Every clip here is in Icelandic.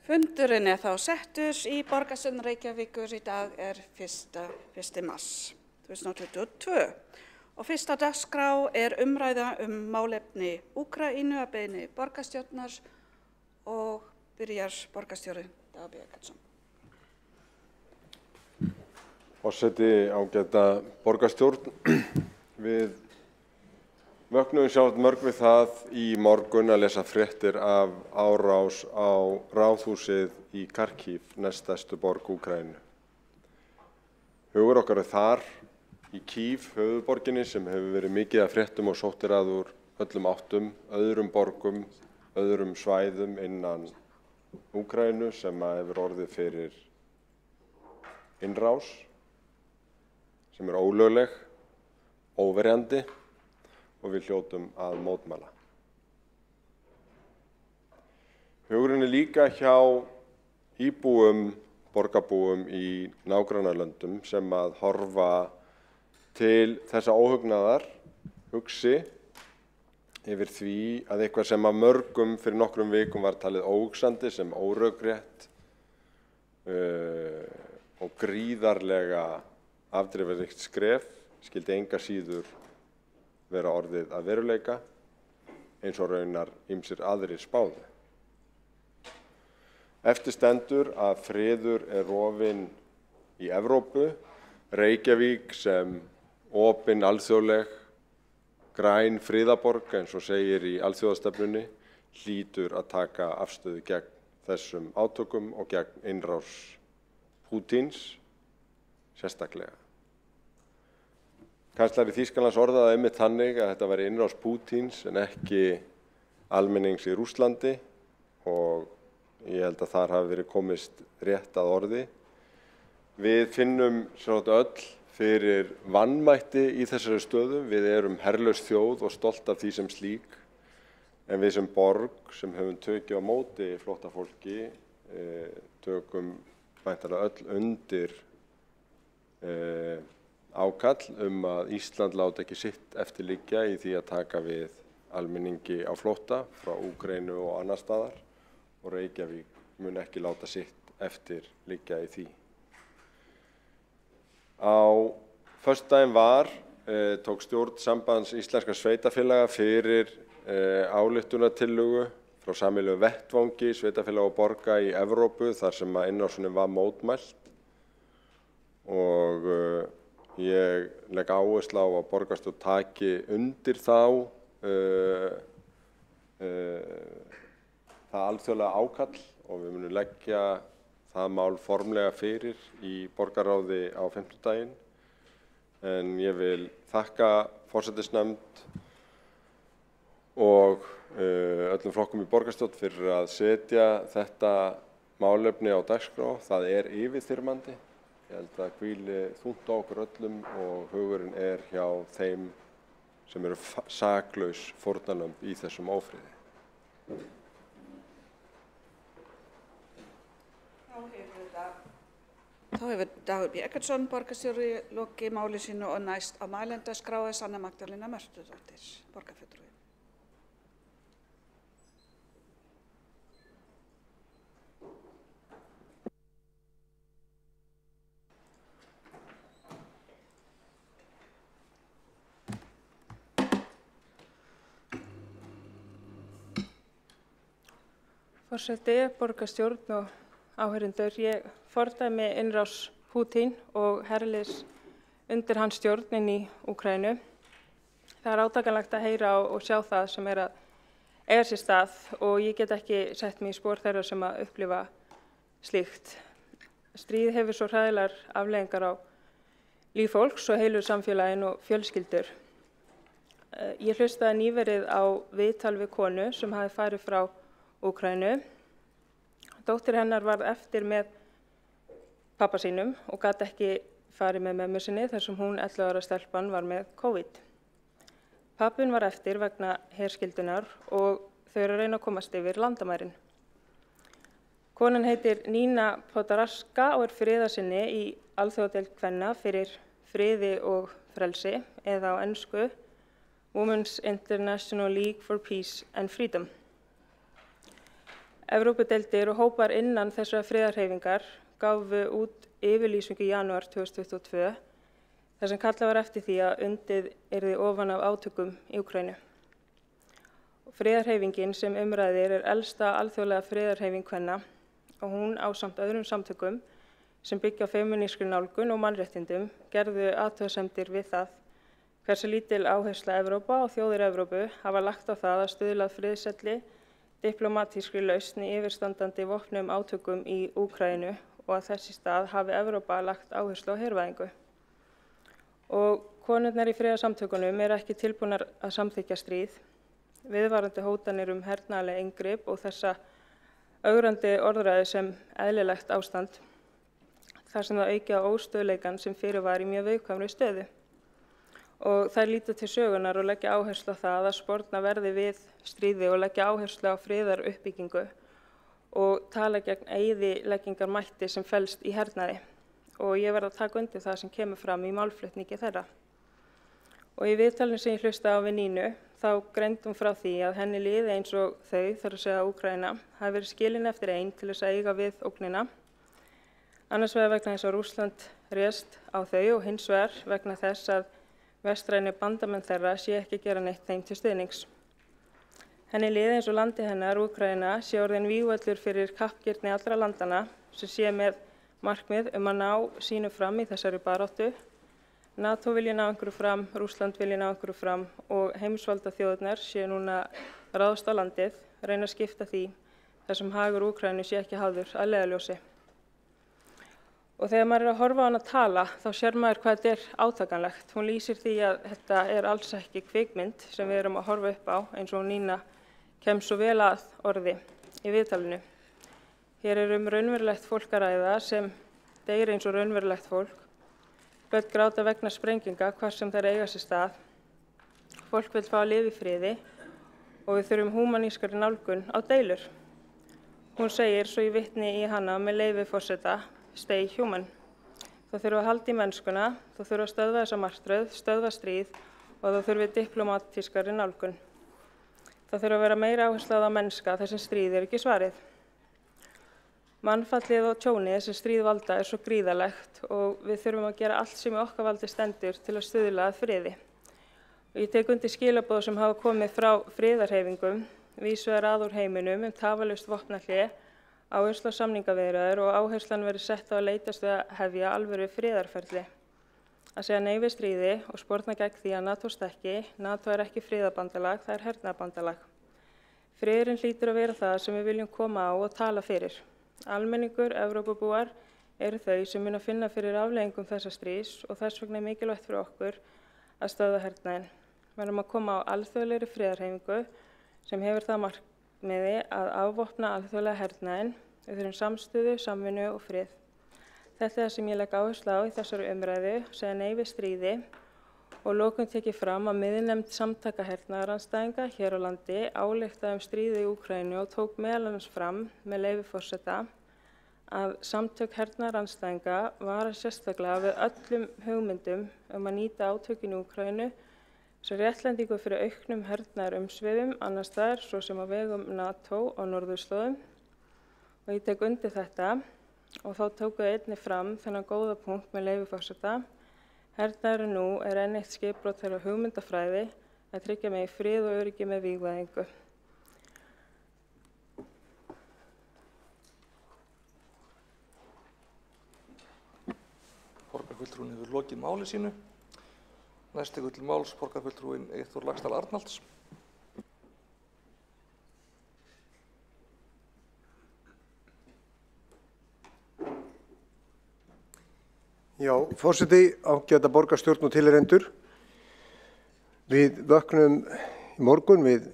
Fundurinn þá settur í borgarstjórn Reykjavíkur í dag 1. mars 2022 og fyrsta dagskrá umræða málefni Úkraínu að beiðni borgarstjórnar og byrjar borgarstjóri Dagur B. Eggertsson. Forseti, ágæta borgarstjórn, við vöknuðum sjálft mörg við það í morgun að lesa fréttir af árás á ráðhúsið í Kharkiv, næststærstu borg Úkraínu. Hugur okkar þar í Kív, höfuðborginni, sem hefur verið mikið af fréttum og sóttir að úr öllum áttum, öðrum borgum, öðrum svæðum innan Úkraínu sem hefur orðið fyrir innrás, sem ólögleg, óverjandi og við hljótum að mótmæla. Hugurinn líka hjá íbúum, borgarbúum í nágrannalöndum sem að horfa til þessa óhugnaðar, hugsi yfir því að eitthvað sem að mörgum fyrir nokkrum vikum var talið óhugsandi sem órökrétt og gríðarlega afdrifaríkt skref skyldi enga síður vera orðið að veruleika eins og raunar ýmsir aðrir spáðu. Eftir stendur að friður rofinn í Evrópu, Reykjavík sem opin alþjóðleg græn friðarborg eins og segir í alþjóðastefnunni hlýtur að taka afstöðu gegn þessum átökum og gegn innrás Pútíns sérstaklega. Kanslari Þýskalands orðaði einmitt þannig að þetta væri innrás Pútíns en ekki almennings í Rússlandi og ég held að þar hafi verið komist rétt að orði. Við finnum öll fyrir vanmætti í þessari stöðu. Við erum herlaus þjóð og stolt af því sem slík, en við sem borg sem höfum tekið á móti flóttafólki tökum væntanlega öll undir ákall að Ísland láti ekki sitt eftir liggja í því að taka við almenningi á flótta frá Úkraínu og annars staðar og Reykjavík mun ekki láta sitt eftir liggja í því. Á föstudaginn tók stjórn Sambands íslenskra sveitarfélaga fyrir ályktunartillögu frá sameiginlegum vettvangi sveitarfélaga og borga í Evrópu þar sem að innrásinni var mótmælt og ég legg áherslu á að borgarstjórn taki undir það alþjóðlega ákall og við munum leggja það mál formlega fyrir í borgarráði á fimmtudaginn. En ég vil þakka forsætisnefnd og öllum flokkum í borgarstjórn fyrir að setja þetta málefni á dagskrá. Það yfirþyrmandi. Ég held að hvíli þungt á okkur öllum og hugurinn hjá þeim sem eru saklaus fórnarlömb í þessum ófriði. Þá hefur Dagur B. Eggertsson borgarstjóri lokið máli sínu og næst á mælendaskrá Sanna Magdalena Mörtudóttir, borgarfulltrúi. Forseti, borgarstjórn og áheyrendur, ég fordæmi innrás Pútín og herliðs undir hans stjórn inn í Úkraínu. Það átakanlegt að heyra og sjá það sem að eiga sér stað og ég get ekki sett mig í spor þeirra sem að upplifa slíkt. Stríð hefur svo hræðilegar afleiðingar á líf fólks og heilu samfélagin og fjölskyldur. Ég hlustaði nýverið á viðtal við konu sem hafi farið frá Úkraínu. Dóttir hennar varð eftir með pappa sínum og gat ekki farið með mömmu sinni þar sem hún 11 ára stelpan var með COVID. Pappinn var eftir vegna herskyldunar og þau eru að reyna að komast yfir landamærin. Konan heitir Nina Podaraska og friðarsinni í alþjóðadeild kvenna fyrir friði og frelsi eða á ensku Women's International League for Peace and Freedom. Evrópudeildir og hópar innan þessara friðarhreyfingar gáfu út yfirlýsingu í janúar 2022 þar sem kallað var eftir því að undið yrði ofan af átökum í Úkraínu. Friðarhreyfingin sem umræðir elsta alþjóðlega friðarhreyfing kvenna og hún ásamt öðrum samtökum sem byggja á femínískri nálgun og mannréttindum gerðu athugasemdir við það hversu lítil áhersla Evrópa og þjóðir Evrópu hafa lagt á það að stuðla að friðselli, diplómatískri lausn í yfirstandandi vopnuðum átökum í Úkraínu og að þess í stað hafi Evrópa lagt áherslu á hervæðingu. Og konurnar í friðarsamtökunum ekki tilbúnar að samþykkja stríð, viðvarandi hótanir hernaðarleg inngrip og þessa ögrandi orðræðu sem eðlilegt ástand, þar sem það auki á óstöðuleikann sem fyrir var í mjög viðkvæmri stöðu. Og þær líta til sögunar og leggja áherslu á það að sporna verði við stríði og leggja áherslu á friðaruppbyggingu og tala gegn eyðileggingarmætti sem felst í hernaði. Og ég verð að taka undir það sem kemur fram í málflutningi þeirra. Og í viðtalinu sem ég hlustaði á við Nínu, þá greindi hún frá því að henni liði eins og þau, þar að segja Úkraína, hafi verið skilin eftir ein til þess að eiga við ógnina. Annars vegar vegna þess að Rússland réðst á þau og hins vegar vegna þess að vestrænu bandamenn þeirra sé ekki að gera neitt þeim til stuðnings. Henni liði eins og landi hennar, Úkraína, sé orðin vígvöllur fyrir kappgirni allra landana sem sé með markmið að ná sínu fram í þessari baráttu. NATO vilji ná einhverju fram, Rússland vilji ná einhverju fram og heimsvalda þjóðirnar sé núna ráðast á landið, reyna að skipta því þar sem hagur Úkraínu sé ekki hafður að leiðarljósi. Og þegar maður að horfa á hana að tala, þá sér maður hvað þetta átakanlegt. Hún lýsir því að þetta alls ekki kvikmynd sem við erum að horfa upp á, eins og Nína kemst svo vel að orði í viðtalinu. Hér raunverulegt fólk að ræða sem deyr eins og raunverulegt fólk. Börn gráta vegna sprenginga hvar sem þær eiga sér stað. Fólk vill fá að lifa í friði og við þurfum húmanískari nálgun á deilur. Hún segir svo ég vitni í hana með leyfi forseta, Stay human. Það þurfa að halda í mennskuna, það þurfa að stöðva þessa martröð, stöðva stríð og það þurfi diplómatískari nálgun. Það þurfa að vera meira áherslu á mennska þar sem stríð ekki svarið. Mannfallið og tjónið sem stríð valda svo gríðarlegt og við þurfum að gera allt sem í okkar valdi stendur til að stuðla að friði. Og ég tek undir skilaboð sem hafa komið frá friðarhreyfingum, víðs vegar að úr heiminum tafarlaust vopnahlé, áherslu á samningaviðræður og áherslan verið sett á að leitast við að hefja alvöru friðarferli. Að segja nei við stríði og sporna gegn því að NATO stekki, NATO ekki friðarbandalag, það hernaðarbandalag. Friðurinn hlýtur að vera það sem við viljum koma á og tala fyrir. Almenningur, Evrópubúar þau sem munu að finna fyrir afleiðingum þessa stríðs og þess vegna mikilvægt fyrir okkur að stöðva hernaðinn. Við erum að koma á alþjóðlegri friðarhreyfingu sem hefur það markmiði að afvopna alþjóðlega hernaðinn. Við þurfum samstöðu, samvinnu og frið. Þetta það sem ég legg áherslu á í þessari umræðu, segja nei við stríði og lokum tekið fram að miðnefnd samtaka hernaðarandstæðinga hér á landi ályktaði stríðið í Úkraínu og tók meðal annars fram með leyfi forseta að samtök hernaðarandstæðinga vara sérstaklega við öllum hugmyndum að nýta átökin í Úkraínu sem réttlætingu fyrir auknum hernaðarumsvifum annars staðar, svo sem á vegum NATO á norðurslóðum. Og ég tek undir þetta og þá tóku þau einnig fram þennan góða punkt með leyfi forseta. Hernaðurinn nú enn eitt skipbrot þeirra hugmyndafræði að tryggja megi frið og öryggi með vígvæðingu. Borgarfulltrúinn hefur lokið máli sínu. Næst tekur til máls borgarfulltrúinn Eyþór Laxdal Arnalds. Já, forseti, ágæta borgarstjórn og tilheyrendur. Við vöknum í morgun við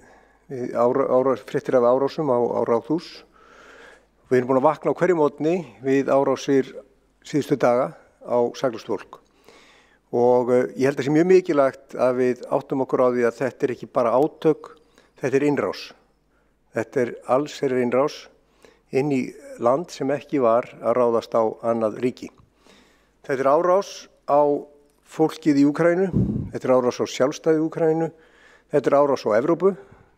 fréttir af árásum á Ráðhús. Við erum búin að vakna á hverju morgni við árásir síðustu daga á saklaust fólk. Og ég held að það sé mjög mikilvægt að við áttum okkur á því að þetta ekki bara átök, þetta innrás. Þetta allsherjar innrás inn í land sem ekki var að ráðast á annað ríki. Þetta árás á fólkið í Úkraínu, þetta árás á sjálfstæði Úkraínu, þetta árás á Evrópu,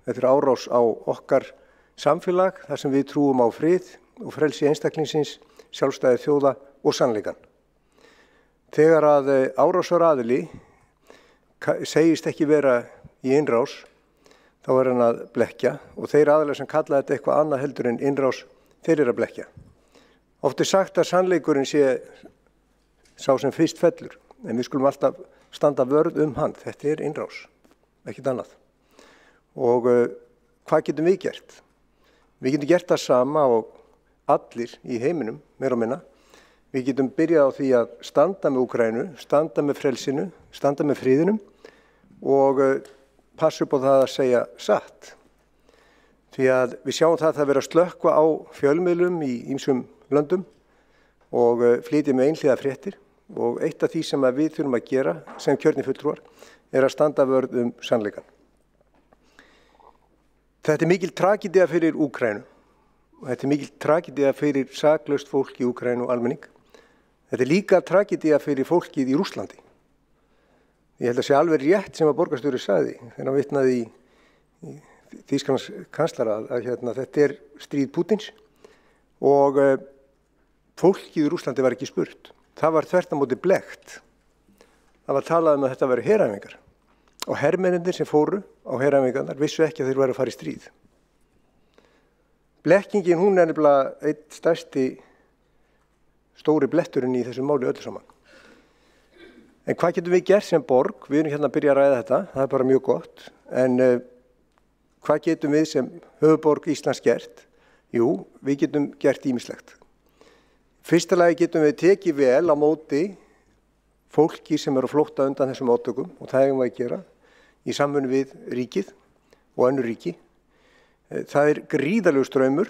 þetta árás á okkar samfélag þar sem við trúum á frið og frelsi einstaklingsins, sjálfstæði þjóða og sannleikann. Þegar að árásaraðili segist ekki vera í innrás, þá er hann að blekkja og þeir aðilar sem kalla þetta eitthvað annað heldur en innrás, þeir eru að blekkja. Oft er sagt að sannleikurinn sé sá sem fyrst fellur, en við skulum alltaf standa vörð hann. Þetta er innrás, ekkert annað. Og hvað getum við gert? Við getum gert það sama og allir í heiminum, meira og minna. Við getum byrjað á því að standa með Úkraínu, standa með frelsinu, standa með friðinum og passa upp á það að segja satt. Því að við sjáum það að vera að slökkva á fjölmiðlum í ýmsum löndum og flytja með einhliða fréttir og eitt af því sem við þurfum að gera sem kjörnir fulltrúar er að standa vörð sannleikann. Þetta er mikil tragedía fyrir Úkraínu og þetta er mikil tragedía fyrir saklaust fólk í Úkraínu og almenning. Þetta er líka tragedía fyrir fólkið í Rússlandi. Ég held að sé alveg rétt sem að borgarstjóri sagði þegar hann vitnaði í Þýskalands kanslara að þetta er stríð Pútins og fólkið í Rússlandi var ekki spurt. Það var þvert á móti blekkt. Það var talað um að þetta væru heræfingar og hermennirnir sem fóru á heræfingarnar vissu ekki að þeir væru að fara í stríð. Blekkingin hún er nefnilega einn stærsti stóri bletturinn í þessu máli öllu saman. En hvað getum við gert sem borg? Við erum hérna að byrja að ræða þetta, það er bara mjög gott. En hvað getum við sem höfuðborg Íslands gert? Jú, við getum gert ýmislegt. Fyrsta lagi getum við tekið vel á móti fólki sem eru á flótta undan þessum átökum og það eigum við að gera í samvinnu við ríkið og önnur ríki. Það er gríðarlegur straumur,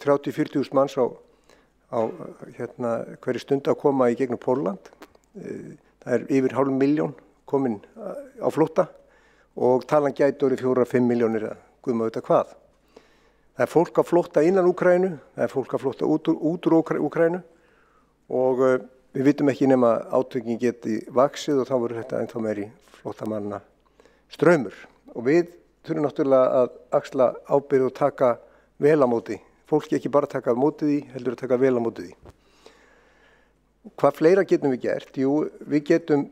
30-40.000 manns á hverri stund að koma í gegnum Pólland. Það er yfir 500.000 komin á flótta og talan gæti orðið 4-5 milljónir að guðma auðvitað hvað. Það er fólk að flótta innan Úkraínu, það er fólk að flótta út úr Úkraínu og við vitum ekki nema átökin geti vaxið og þá verður þetta ennþá meiri flóttamanna straumur. Og við þurfum náttúrulega að axla ábyrgð og taka vel á móti. Fólki ekki bara taka á móti því, heldur að taka vel á móti því. Hvað fleira getum við gert? Jú, við getum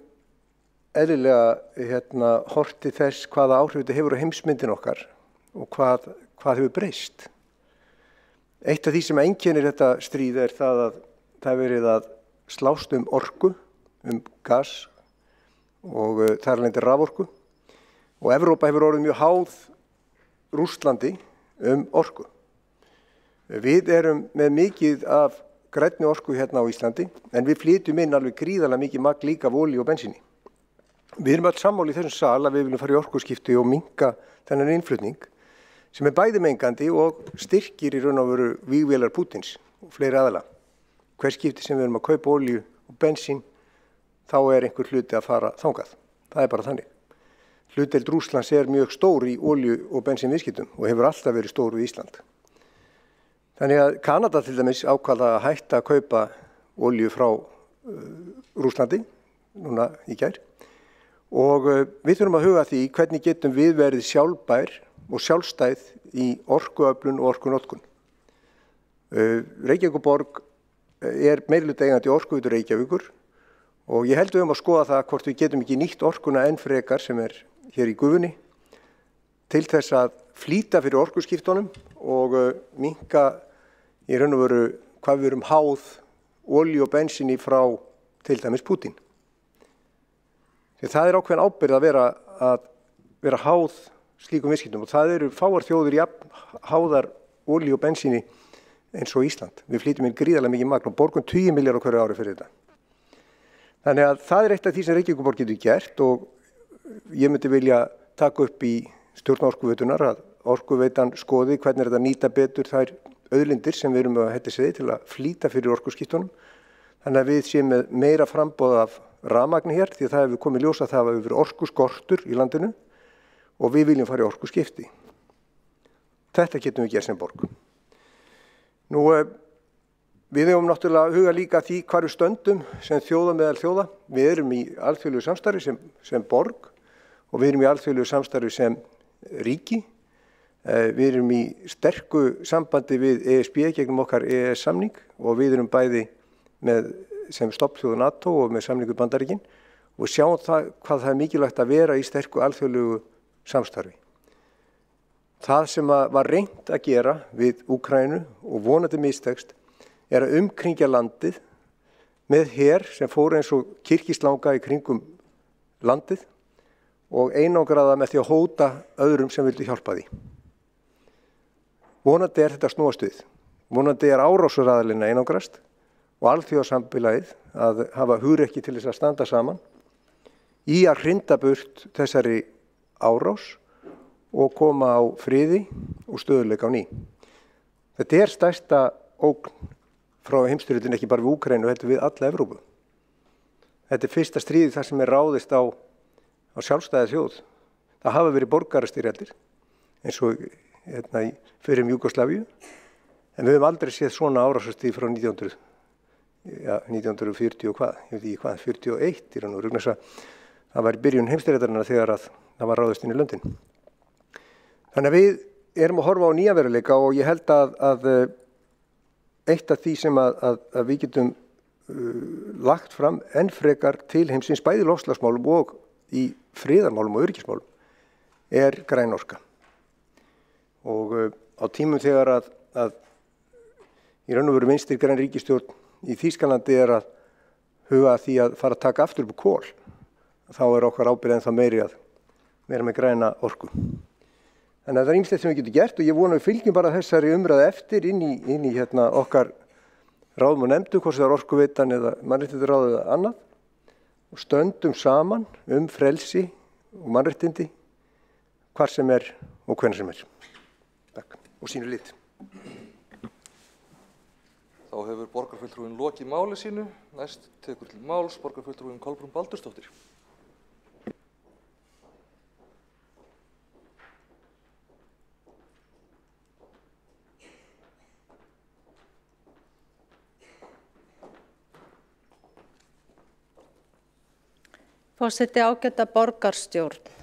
eðlilega horft til þess hvaða áhrif þetta hefur á heimsmyndin okkar og hvað hefur breyst. Eitt af því sem einkennir þetta stríð er það að það hefur verið að slást orku, gas og þar af leiðandi raforku og Evrópa hefur orðið mjög háð Rússlandi orku. Við erum með mikið af grænni orku hérna á Íslandi en við flytjum inn alveg gríðarlega mikið magn líka af olíu og bensíni. Við erum öll sammála í þessum sal að við viljum fara í orkuskipti og minnka þennan innflutning sem er bæði mengandi og styrkir í raun og veru vígvélar Pútins og fleiri aðila. Hver skipti sem við erum að kaupa olíu og bensín þá er einhver hluti að fara þangað. Það er bara þannig. Hlutdeild Rússlands er mjög stór í olíu og bensínviðskiptum og hefur alltaf verið stór við Ísland. Þannig að Kanada til dæmis ákvaða að hætta að kaupa olíu frá Rússlandi núna í gær og við þurfum að huga því hvernig getum við verið sjálfbær og sjálfstæð í orkuöflun og orkunotkun. Reykjavíkurborg er meirihluta eigandi Orkuveitu Reykjavíkur og ég held við að skoða það hvort við getum ekki nýtt orkuna enn frekar sem er hér í gufunni til þess að flýta fyrir orkuskiptunum og minnka í raun og veru hvað við erum háð olíu og bensíni frá til dæmis Pútín. Því það er ákveðin ábyrgð að vera háð slíkum viðskiptum og það eru fáar þjóðir jafn háðar olíu og bensíni eins og Ísland. Við flytjum inn gríðarlega mikið magn og borgum 10 milljarðar á hverju ári fyrir þetta. Þannig að það er eitt af því sem Reykjavíkurborg getur gert og ég myndi vilja taka upp í stjórn Orkuveitunnar að Orkuveitan skoði hvernig er þetta nýta betur þær auðlindir sem við erum að hætta sig til að flýta fyrir orkuskiptunum. Þannig að við séum með meira framboð af rafmagni hér því að það hefur komið ljós að það hefur verið orkuskortur í landinu og við viljum fara í orkuskipti. Þetta getum við gert sem borg. Nú, við hefum náttúrulega að huga líka því hvar við stöndum sem þjóða meðal þjóða. Við erum í alþjóðlegu samstarfi sem borg og við erum í alþjóðlegu samstarfi sem ríki. Við erum í sterku sambandi við ESB gegnum okkar EES-samning og við erum bæði með sem stofnþjóð NATO og með samningu Bandaríkin og sjáum hvað það er mikilvægt að vera í sterku alþjóðlegu samstarfi. Það sem var reynt að gera við Úkraínu og vonandi mistekst er að umkringja landið með her sem fór eins og kirkislanga í kringum landið og einangraða með því að hóta öðrum sem vildu hjálpa því. Vonandi er þetta snúast við. Vonandi er árásaraðilina einangrast og alþjóðasamfélagið að hafa hugrekki til þess að standa saman í að hrinda burt þessari árás og koma á friði og stöðuleika á ný. Þetta er stærsta ógn frá heimsstyrjöldinni ekki bara við Úkraínu, heldur við alla Evrópu. Þetta er fyrsta stríði þar sem er ráðist á sjálfstæða þjóð. Það hafa verið borgarastyrjaldir eins og fyrir Júgóslavíu, en við höfum aldrei séð svona árásastríð frá 1940 og hvað, ég veit ekki hvað, 41 í raun og veru, það var í byrjun heimsstyrjaldarinnar þegar að það var ráðist inn í löndin. Þannig að við erum að horfa á nýja veruleika og ég held að eitt af því sem að við getum lagt fram enn frekar til heimsins bæði loftslagsmálum og í friðarmálum og öryggismálum er græn orka. Og á tímum þegar að í raun og veru vinstri græn ríkisstjórn í Þýskalandi er að huga að því að fara að taka aftur upp kol, þá er okkar ábyrgð ennþá meiri að vera með græna orku. Þannig að það er ýmislegt sem við getum gert og ég vona við fylgjum bara þessari umræðu eftir inn í okkar ráðum og nefndum, hvort það er Orkuveitan eða mannréttindaráð eða annað og stöndum saman frelsi og mannréttindi hvar sem er og hvenær sem er. Takk. Og sínu lit. Þá hefur borgarfulltrúinn lokið máli sínu. Næst tekur til máls borgarfulltrúinn Kolbrún Baldursdóttir. Forseti, ágæta borgarstjórn.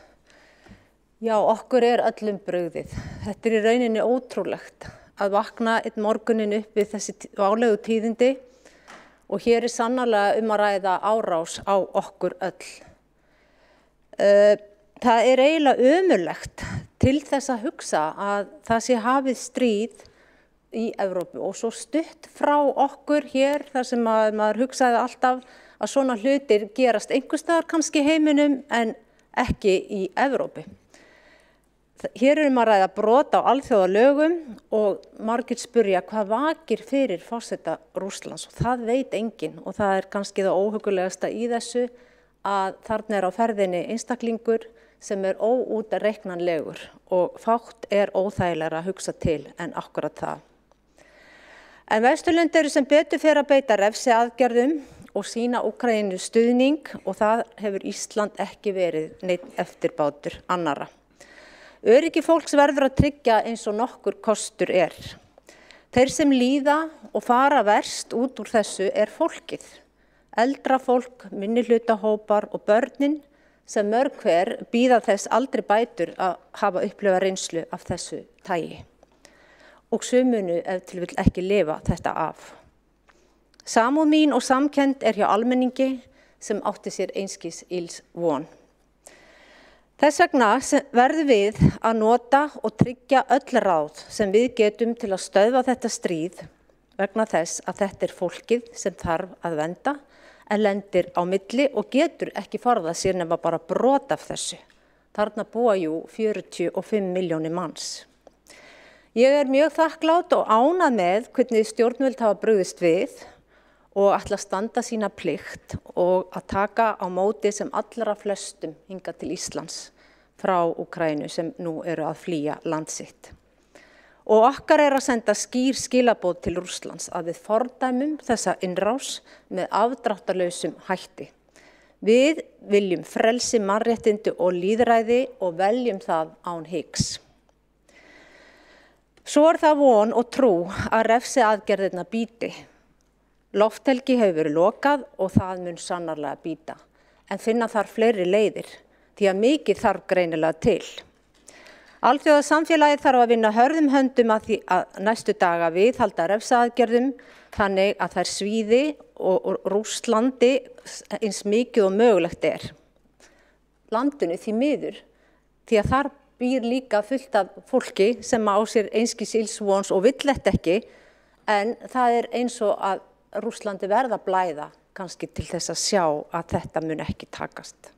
Já, okkur er öllum brugðið. Þetta er í rauninni ótrúlegt að vakna einn morgunin upp við þessi válegu tíðindi og hér er sannarlega að ræða árás á okkur öll. Það er eiginlega ömurlegt til þess að hugsa að það sé hafið stríð í Evrópu og svo stutt frá okkur hér þar sem maður hugsaði alltaf að svona hlutir gerast einhvers staðar kannski í heiminum en ekki í Evrópu. Hér erum að ræða brot á alþjóðalögum og margir spyrja hvað vakir fyrir forseta Rússlands og það veit enginn og það er kannski það óhugulegasta í þessu að þarna er á ferðinni einstaklingur sem er óútreiknanlegur og fátt er óþægilegra að hugsa til en akkurat það. En Vesturlönd eru sem betur fer að beita refsiaðgerðum og sýna Úkraínu stuðning og það hefur Ísland ekki verið neinn eftirbátur annarra. Öryggi fólks verður að tryggja eins og nokkur kostur er. Þeir sem líða og fara verst út úr þessu er fólkið. Eldra fólk, minnihlutahópar og börnin sem mörg hver bíða þess aldrei bætur að hafa upplifa reynslu af þessu tagi. Og sumunu ef til vill ekki lifa þetta af. Samúð mín og samkennd er hjá almenningi sem átti sér einskis ills von. Þess vegna verðum við að nota og tryggja öll ráð sem við getum til að stöðva þetta stríð vegna þess að þetta er fólkið sem þarf að vernda en lendir á milli og getur ekki forðað sér nema bara brot af þessu. Þarna búa jú 45 milljónir manns. Ég er mjög þakklát og ánægð með hvernig stjórnvöld hafa brugðist við og ætla að standa sína plikt og að taka á móti sem allra flestum hingað til Íslands frá Úkraínu sem nú eru að flýja land sitt. Og okkar er að senda skýr skilaboð til Rússlands að við fordæmum þessa innrás með afdráttarlausum hætti. Við viljum frelsi, mannréttindi og lýðræði og veljum það án hiks. Svo er það von og trú að refsiaðgerðirnar bíti. Lofthelgi hefur verið lokað og það mun sannarlega bíta, en finna þarf fleiri leiðir, því að mikið þarf greinilega til. Alþjóðasamfélagið þarf að vinna hörðum höndum að því að næstu daga viðhalda refsaaðgerðum þannig að þær svíði og Rússlandi eins mikið og mögulegt er. Landinu því miður, því að þar býr líka fullt af fólki sem á sér einskis ills vons og vill þetta ekki, en það er eins og að Rússlandi verða að blæða kannski til þess að sjá að þetta mun ekki takast.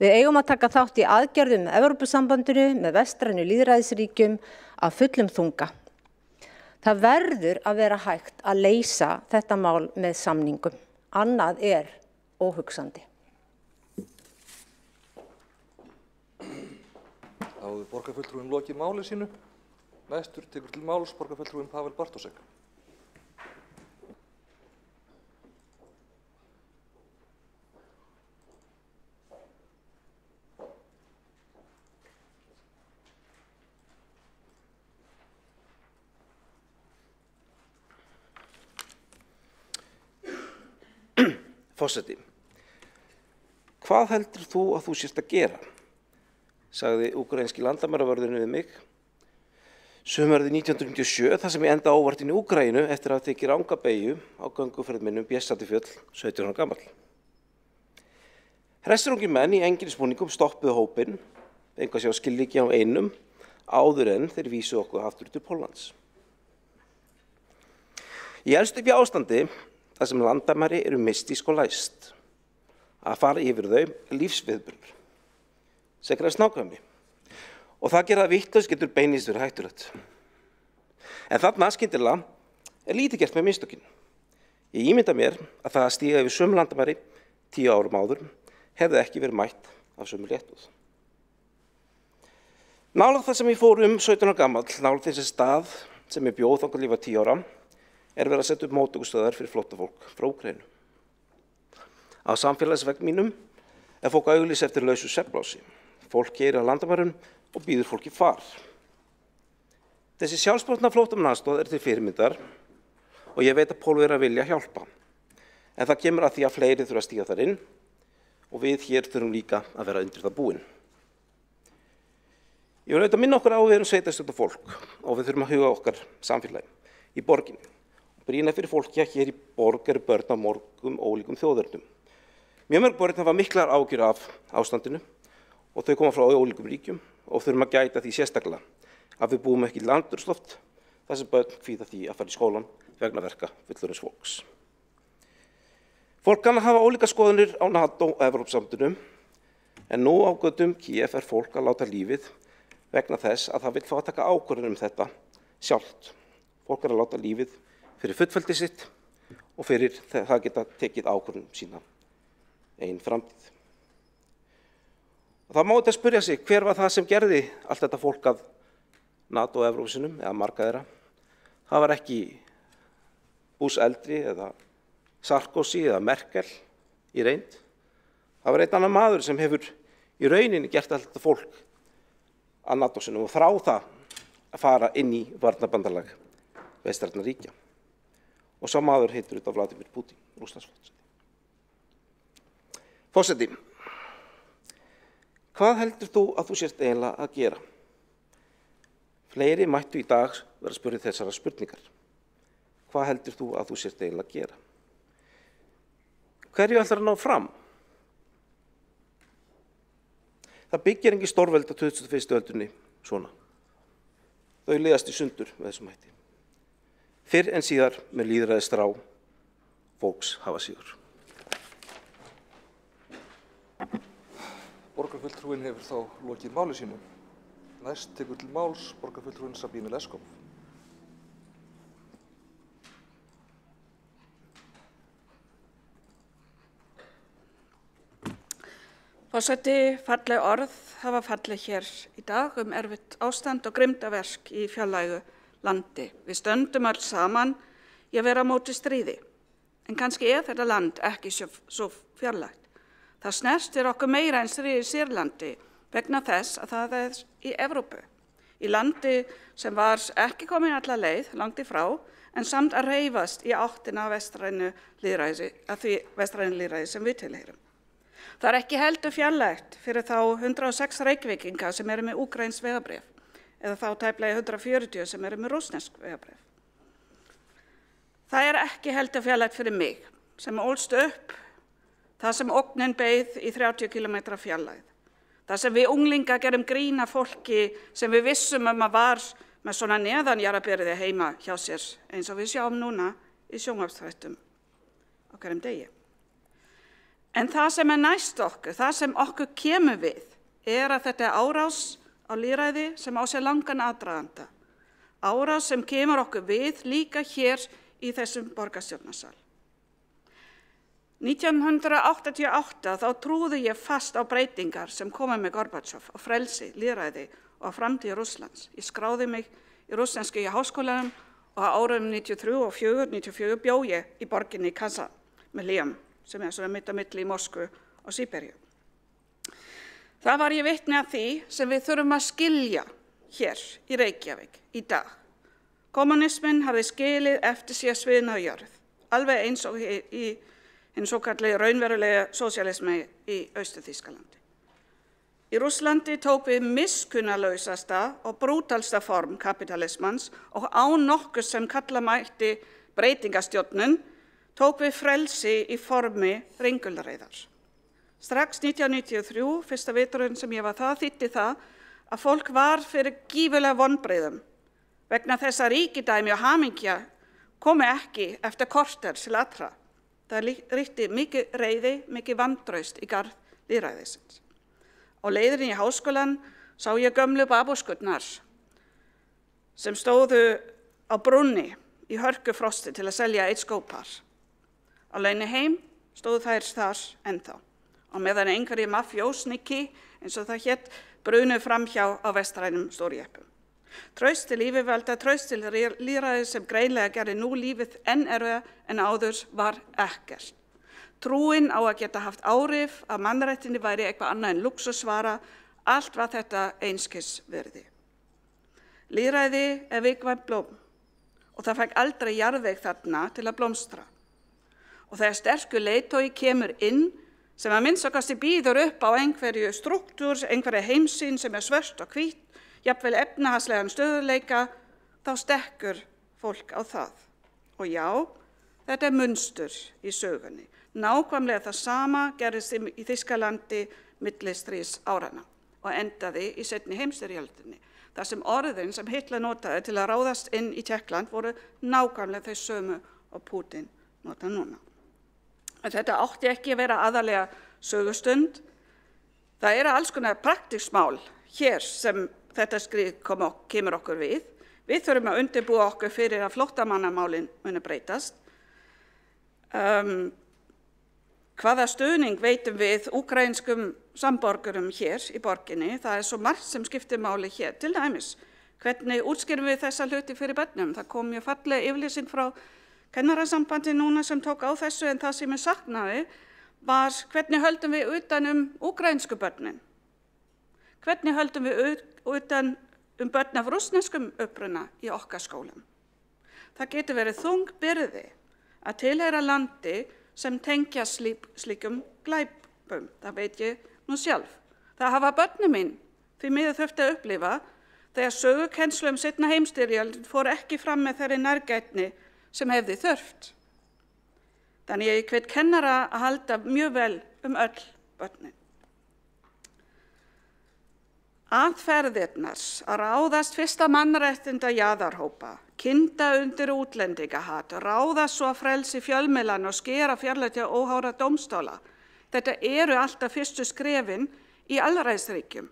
Við eigum að taka þátt í aðgerðum með Evrópusambandinu með vestrænu lýðræðisríkjum af fullum þunga. Það verður að vera hægt að leysa þetta mál með samningum. Annað er óhugsandi. Þá hefur borgarfulltrúinn lokið máli sínu. Næstur tekur til máls borgarfulltrúinn Pavel Bartósek. Forseti, hvað heldur þú að þú sért að gera? Sagði úkraínski landamæravörðurinn við mig. Sumarið 1997, þar sem ég enda óvart inn í Úkraínu eftir að tekið ranga beygju á gönguferð minni Bjessatafjöll, 17 ára gamall. Hressir ungir menn í einkennisbúningum stoppuðu hópinn, fengu að sjá skilríki á einum, áður en þeir vísuðu okkur aftur til Póllands. Ég elst upp í ástandi þar sem landamæri eru mystísk og læst. Að fara yfir þau lífsviðburður, sem krefst nákvæmni. Og það gera að vitlaust getur beinlínis verið hættulegt. En þarna skyndilega er lítið gert með mistökin. Ég ímynda mér að það að stíga yfir sömu landamæri 10 árum áður hefði ekki verið mætt af sömu léttúð. Nálægt það sem ég fór 17 ára gamall, nálægt þessi stað sem ég bjóð þangað lífa 10 ára, er verið að setja upp móttökustöðar fyrir flóttafólk frá Úkraínu. Á samfélagsvegg mínum er fólk að auglýsa eftir lausu svefnplási. Fólk keyrir á landamærum og býður fólki far. Þessi sjálfsbotna flóttamannaaðstoð er til fyrirmyndar og ég veit að Pólverjar vilja hjálpa. En það kemur að því að fleiri þurfa að stíga þar inn og við hér þurfum líka að vera undir það búin. Ég vil auðvitað minna okkur á að við erum sveitarstjórnarfólk og við þurfum að huga okkar samfélagi í borginni. Brýna fyrir fólki að hér í borg eru börn af mörgum ólíkum þjóðernum. Mjög mörg börn hafa miklar áhyggjur af ástandinu og þau koma frá ólíkum ríkjum og þurfum að gæta því sérstaklega að við búum ekki í landurslóft þar sem börn kvíða því að fara í skólan vegna verka fullorðins fólks. Fólk kann að hafa ólíka skoðanir á NATO og Evrópusambandinu en nú á götum Kiev er fólk að láta lífið vegna þess að það vill fá að taka ákvörðun þetta sjálft. Fólk er að láta lífið fyrir fullveldi sitt og fyrir það geta tekið ákvörðun sína eigin framtíð. Og það má þetta spyrja sig, hver var það sem gerði allt þetta fólk að NATO og Evrópusinum, eða marga þeirra? Það var ekki Bush eldri eða Sarkozy eða Merkel í reynd. Það var einn annar maður sem hefur í rauninni gert allt þetta fólk að NATO-sinum og þrá það að fara inn í varnarbandalag vestrænna ríkja. Og sá maður heitir út af Vladimir Putin, Rússlandsforseti. Forseti, hvað heldur þú að þú sért eiginlega að gera? Fleiri mættu í dag vera að spyrja þessara spurningar. Hvað heldur þú að þú sért eiginlega að gera? Hverju ætlar að ná fram? Það byggir engin stórveldi á 21. öldinni svona. Þau liðast í sundur með þessum hætti. Fyrr en síðar með lýðræðisþrá fólks hafa sigur. Borgarfulltrúinn hefur þá lokið máli sínu. Næst tekur til máls borgarfulltrúinn Sabine Leskov. Forseti, falleg orð hafa fallið hér í dag erfitt ástand og grimmdaverk í fjarlægu landi. Við stöndum öll saman í að vera á móti stríði. En kannski er þetta land ekki svo fjarlægt. Það snertir okkur meira en stríði í Sýrlandi vegna þess að það er í Evrópu. Í landi sem var ekki komin alla leið, langt í frá, en samt að reyfast í áttina af vestrænu lýðræði sem við tilheyrum. Það er ekki heldur fjarlægt fyrir þá 106 Reykvíkinga sem eru með úkraínskt vegabréf eða þá tæplega 140 sem eru með rússnesk vegabréf. Það er ekki heldur fjarlægt fyrir mig sem ólst upp þar sem ógnin beið í 30 km fjarlægð. Þar sem við unglinga gerum grín af fólki sem við vissum að var með svona neðanjarðarbyrði heima hjá sér eins og við sjáum núna í sjónvarpsþættum á hverjum degi. En það sem er næst okkur, það sem okkur kemur við, er að þetta er árás á lýðræði sem á sér langan aðdraganda. Árás sem kemur okkur við líka hér í þessum borgarstjórnarsal. 1988 þá trúði ég fast á breytingar sem komu með Gorbatsjov á frelsi, lýðræði og á framtíð Rússlands. Ég skráði mig í rússnesku í háskólanum og á árunum 93 og 94 bjó ég í borginni Kazan með Liam sem er svona mitt á milli í Moskvu og Síberíu. Það var ég vitni að því sem við þurfum að skilja hér í Reykjavík í dag. Kommunismin hafði skilið eftir sér sviðna jörð, alveg eins og í hinn svokallegi raunverulega sósíalismi í Austur-Þýskalandi. Í Rússlandi tók við miskunnarlausasta og brútalsta form kapitalismans og án nokkuð sem kalla mætti breytingastjórnun tók við frelsi í formi ringulreiðar. Strax 1993, fyrsta veturinn sem ég var það, þýddi það að fólk var fyrir gífurlega vonbrigðum vegna þess að ríkidæmi og hamingja komi ekki eftir korter til allra. Það ríkti mikið reiði, mikið vantraust í garð lýðræðisins. Á leiðinni í háskólan sá ég gömlu babúskurnar sem stóðu á brúnni í hörkufrosti til að selja eitt skópar. Á leiðinni heim stóðu þær þar ennþá. Á meðan einhverjir mafjósniki, eins og það hét, brunu framhjá á vestrænum stórjeppum. Traust til yfirvalda, traust til lýðræði sem greinlega gerði nú lífið enn erfiða en áður var ekkert. Trúin á að geta haft áhrif að mannréttindi væri eitthvað annað en lúxusvara, allt var þetta einskis virði. Lýðræði er viðkvæmt blóm og það fekk aldrei jarðveg þarna til að blómstra. Og þegar sterkur leiðtogi kemur inn sem að minnst býður upp á einhverju struktúr, einhverju heimsýn sem er svört og hvít, jafnvel efnahagslegan stöðuleika, þá stekkur fólk á það. Og já, þetta er munstur í sögunni. Nákvæmlega það sama gerðist í Þýskalandi milli stríðsáranna og endaði í seinni heimsstyrjöldinni. Þar sem orðin sem Hitler notaði til að ráðast inn í Tékkland voru nákvæmlega þau sömu og Putin nota núna. En þetta átti ekki að vera aðalega sögustund. Það eru alls konar praktísk mál hér sem þetta skrið kemur okkur við. Við þurfum að undirbúa okkur fyrir að flóttamannamálin muni breytast. Hvaða stuðning veitum við úkraínskum samborgurum hér í borginni? Það er svo margt sem skiptir máli hér. Til dæmis, hvernig útskýrum við þessa hluti fyrir börnum? Það kom mjög falleg yfirlýsing frá kennarasambandi núna sem tók á þessu, en það sem ég saknaði var hvernig höldum við utan úkraínsku börnin? Hvernig höldum við utan börn af rússneskum uppruna í okkar skólum? Það getur verið þung byrði að tilheyra landi sem tengja slíkum glæpum. Það veit ég nú sjálf. Það hafa börnin mín því miður þurfti að upplifa þegar sögukennslu seinna heimsstyrjöld fór ekki fram með þeirri nærgætni sem hefði þurft. Þannig ég hvet kennara að halda mjög vel öll börnin. Aðferðirnar að ráðast fyrsta mannréttinda jaðarhópa, kynda undir útlendingahat, ráðast svo að frelsi fjölmiðlana og skera fjarlægja óháða dómstóla. Þetta eru alltaf fyrstu skrefin í alræðisríkjum.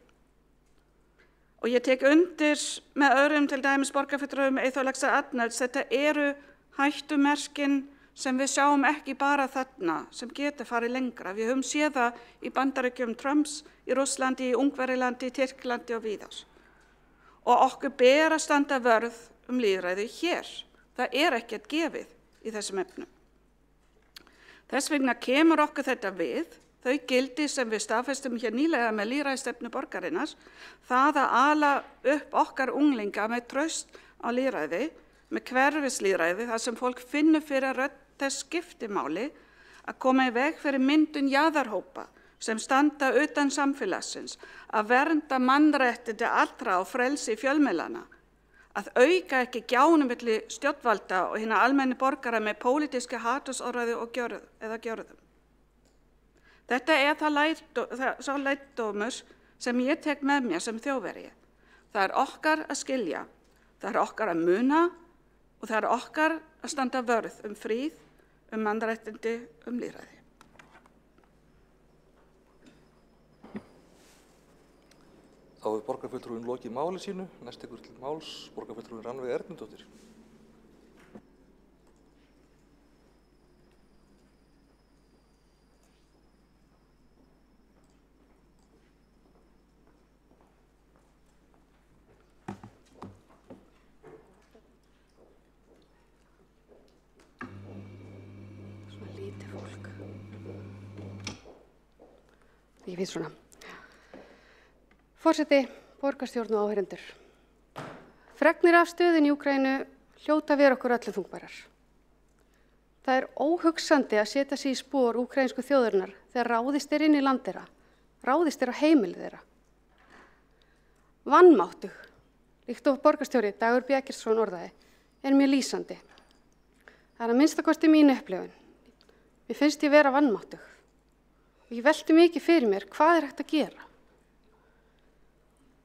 Og ég tek undir með öðrum til dæmis borgarfulltrúum Eyþór Laxar Arnalds, þetta eru hættumerkin sem við sjáum ekki bara þarna, sem getur farið lengra. Við höfum séð það í Bandaríkjum Trumps, í Rússlandi, í Ungverjalandi, í Tyrklandi og víðar. Og okkur ber að standa vörð lýðræði hér. Það er ekkert gefið í þessum efnum. Þess vegna kemur okkur þetta við, þau gildi sem við staðfestum hér nýlega með lýðræðisstefnu borgarinnar, það að ala upp okkar unglinga með traust á lýðræði, með hverfislýðræði, þar sem fólk finnur fyrir rödd þess skiptimáli að koma í veg fyrir myndun jaðarhópa, sem standa utan samfélagsins, að vernda mannréttindi allra og frelsi fjölmiðlana, að auka ekki gjánum milli stjórnvalda og hina almenni borgara með pólitíska hatursorðræðu og gjörðum. Þetta sá lærdómur sem ég tek með mér sem Þjóðverji. Það okkar að skilja, það okkar að muna og það okkar að standa vörð fríð, mannréttindi, lýðræði. Þá hefur borgarfulltrúinn lokið máli sínu. Næst tekur til máls borgarfulltrúinn Rannveig Ernudóttir. Svona lítið fólk. Ég finnst svona. Forseti, borgarstjórn og áheyrendur. Fregnir af stöðunni í Úkraínu hljóta vera okkur öllum þungbærar. Það óhugsandi að setja sig í spor úkraínsku þjóðarinnar þegar ráðist inn í land þeirra, ráðist á heimili þeirra. Vanmáttug, líkt og borgarstjóri Dagur B. Eggertsson orðaði, mjög lýsandi. Það að minnstakosti mín upplifun. Mér finnst ég vera vanmáttug. Og ég velti mikið fyrir mér hvað hægt að gera.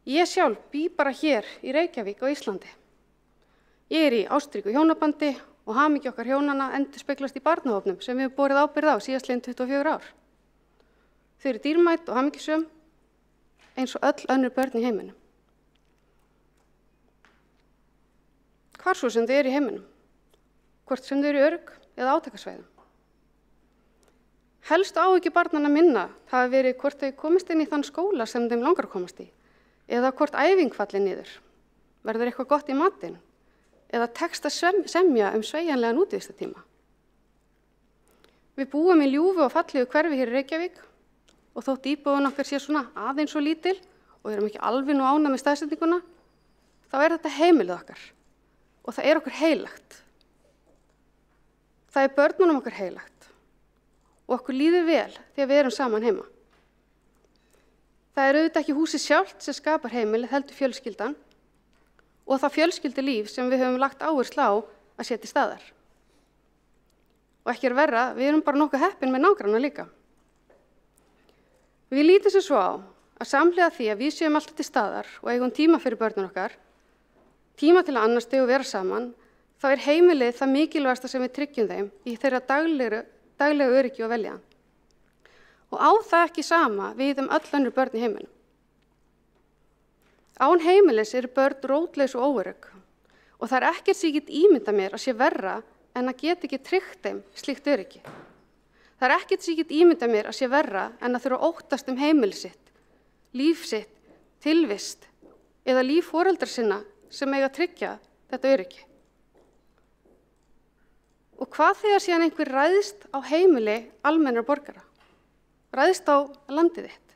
Ég sjálf bý bara hér í Reykjavík á Íslandi. Ég í ástríku hjónabandi og hamingju okkar hjónanna endurspeglast í barnahópnum sem við borið ábyrgð á síðastliðin 24 ár. Þau eru dýrmæt og hamingjusöm eins og öll önnur börn í heiminum. Hvar svo sem þau eru í heiminum, hvort sem þau eru örugg eða átakasvæðum. Helstu áhyggjur barnanna minna hafa verið hvort þau komist inn í þann skóla sem þeim langar að komast í. Eða hvort æfing falli niður, verður eitthvað gott í matinn, eða tekst að semja sveigjanlegan útivistartíma. Við búum í ljúfu og fallegu hverfi hér í Reykjavík og þótt íbúðin okkar sé svona aðeins og lítil og erum ekki alveg nú ánægð með staðsetninguna, þá þetta heimilið okkar og það okkur heilagt. Það börnunum okkar heilagt og okkur líður vel þegar við erum saman heima. Það auðvitað ekki húsið sjálft sem skapar heimilið, heldur fjölskyldan og það fjölskyldulíf sem við höfum lagt áherslu á að setja í staðar. Og ekki verra, við erum bara nokkuð heppin með nágranna líka. Við lítum sem svo á að samhliða því að við séum alltaf til staðar og eigum tíma fyrir börnin okkar, tíma til að annast þau og vera saman, þá heimilið það mikilvægasta sem við tryggjum þeim í þeirra daglegu öryggi og velja. Og á það ekki sama við öll önnur börn í heiminum. Án heimilis eru börn rótlaus og óörugg og það ekkert sem ég get ímyndað mér að sé verra en að geta ekki tryggt þeim slíkt öryggi. Það ekkert sem ég get ímyndað mér að sé verra en að þurfa að óttast heimili sitt, líf sitt, tilvist eða líf foreldra sinna sem eiga að tryggja þetta öryggi. Og hvað þegar síðan einhver ræðist á heimili almennra borgara? Ræðist á landið þitt.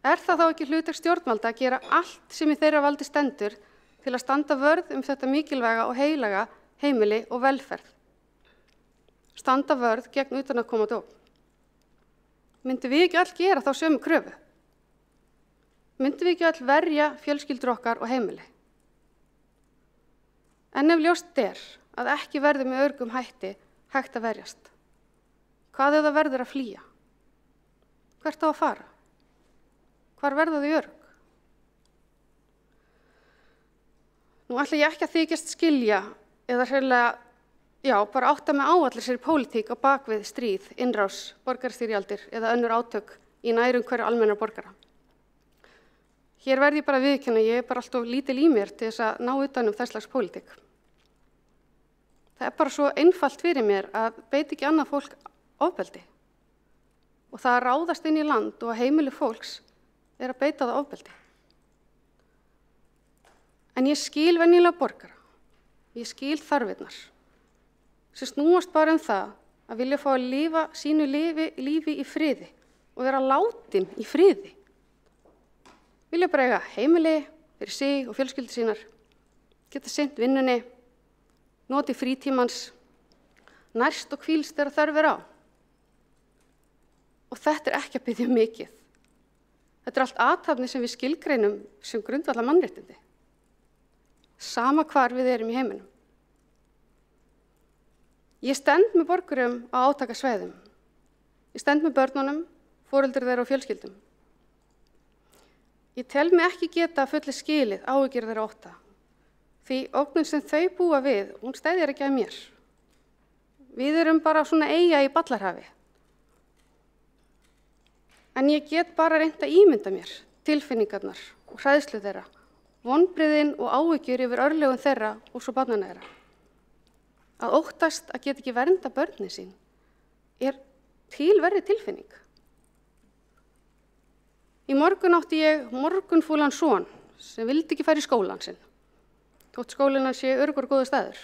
Það þá ekki hlutverk stjórnvalda að gera allt sem í þeirra valdi stendur til að standa vörð þetta mikilvæga og heilaga heimili og velferð? Standa vörð gegn utanaðkomandi ógn. Myndum við ekki öll gera þá sömu kröfu? Myndum við ekki öll verja fjölskyldur okkar og heimili? En ef ljóst að ekki verður með öruggum hætti hægt að verjast, hvað ef það verður að flýja? Hvert á að fara? Hvar verða þau örugg? Nú ætla ég ekki að þykjast skilja eða hreinlega, bara átta mig á allir þessari pólitík á bakvið stríð, innrás, borgarastyrjaldir eða önnur átök í nærumhverfi almennra borgara. Hér verð ég bara að viðurkenna, ég bara alltof lítil í mér til þess að ná utan þess slags pólitík. Það bara svo einfalt fyrir mér að beita ekki annað fólk ofbeldi. Og það að ráðast inn í land og að heimili fólks að beita það ofbeldi. En ég skil venjulega borgara, ég skil þarfirnar, sem snúast bara það að vilja fá að lifa sínu lífi í friði og vera látin í friði. Vilja bara eiga heimili fyrir sig og fjölskyldur sínar, geta sinnt vinnunni, noti frítímans, nærst og hvílst þegar þörf á. Og þetta ekki að biðja mikið. Þetta allt athafnir sem við skilgreinum sem grundvallar mannréttindi. Sama hvar við erum í heiminum. Ég stend með borgurum á átakasvæðum. Ég stend með börnunum, foreldrar þeirra og fjölskyldum. Ég tel mig ekki geta fullu skilið áhyggjur þeirra ótta. Því ógnin sem þau búa við, hún steðjar ekki að mér. Við erum bara svona eyja í ballarhafi. En ég get bara reynt að ímynda mér tilfinningarnar og hræðslu þeirra, vonbrigðin og áhyggjur yfir örlögum þeirra og svo barnanna þeirra. Að óttast að geta ekki vernda börnin sín er verri tilfinning. Í morgun átti ég morgunfúlan son sem vildi ekki fara í skólann sinn, þótt skólinn hans sé öruggur og góður staður.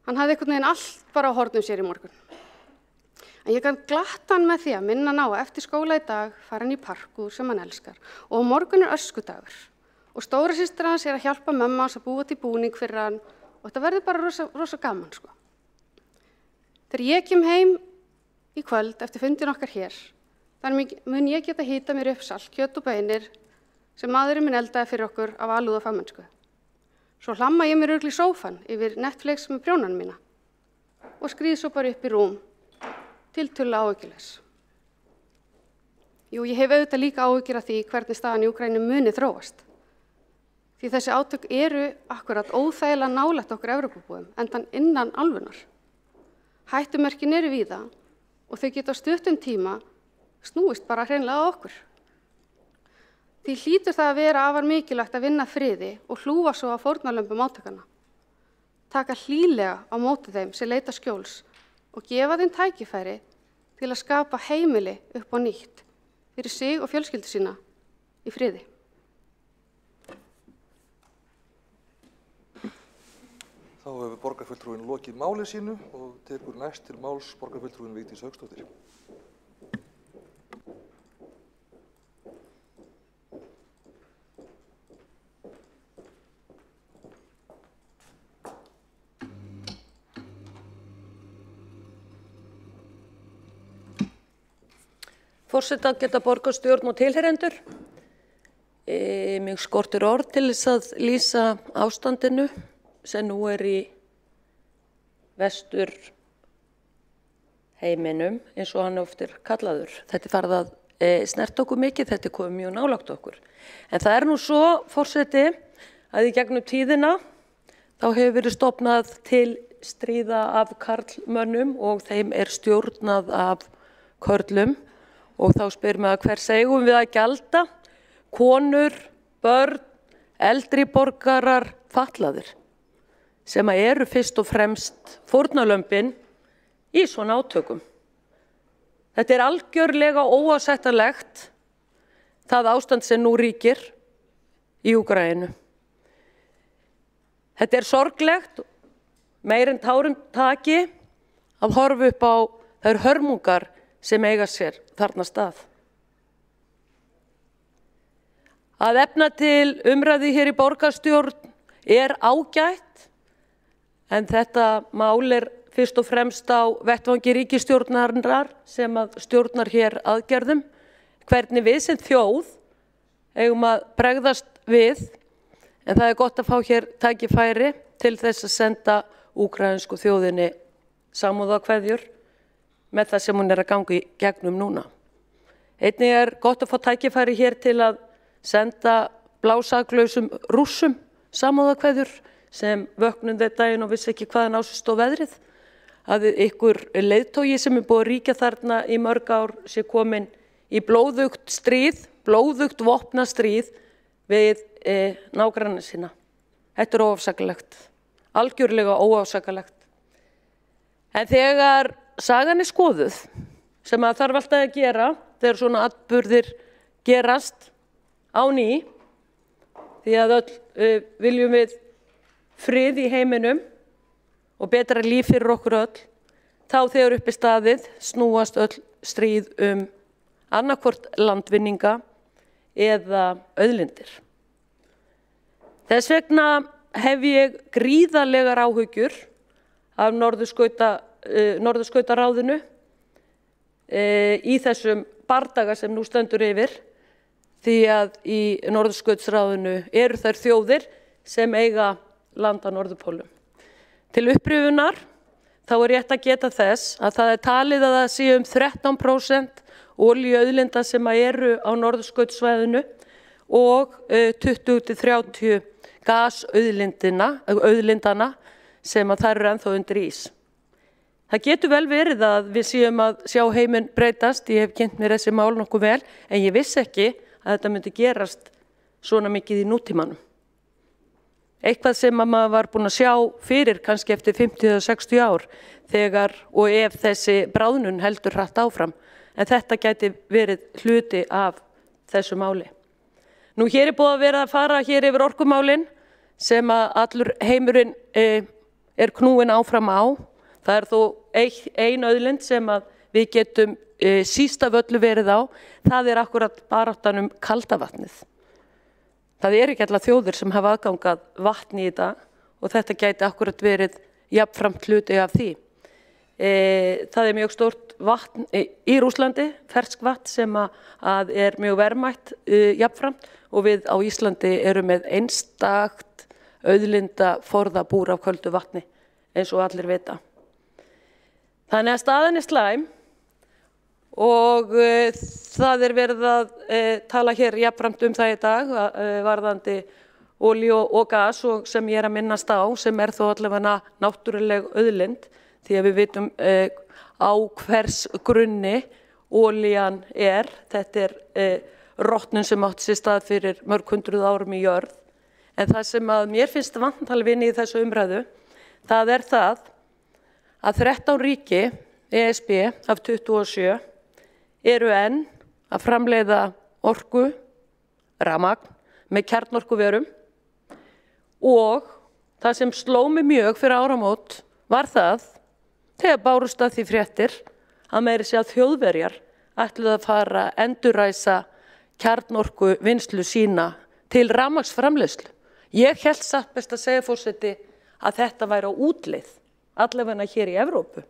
Hann hafði einhvern veginn allt bara á hornum sér í morgun. En ég kann glatta hann með því að minna hann á að eftir skóla í dag fara hann í parkúr sem hann elskar og á morgun er öskudagur og stóra systir hans er að hjálpa mömmu hans að búa til búning fyrir hann og þetta verður bara rosa gaman, sko. Þegar ég kem heim í kvöld eftir fundin okkar hér, þannig mun ég geta hýta mér upp salt, kjöt og beinir sem maðurinn minn eldaði fyrir okkur af alúð og fagmennsku. Svo hlamma ég mér örugglega í sófann yfir Netflix með prjónanum mína og skríð svo bara upp í rúm tiltölulega áhyggjulaus. Jú, ég hef auðvitað líka áhyggjur af því hvernig staðan í Úkraínu muni þróast. Því þessi átök eru akkurat óþægilega nálægt okkur Evrópubúum, enda innan álfunnar. Hættumerkin eru víða og þau geta á stuttum tíma snúist bara hreinlega á okkur. Því hlýtur það að vera afar mikilvægt að vinna friði og hlúa svo á fórnarlömbum átakana. Taka hlýlega á móti þeim sem leita skjóls og gefa þeim tækifæri til að skapa heimili upp á nýtt fyrir sig og fjölskyldu sína í friði. Þá hefur borgarfulltrúinn lokið máli sínu og tekur næst til máls borgarfulltrúinn Vigdís Hauksdóttir. Forseta geta borgarstjórn og tilheyrendur. Mig skortir orð til þess að lýsa ástandinu sem nú er í vestur heiminum eins og hann oft er kallaður. Þetta er farið að snert okkur mikið, þetta er komið mjög nálægt okkur. En það er nú svo, forseti, að í gegnum tíðina þá hefur verið stofnað til stríða af karlmönnum og þeim er stjórnað af körlum. Og þá spyr mig að hvers eigum við að gjalda, konur, börn, eldri borgarar, fatlaðir, sem eru fyrst og fremst fórnarlömbin í svona átökum. Þetta er algjörlega óásættanlegt, það ástand sem nú ríkir í Úkraínu. Þetta er sorglegt, meir en tárum taki, að horfa upp á þær hörmungar sem eiga sér þarna stað. Að efna til umræðu hér í borgarstjórn er ágætt, en þetta mál er fyrst og fremst á vettvangi ríkisstjórnarinnar sem að stjórnar hér aðgerðum, hvernig við sem þjóð eigum að bregðast við, en það er gott að fá hér tækifæri til þess að senda úkraínsku þjóðinni samúðarkveðjur með það sem hún er að ganga í gegnum núna. Einnig er gott að fá tækifæri hér til að senda blásaklausum Rússum samúðarkveðjur sem vöknuðu þetta daginn og vissi ekki hvaðan á sig stóð veðrið, að ykkur leiðtogi sem er búið að ríkja þarna í mörg ár sé komin í blóðugt stríð, blóðugt vopnastríð við nágranna sína. Þetta er óafsakalegt, algjörlega óafsakalegt. En þegar sagan er skoðuð, sem að þarf alltaf að gera þegar svona atburðir gerast á ný, því að öll viljum við frið í heiminum og betra líf fyrir okkur öll, þá þegar uppi staðið snúast öll stríð annarkvort landvinninga eða auðlindir. Þess vegna hef ég gríðarlegar áhyggjur af norðurskautaráðinu í þessum bardaga sem nú stendur yfir, því að í Norðurskautsráðinu eru þær þjóðir sem eiga land á Norðurpólum. Til upprifjunar þá er rétt að geta þess að það er talið að það sé 13% olíuauðlinda sem eru á Norðurskautssvæðinu og 20-30 gasauðlindana sem að þær eru ennþá undir ís. Það getur vel verið að við séum að sjá heiminn breytast, ég hef kynnt mér þessi mál nokkuð vel, en ég vissi ekki að þetta myndi gerast svona mikið í nútímanum. Eitthvað sem að maður var búin að sjá fyrir kannski eftir 50 eða 60 ár þegar og ef þessi bráðnun heldur hratt áfram, en þetta gæti verið hluti af þessu máli. Nú hér er búið að vera að fara hér yfir orkumálin sem að allur heimurinn er knúinn áfram á. Það er þó ein auðlind sem að við getum síst af öllu verið á. Það er akkurat baráttan kalda vatnið. Það er ekki allar þjóðir sem hafa aðgangað vatni í dag og þetta gæti akkurat verið jafnframt hluti af því. Það er mjög stórt vatn í Rússlandi, ferskvatn sem að er mjög verðmætt jafnframt og við á Íslandi erum með einstakt auðlinda forðabúr af köldu vatni eins og allir vita. Þannig að staðan er slæm og það er verið að tala hér jafnframt það í dag varðandi olíu og gas og sem ég er að minnast á sem er þó allavega náttúruleg auðlind því að við vitum á hvers grunni olían er. Þetta er rotnun sem átti sér stað fyrir mörg 100 árum í jörð. En það sem að mér finnst vantalvinni í þessu umræðu, það er það að 13 ríki ESB af 27 eru enn að framleiða orku, rafmagn með kjarnorkuverum og það sem sló mig mjög fyrir áramót var það þegar bárust að því fréttir að meiri sé að Þjóðverjar ætluðu að fara að endurræsa kjarnorku vinnslu sína til rafmagnsframleiðslu. Ég hélt satt best að segja forseti að þetta væri á útleið, allavega hér í Evrópu,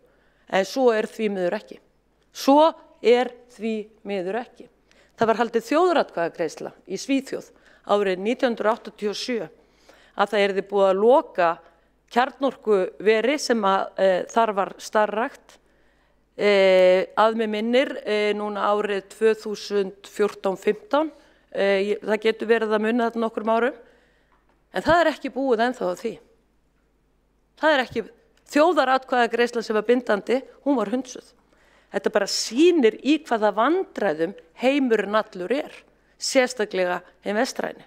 en svo er því miður ekki. Svo er því miður ekki. Það var haldið þjóðaratkvæðagreiðsla í Svíþjóð árið 1987 að það yrði búið að loka kjarnorkuveri sem þar var starfrækt að mig minnir núna árið 2014-15. Það getur verið að muna þetta nokkrum árum, en það er ekki búið ennþá á því. Það er ekki þjóðaratkvæðagreiðsla sem var bindandi, hún var hundsuð. Þetta bara sýnir í hvaða vandræðum heimurinn allur er, sérstaklega hinn vestræni.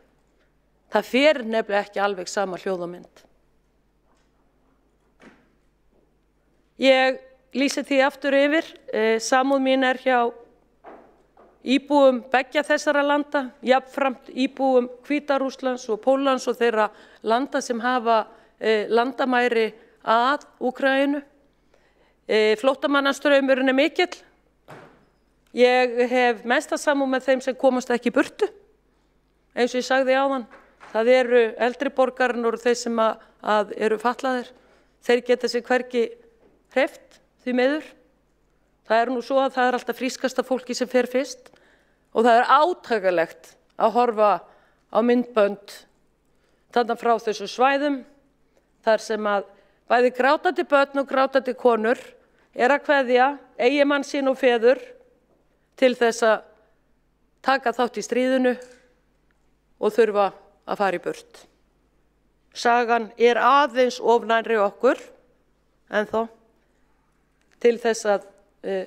Það fer nefnilega ekki alveg sama hljóð og mynd. Ég lýsi því aftur yfir, samúð mín er hjá íbúum beggja þessara landa, jafnframt íbúum Hvíta-Rússlands og Póllands og þeirra landa sem hafa landamæri að Úkraínu. Flóttamannastraumurinn er mikill. Ég hef mesta samúð með þeim sem komast ekki í burtu. Eins og ég sagði áðan, það eru eldri borgarar og þeir sem að eru fatlaðir. Þeir geta sig hvergi hreyft því miður. Það er nú svo að það er alltaf frískasta fólki sem fer fyrst og það er átakanlegt að horfa á myndbönd þarna frá þessu svæðum þar sem að bæði grátandi börn og grátandi konur er að kveðja eiginmann sín og feður til þess að taka þátt í stríðinu og þurfa að fara í burt. Sagan er aðeins of nærri okkur ennþá til þess að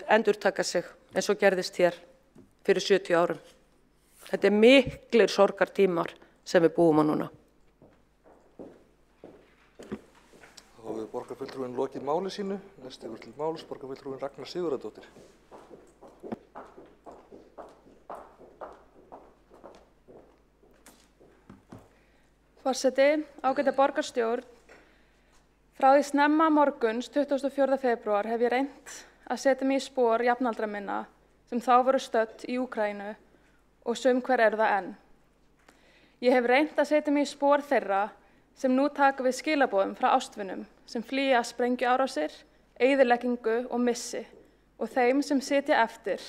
endurtaka sig eins og gerðist hér fyrir 70 árum. Þetta er miklir sorgartímar sem við búum á núna. Þá hefur borgarfulltrúinn lokið máli sínu. Næst yfir til máls borgarfulltrúinn Ragnar Sigurðardóttir. Forseti, ágæta borgarstjórn, frá því snemma morguns 24. febrúar hef ég reynt að setja mig í spor jafnaldra minna sem þá voru stödd í Úkraínu og sum hver eru það enn. Ég hef reynt að setja mig í spor þeirra sem nú taka við skilaboðum frá ástvinum sem flýja sprengjuárásir, eyðileggingu og missi og þeim sem sitja eftir,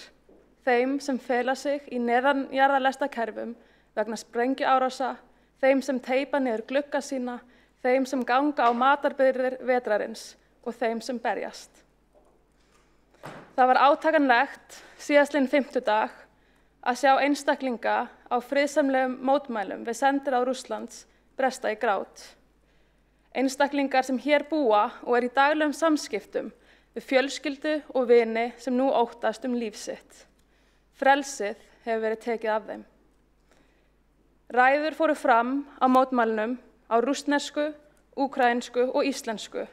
þeim sem fela sig í neðanjarðarlestakerfum vegna sprengjuárása, þeim sem teipa niður glugga sína, þeim sem ganga á matarbirgðir vetrarins og þeim sem berjast. Það var átakanlegt síðastliðinn fimmtudag að sjá einstaklinga á friðsamlegum mótmælum við sendiráð Rússlands bresta í grát. Einstaklingar sem hér búa og eru í daglegum samskiptum við fjölskyldu og vini sem nú óttast líf sitt. Frelsið hefur verið tekið af þeim. Ræður fóru fram á mótmælunum á rússnesku, úkraínsku og íslensku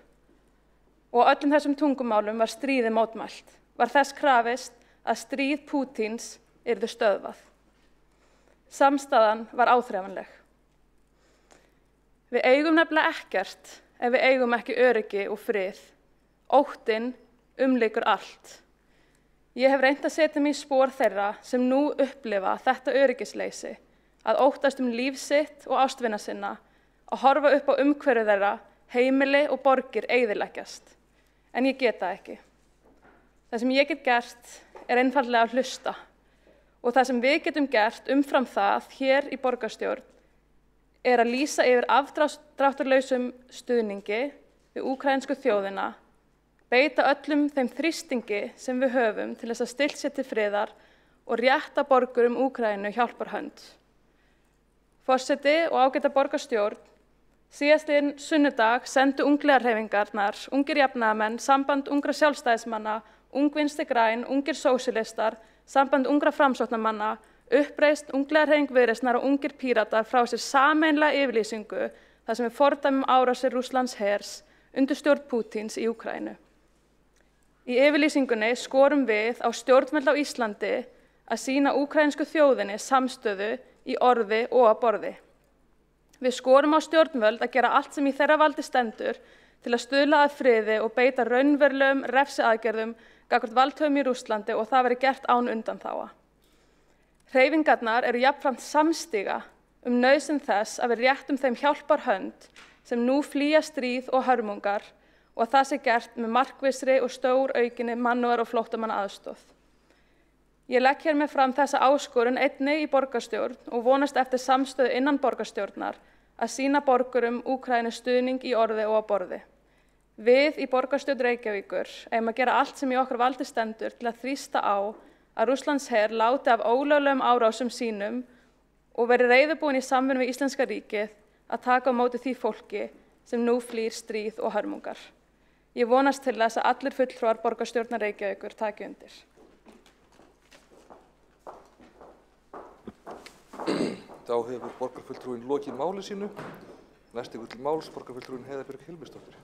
og á öllum þessum tungumálum var stríði mótmælt. Var þess krafist að stríð Pútíns yrði stöðvað. Samstaðan var áþreifanleg. Við eigum nefnilega ekkert ef við eigum ekki öryggi og frið. Óttinn umlykur allt. Ég hef reynt að setja mig í spor þeirra sem nú upplifa þetta öryggisleysi, að óttast líf sitt og ástvina sinna, að horfa upp á umhverfi þeirra, heimili og borgir eyðileggjast. En ég get það ekki. Það sem ég get gert er einfaldlega að hlusta. Og það sem við getum gert umfram það hér í borgarstjórn er að lýsa yfir afdráttarlausum stuðningi við úkraínsku þjóðina, beita öllum þeim þrýstingi sem við höfum til þess að stillt sér til friðar og rétta borgurum Úkraínu hjálparhönd. Forseti og ágæta borgarstjórn, síðastliðinn sunnudag sendu ungliðarhreyfingarnar, ungir jafnaðarmenn, samband ungra sjálfstæðismanna, ung Vinstri græn, ungir sósíalistar, samband ungra framsóknarmanna, uppreisn, ungliðarhreyfing Viðreisnar og ungir píratar frá sér sameiginlega yfirlýsingu þar sem við fordæmum árásir Rússlands hers undir stjórn Pútíns í Úkraínu. Í yfirlýsingunni skorum við á stjórnvöld á Íslandi að sýna úkraínsku þjóðinni samstöðu í orði og á borði. Við skorum á stjórnvöld að gera allt sem í þeirra valdi stendur til að stuðla að friði og beita raunverulegum refsiaðgerðum gagnvart valdhöfum í Rússlandi og það verði gert án undanþága. Hreyfingarnar eru jafnframt samstiga nauðsyn þess að við réttum þeim hjálparhönd sem nú flýja stríð og hörmungar og að það sé gert með markvissri og stóraukinni mannúðar- og flóttamannaaðstoð. Ég legg hér með fram þessa áskorun einnig í borgarstjórn og vonast eftir samstöðu innan borgarstjórnar að sýna borgurum Úkraínu stuðning í orði og á borði. Við í borgarstjórn Reykjavíkur eigum að gera allt sem í okkar valdi stendur til að þrýsta á að Rússlandsher láti af ólöglegum árásum sínum og veri reiðubúin í samvinnu við Íslenska ríkið að taka á móti því fólki sem nú flýr stríð og hörmungar. Ég vonast til þess að allir fulltrúar borgarstjórnar Reykjavíkur taki undir. Þá hefur borgarfulltrúinn lokið máli sínu. Næst til máls borgarfulltrúinn Heiða Björg Hilmisdóttir.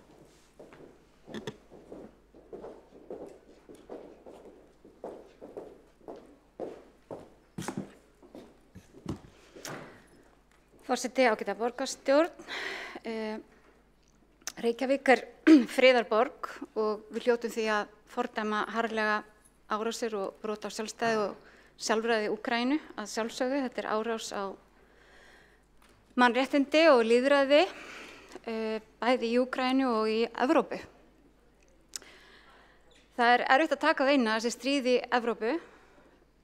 Forseti, ágæta borgarstjórn. Reykjavík er friðarborg og við hljótum því að fordæma harðlega árásir og brot á sjálfstæði og sjálfræði Úkraínu að sjálfsögðu. Þetta er árás á mannréttindi og lýðræði bæði í Úkraínu og í Evrópu. Það er erfitt að taka á eina þessi stríð í Evrópu,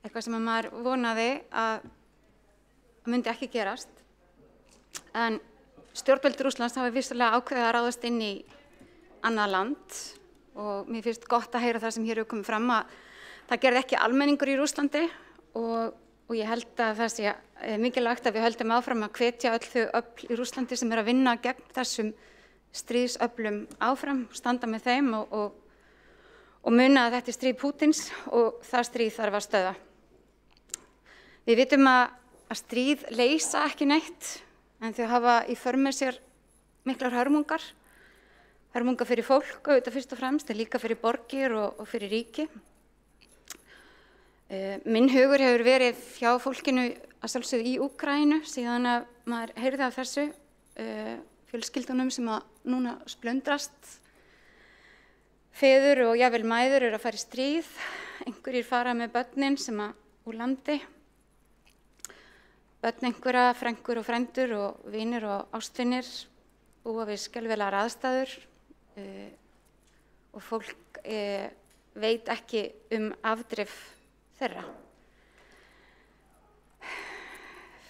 eitthvað sem maður vonaði að myndi ekki gerast. En stjórnvöld Rússlands hafa vissulega ákveðið að ráðast inn í annað land og mér finnst gott að heyra það sem hér hefur komið fram að það gerði ekki almenningur í Rússlandi og ég held að það sé mikilvægt að við höldum áfram að hvetja öll þau öfl í Rússlandi sem að vinna gegn þessum stríðsöflum áfram, standa með þeim og muna að þetta er stríð Pútíns og það stríð þarf að stöðva. Við vitum að stríð leysa ekki neitt en þau hafa í för með sér miklar hörmungar fyrir fólk auðvitað fyrst og fremst, en líka fyrir borgir og fyrir ríki. Minn hugur hefur verið hjá fólkinu að sjálfsögðu í Úkraínu síðan að maður heyrði af þessu fjölskyldunum sem að núna splundrast. Feður og jafnvel mæður eru að fara í stríð, einhverjir fara með börnin sem að úr landi. Börn einhverja, frængur og frændur og vinir og ástvinir búa við skelfilegar aðstæður og fólk veit ekki afdrif þeirra.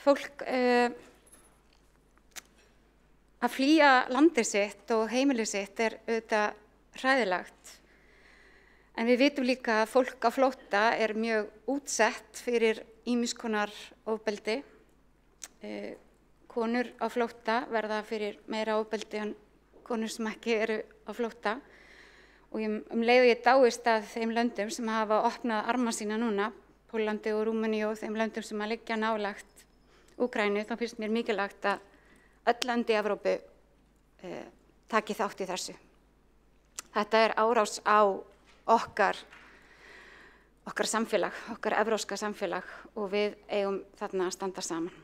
Fólk að flýja landið sitt og heimilið sitt auðvitað hræðilegt. En við vitum líka að fólk á flótta mjög útsett fyrir ýmiss konar ofbeldi. Konur á flótta verða fyrir meira ofbeldi en konur sem ekki eru á flótta. Og leið og ég dáist að þeim löndum sem hafa opnað arma sína núna, Póllandi og Rúmeníu og þeim löndum sem að liggja nálægt Úkraínu, þá finnst mér mikilvægt að öll lönd í Evrópu taki þátt í þessu. Þetta árás á okkar samfélag, okkar evrópska samfélag og við eigum þarna að standa saman.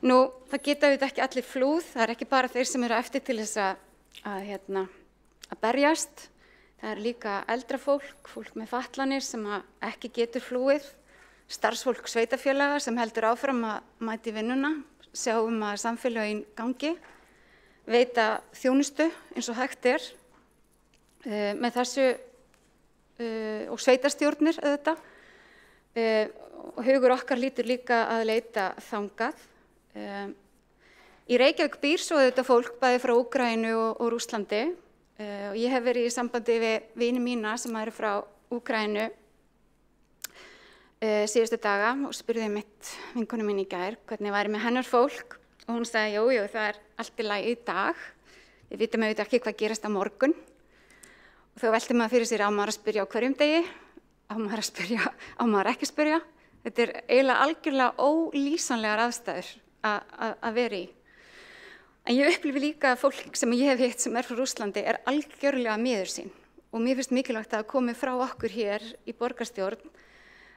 Nú, það geta auðvitað ekki allir flúð, það ekki bara þeir sem eru eftir til þess að berjast. Það líka eldra fólk, fólk með fatlanir sem ekki getur flúið, starfsfólk sveitarfélaga sem heldur áfram að mæta í vinnuna, sjá að samfélögin gangi, veita þjónustu eins og hægt með þessu og sveitarstjórnir auðvitað. Og hugur okkar lítur líka að leita þangað. Í Reykjavík býr svo auðvitað fólk bæði frá Úkraínu og Rússlandi. Og ég hef verið í sambandi við vini mína sem eru frá Úkraínu síðustu daga og spurði vinkonu mín í gær hvernig væri með hennar fólk og hún sagði, jú, það allt í lagi í dag. Við vitum auðvitað ekki hvað gerast á morgun. Og þá velti maður fyrir sér á maður að spyrja á hverjum degi, á maður ekki að spyrja. Þetta eiginlega algjörlega ólýsanlegar aðstæður að vera í. En ég upplifi líka að fólk sem ég hef hitt sem frá Rússlandi algjörlega miður sín. Og mér finnst mikilvægt að komi frá okkur hér í borgarstjórn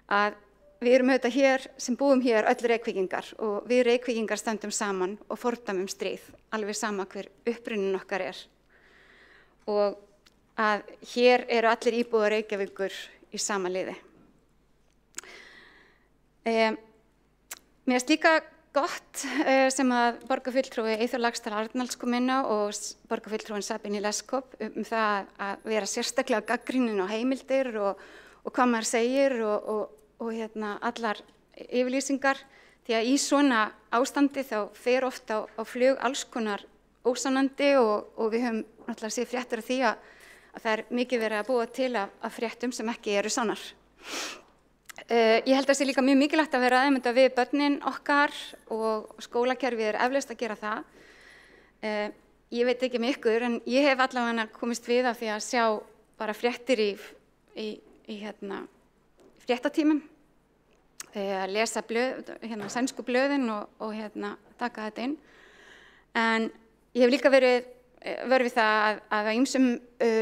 að við erum auðvitað hér sem búum hér öll Reykvíkingar og við Reykvíkingar stöndum saman og fordæmum stríð, alveg sama hver upprunnin okkar Og að hér eru allir íbúar Reykjavíkur í sama liði. Mér finnst líka gott sem að borgarfulltrúi Eyþór Laxdal Arnalds kom inn á og borgarfulltrúin Sabine Leskop það að vera sérstaklega gagnrýnin á heimildir og hvað maður segir og allar yfirlýsingar því að í svona ástandi þá fer oft á flug alls konar ósannandi og við höfum náttúrulega séð fréttir af því að það mikið verið að búa til af fréttum sem ekki eru sannar. Ég held að það sé líka mjög mikilvægt að vera aðeins við börnin okkar og skólakerfið eflaust að gera það. Ég veit ekki með ykkur en ég hef allavega komist við af því að sjá bara fréttir í fréttatímum, að lesa sænsku blöðin og taka þetta inn. En ég hef líka verið vör við það að á ýmsum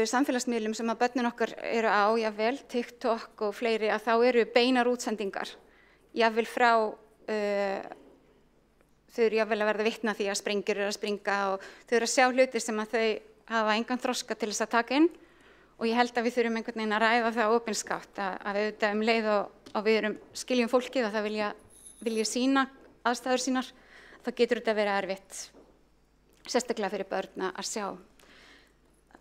samfélagsmiðlum sem að börnin okkar eru á, jafnvel, TikTok og fleiri, að þá eru beinar útsendingar, jafnvel frá, þau eru jafnvel að verða vitni að því að sprengjur eru að springa og þau eru að sjá hluti sem að þau hafa engan þroska til þess að taka inn og ég held að við þurfum einhvern veginn að ræða það opinskátt að auðvitað leið og við skiljum fólkið og það vilja sýna aðstæður sínar, þá getur þetta verið erfitt. Sérstaklega fyrir börn að sjá.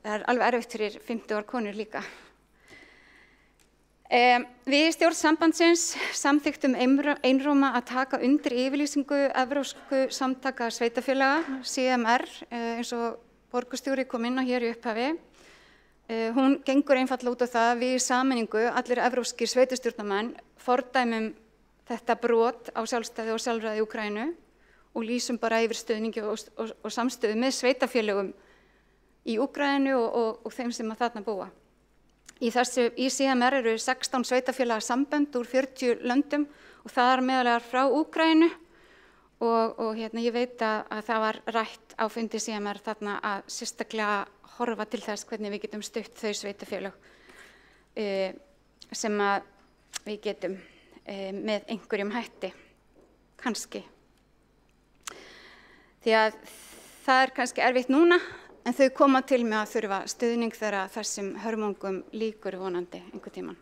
Það alveg erfitt fyrir 50 ára konur líka. Við í stjórn sambandsins samþykktum einróma að taka undir yfirlýsingu Evrópsku samtaka sveitarfélaga, CMR, eins og borgarstjóri kom inn á hér í upphafi. Hún gengur einfaldlega út á það að við í sameiningu, allir evrópskir sveitarstjórnarmenn, fordæmum þetta brot á sjálfstæði og sjálfræði í Úkraínu og lýsum bara yfir stuðningi og samstöðu með sveitarfélögum í Úkraínu og þeim sem að þarna búa. Í CMR eru 16 sveitarfélaga sambönd úr 40 löndum og það meðalega frá Úkraínu og ég veit að það var rætt á fundi CMR þarna að sérstaklega horfa til þess hvernig við getum stutt þau sveitarfélög sem að við getum með einhverjum hætti, kannski. Því að það kannski erfitt núna, en þau koma til með að þurfa stuðning þegar þessum hörmungum lýkur vonandi einhvern tímann.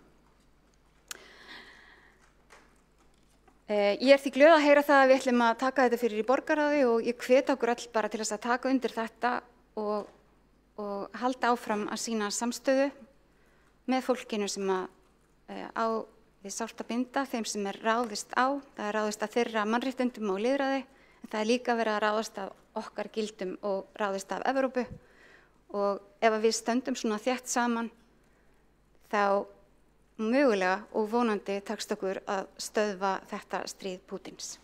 Ég því glöð að heyra það að við ætlum að taka þetta fyrir í borgarráði og ég hvet okkur öll bara til þess að taka undir þetta og halda áfram að sýna samstöðu með fólkinu sem á við sárt að binda, þeim sem ráðist á. Það ráðist að þeirra mannréttindum og lýðræði, en það líka verið að ráðast af okkar gildum og ráðist af Evrópu. Og ef við stöndum svona þétt saman, þá mögulega og vonandi takst okkur að stöðva þetta stríð Pútins.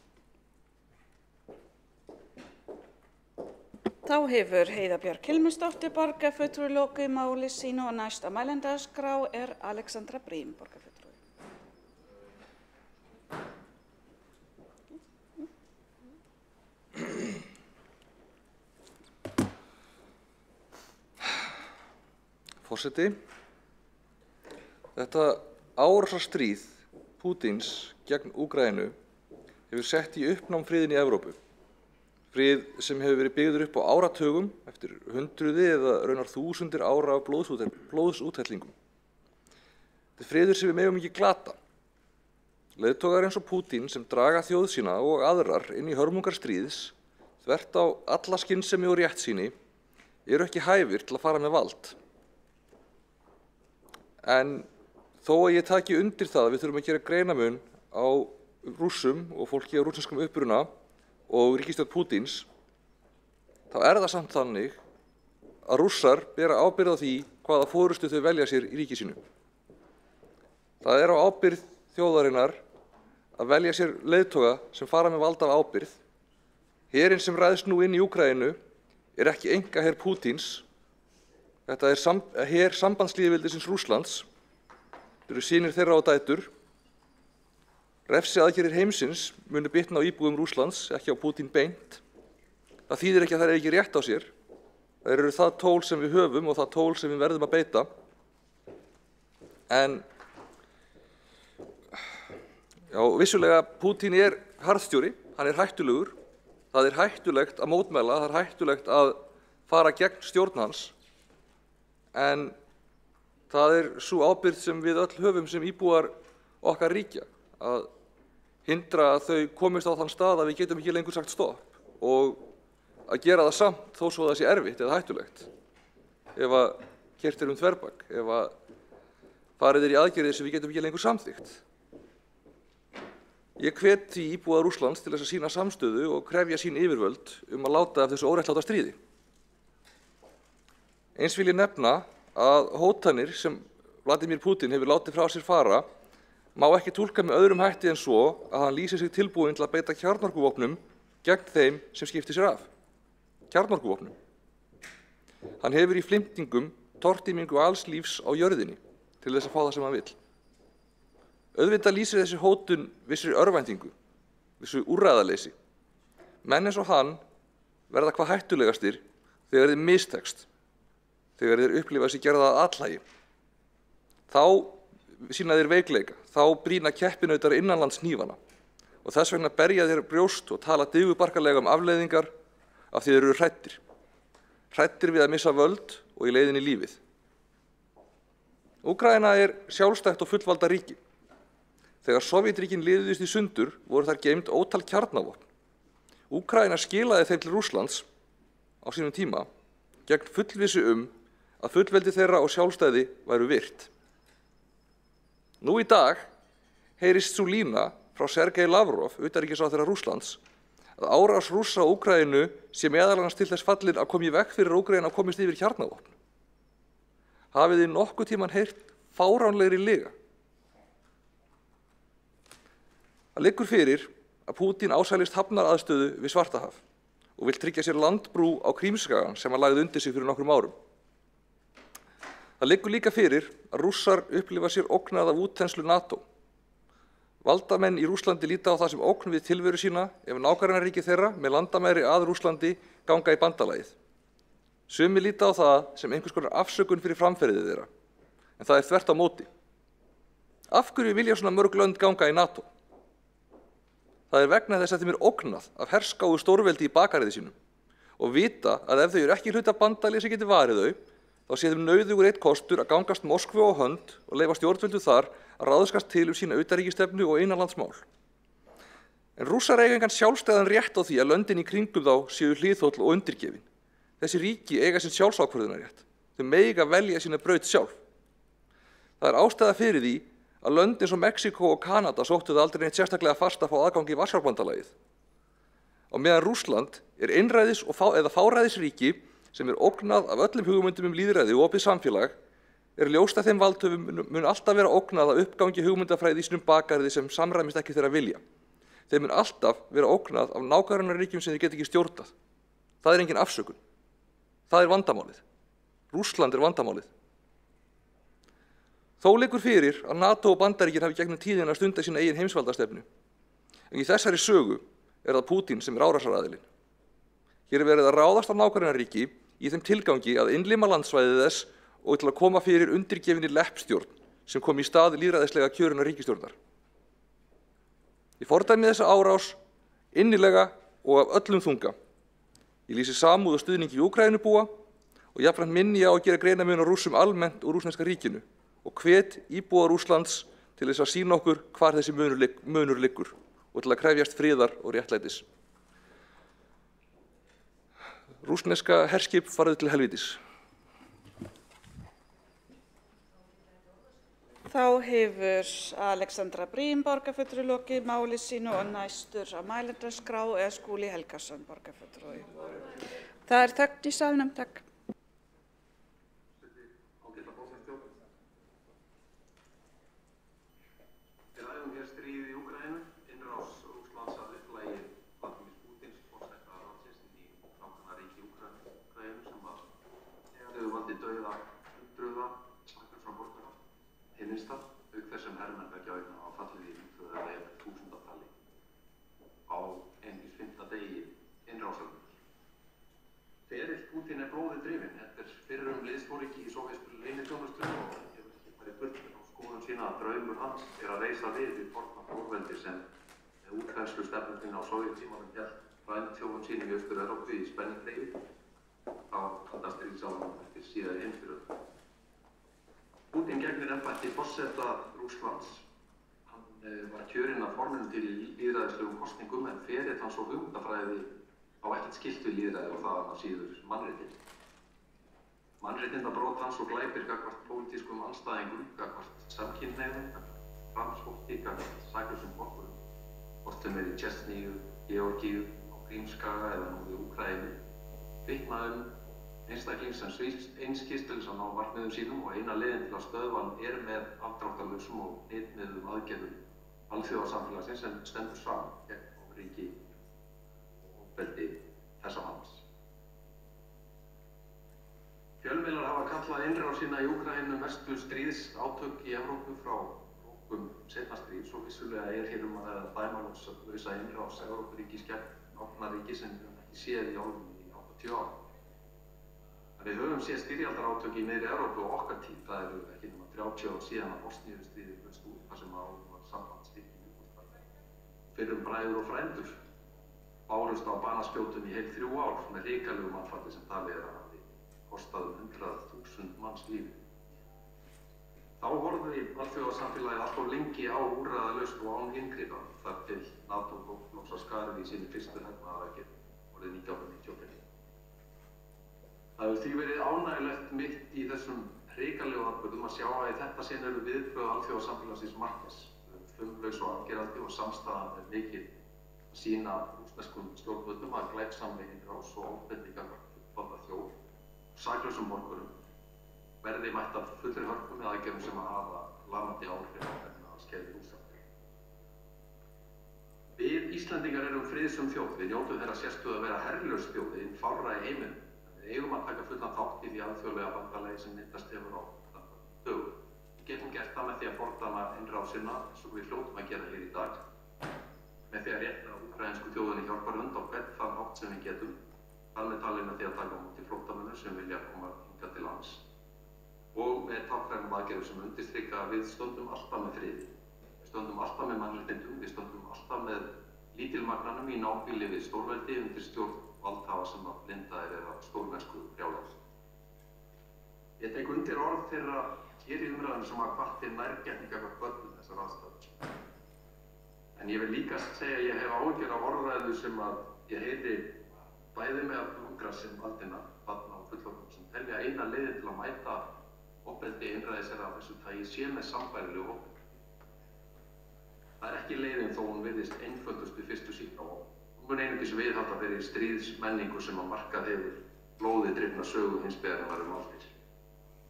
Þá hefur Heiða Björk Hilmisdóttir borgarfulltrúi lokið máli sínu og næsta mælendaskrá Alexandra Brím, borgarfulltrúi. Forseti, þetta árásarstríð Pútins gegn Úkraínu hefur sett í uppnám friðinn í Evrópu. Frið sem hefur verið byggður upp á áratugum eftir hundruði eða raunar þúsundir ára af blóðsúthellingum. Þetta er friður sem við megum ekki glata. Leiðtogar eins og Pútín sem draga þjóð sína og aðrar inn í hörmungar stríðs, þvert á alla skynsemi og réttsýni, eru ekki hæfir til að fara með vald. En þó að ég taki undir það að við þurfum að gera greinarmun á Rússum og fólki á rússneskum uppruna og ríkisstjórn Pútíns, þá það samt þannig að Rússar bera ábyrgð á því hvaða forystu þau velja sér í ríki sínu. Það á ábyrgð þjóðarinnar að velja sér leiðtoga sem fara með vald af ábyrgð. Herinn sem ræðst nú inn í Úkraínu ekki einkaher Pútíns. Þetta her sambandslýðveldisins Rússlands. Þetta eru synir þeirra og dætur. Refsiaðgerðir heimsins munu bitna á íbúum Rússlands, ekki á Pútín beint. Það þýðir ekki að þær ekki rétt á sér. Það eru það tól sem við höfum og það tól sem við verðum að beita. En já, vissulega Pútín harðstjóri, hann hættulegur. Það hættulegt að mótmæla, það hættulegt að fara gegn stjórn hans. En það sú ábyrgð sem við öll höfum sem íbúar okkar ríkja, að hindra að þau komist á þann stað að við getum ekki lengur sagt stopp og að gera það samt þó svo það sé erfitt eða hættulegt. Ef að keyrt þverbak, ef að farið í aðgerðir sem við getum ekki lengur samþykkt. Ég hvet því íbúa Rússlands til þess að sýna samstöðu og krefja sín yfirvöld að láta af þessu óréttláta stríði. Eins vil ég nefna að hótanir sem Vladimir Pútín hefur látið frá sér fara má ekki túlka með öðrum hætti en svo að hann lýsir sig tilbúinn til að beita kjarnorkuvopnum gegn þeim sem skiptir sér af. Kjarnorkuvopnum. Hann hefur í flimtingum tortímingu alls lífs á jörðinni til þess að fá það sem hann vill. Auðvitað lýsir þessi hótun vissri örvæntingu, vissu úrræðaleysi. Menn eins og hann verða hvað hættulegastir þegar þeir mistekst, þegar þeir upplifa sig gerða að athlægi. Þá sýna þeir veikleika, þá brýna keppinautar innanlands hnífana og þess vegna berja þeir brjóst og tala digurbarkalega afleiðingar af því þeir eru hræddir. Hræddir við að missa völd og í leiðinni lífið. Úkraína sjálfstætt og fullvalda ríki. Þegar Sovétríkin liðuðust í sundur voru þar geymd ótal kjarnavopn. Úkraína skilaði þeim til Rússlands á sínum tíma gegn fullvissu að fullveldi þeirra og sjálfstæði væru virt. Nú í dag heyrist sú lína frá Sergei Lavrov, utanríkisráðherra Rússlands, að árás Rússa á Úkraínu sé meðal annars til þess fallin að koma í veg fyrir að Úkraína komist yfir kjarnavopn. Hafið þið nokkuð tímann heyrt fáránlegri lyga? Það liggur fyrir að Pútín ásælist hafnaraðstöðu við Svartahaf og vill tryggja sér landbrú á Krímskagann sem hann lagði undir sig fyrir nokkrum árum. Það liggur líka fyrir að Rússar upplifa sér ógnað af útþenslu NATO. Valdamenn í Rússlandi líta á það sem ógn við tilveru sína ef nágrannaríki þeirra með landamæri að Rússlandi ganga í bandalagið. Sumir líta á það sem einhvers konar afsökun fyrir framferðið þeirra, en það þvert á móti. Af hverju vilja svona mörg lönd ganga í NATO? Það vegna þess að þeim ógnað af herskáu stórveldi í bakariði sínum og vita að ef þau eru ekki hluti af bandalagi sem getur varið þau, þá sé þeim nauðugur einn kostur að gangast Moskvu á hönd og leyfa stjórnvöldu þar að ráðskast til sína utanríkisstefnu og innanlandsmál. En Rússar eiga engan sjálfstæðan rétt á því að löndin í kringum þá séu hliðhóll og undirgefin. Þessi ríki eiga sinn sjálfsákvörðunarrétt. Þau mega velja sína braut sjálf. Það er ástæða fyrir því að lönd eins og Mexíkó og Kanada sóttu það aldrei neitt sérstaklega fast að fá aðgang í Varsjárbandalagið. Á meðan Rússland er einræðis- eða fáræðisríki sem er ógnað af öllum hugmyndum lýðræði og opið samfélag, er ljóst að þeim valdhöfum mun alltaf vera ógnað af uppgangi hugmyndafræði í sínum bakgarði sem samræmist ekki þeirra vilja. Þeim mun alltaf vera ógnað af nágrannaríkjum sem þeir geta ekki stjórnað. Það er engin afsökun. Það er vandamálið. Rússland er vandamálið. Þó liggur fyrir að NATO og Bandaríkin hafi gegnum tíðina stundað sína eigin heimsvaldastefnu. En í þessari sögu er það Pútín sem er árásaraðilinn. Hér er verið að ráðast á nágrannaríki í þeim tilgangi að innlima landsvæði þess og til að koma fyrir undirgefinni leppstjórn sem kom í stað lýðræðislega kjörinnar ríkisstjórnar. Ég fordæmi þessa árás innilega og af öllum þunga. Ég lýsi samúð og stuðningi í Úkraínubúa og jafnframt minni á að gera greinarmun á Rússum almennt og rússneska ríkinu og hvet íbúa Rússlands til þess að sýna okkur hvar þessi munur liggur og til að krefjast friðar og réttlætis. Rússneska herskip farið til helvítis. Þá hefur Alexandra Brím borgarfulltrúi lokið máli sínu og næstur á mælendaskrá er Skúli Helgason borgarfulltrúi. Það er þögn í salnum, takk. Við ræðum hér stríðið í Úkraínu, innrás Rússlands að upplagi Vladimírs Pútíns forseta landsins inn í nágrannaríki Úkraínu sem hefur valdið dauða hundruða saklausra borgara hið minnsta, auk þess sem hermenn beggja vegna hafa fallið í hundruð eða jafnvel þúsundatali á einungis 5. degi innrásarinnar. Ferill Pútín er blóði drifinn. Þetta er fyrrum liðsforingi í sovéskri leyniþjónustu og hefur ekki farið burt á skoðun sína að draumur hans er að reisa við forna stórveldi sem með útþenslustefnunni á sovétímanum hélt frændþjóðum sínum í Austur-Evrópu í spennitreyfi á kalda stríðsárunum eftir síðari heimsstyrjöld. Pútín gegnir embætti forseta Rússlands. Hann var kjörinn af forminu til lýðræðislegum kosningum en ferill hans og hugmyndafræði á ekkert skylt við lýðræði og það af síður mannréttindi. Mannréttindabrót hans og glæpir gagnvart pólitískum andstæðingum, gagnvart samkynhneigðum, gagnvart transfólki, gagnvart saklausum borgurum, hvort sem er í Chechníu, Georgíu, á Krímskaga eða nú í Úkraínu, vitna einstakling sem svífst einskis til þess að ná markmiðum sínum og eina leiðin til að stöðva hann er með afdráttarlausum og hnitmiðuðum aðgerðum alþjóðasamfélagsins sem stendur saman gegn ofríki og ofbeldi þessa manns. Fjölmiðlar hafa kallað innrásina í Úkraínu mestu stríðsátök í Evrópu frá lokum seinna stríðs og vissulega er hér að ræða dæmalausa innrás Evrópuríkis gegn nágrannaríki sem við höfum ekki séð í álfunni í 80 ár. Við höfum séð styrjaldarátök í miðri Evrópu á okkar tíð. Það eru ekki nema 30 ár síðan að Bosníustríðið braust út þar sem áður var sambandstyrking í Júgóslavíu. Fyrrum bræður og frændur bárust á banaspjótum í heil 3 ár með hrikalegum mannfalli sem talið er að hafi kostað 100.000 manns lífi. Þá horfði alþjóðasamfélagið allt of lengi á úrræðalaust og án inngripa þar til NATO tók loks að skarið í sínu fyrstu hernaðaraðgerð árið 1995. Það hefur því verið ánægilegt mitt í þessum hrikalegu atburðum að sjá að í þetta sinn eru viðbrögð alþjóðasamfélagsins markviss, fumlaus og afgerandi og samstaðan er mikil að sýna rússneskum stjórnvöldum að glæpsamri innrás og ofbeldi gagnvart fullvalda þjóð og saklausum borgurum verði mætt af fullri hörku með aðgerðum sem að hafa lamandi áhrif á efnahagskeið Rússlands. Við Íslendingar erum friðsöm þjóð. Við njótum þeirra sérstöðu að vera herlaus þjóð í fárra í heiminum. Við eigum að taka fullan þátt í því alþjóðlega bandalagi sem myndast hefur á dögum. Við getum gert það með því að fordæma innrásina eins og við hljótum að gera hér í dag. Með því að rétta úkraínsku þjóðinni hjálparhund á hvern þann hátt sem við getum. Þar með talið með því að taka á móti flóttamönnum sem vilja koma hingað til lands. Og með táknrænum aðgerðum sem undirstrika að við stöndum alltaf með friði. Við stöndum alltaf með mannréttindum, við stöndum alltaf með lítilmagnanum í nábýli við stórveldi undir stjórn valdhafa sem að blindaðir eða stórmennsku brjálæðis. Ég tek undir orð þeirra hér í umræðum sem að hvarti nærgætni gagnvart börnum þessar aðstæður. En ég vil líka segja að ég hef áhyggjur af orðræðu sem að ég heyri bæði með að lungra sem valdina, barna og fullorðnum sem telja eina leiðin til að mæta ofbeldi einræðisherra af þessu tagi sé með sambærilegu ofbeldi. Það er ekki leiðin þó hún virðist einföldust við fyrstu sýn og hún mun einungis viðhalda þeirri stríðsmenningu sem að markað hefur blóði drifna sögu hins byggðarinnar málsins.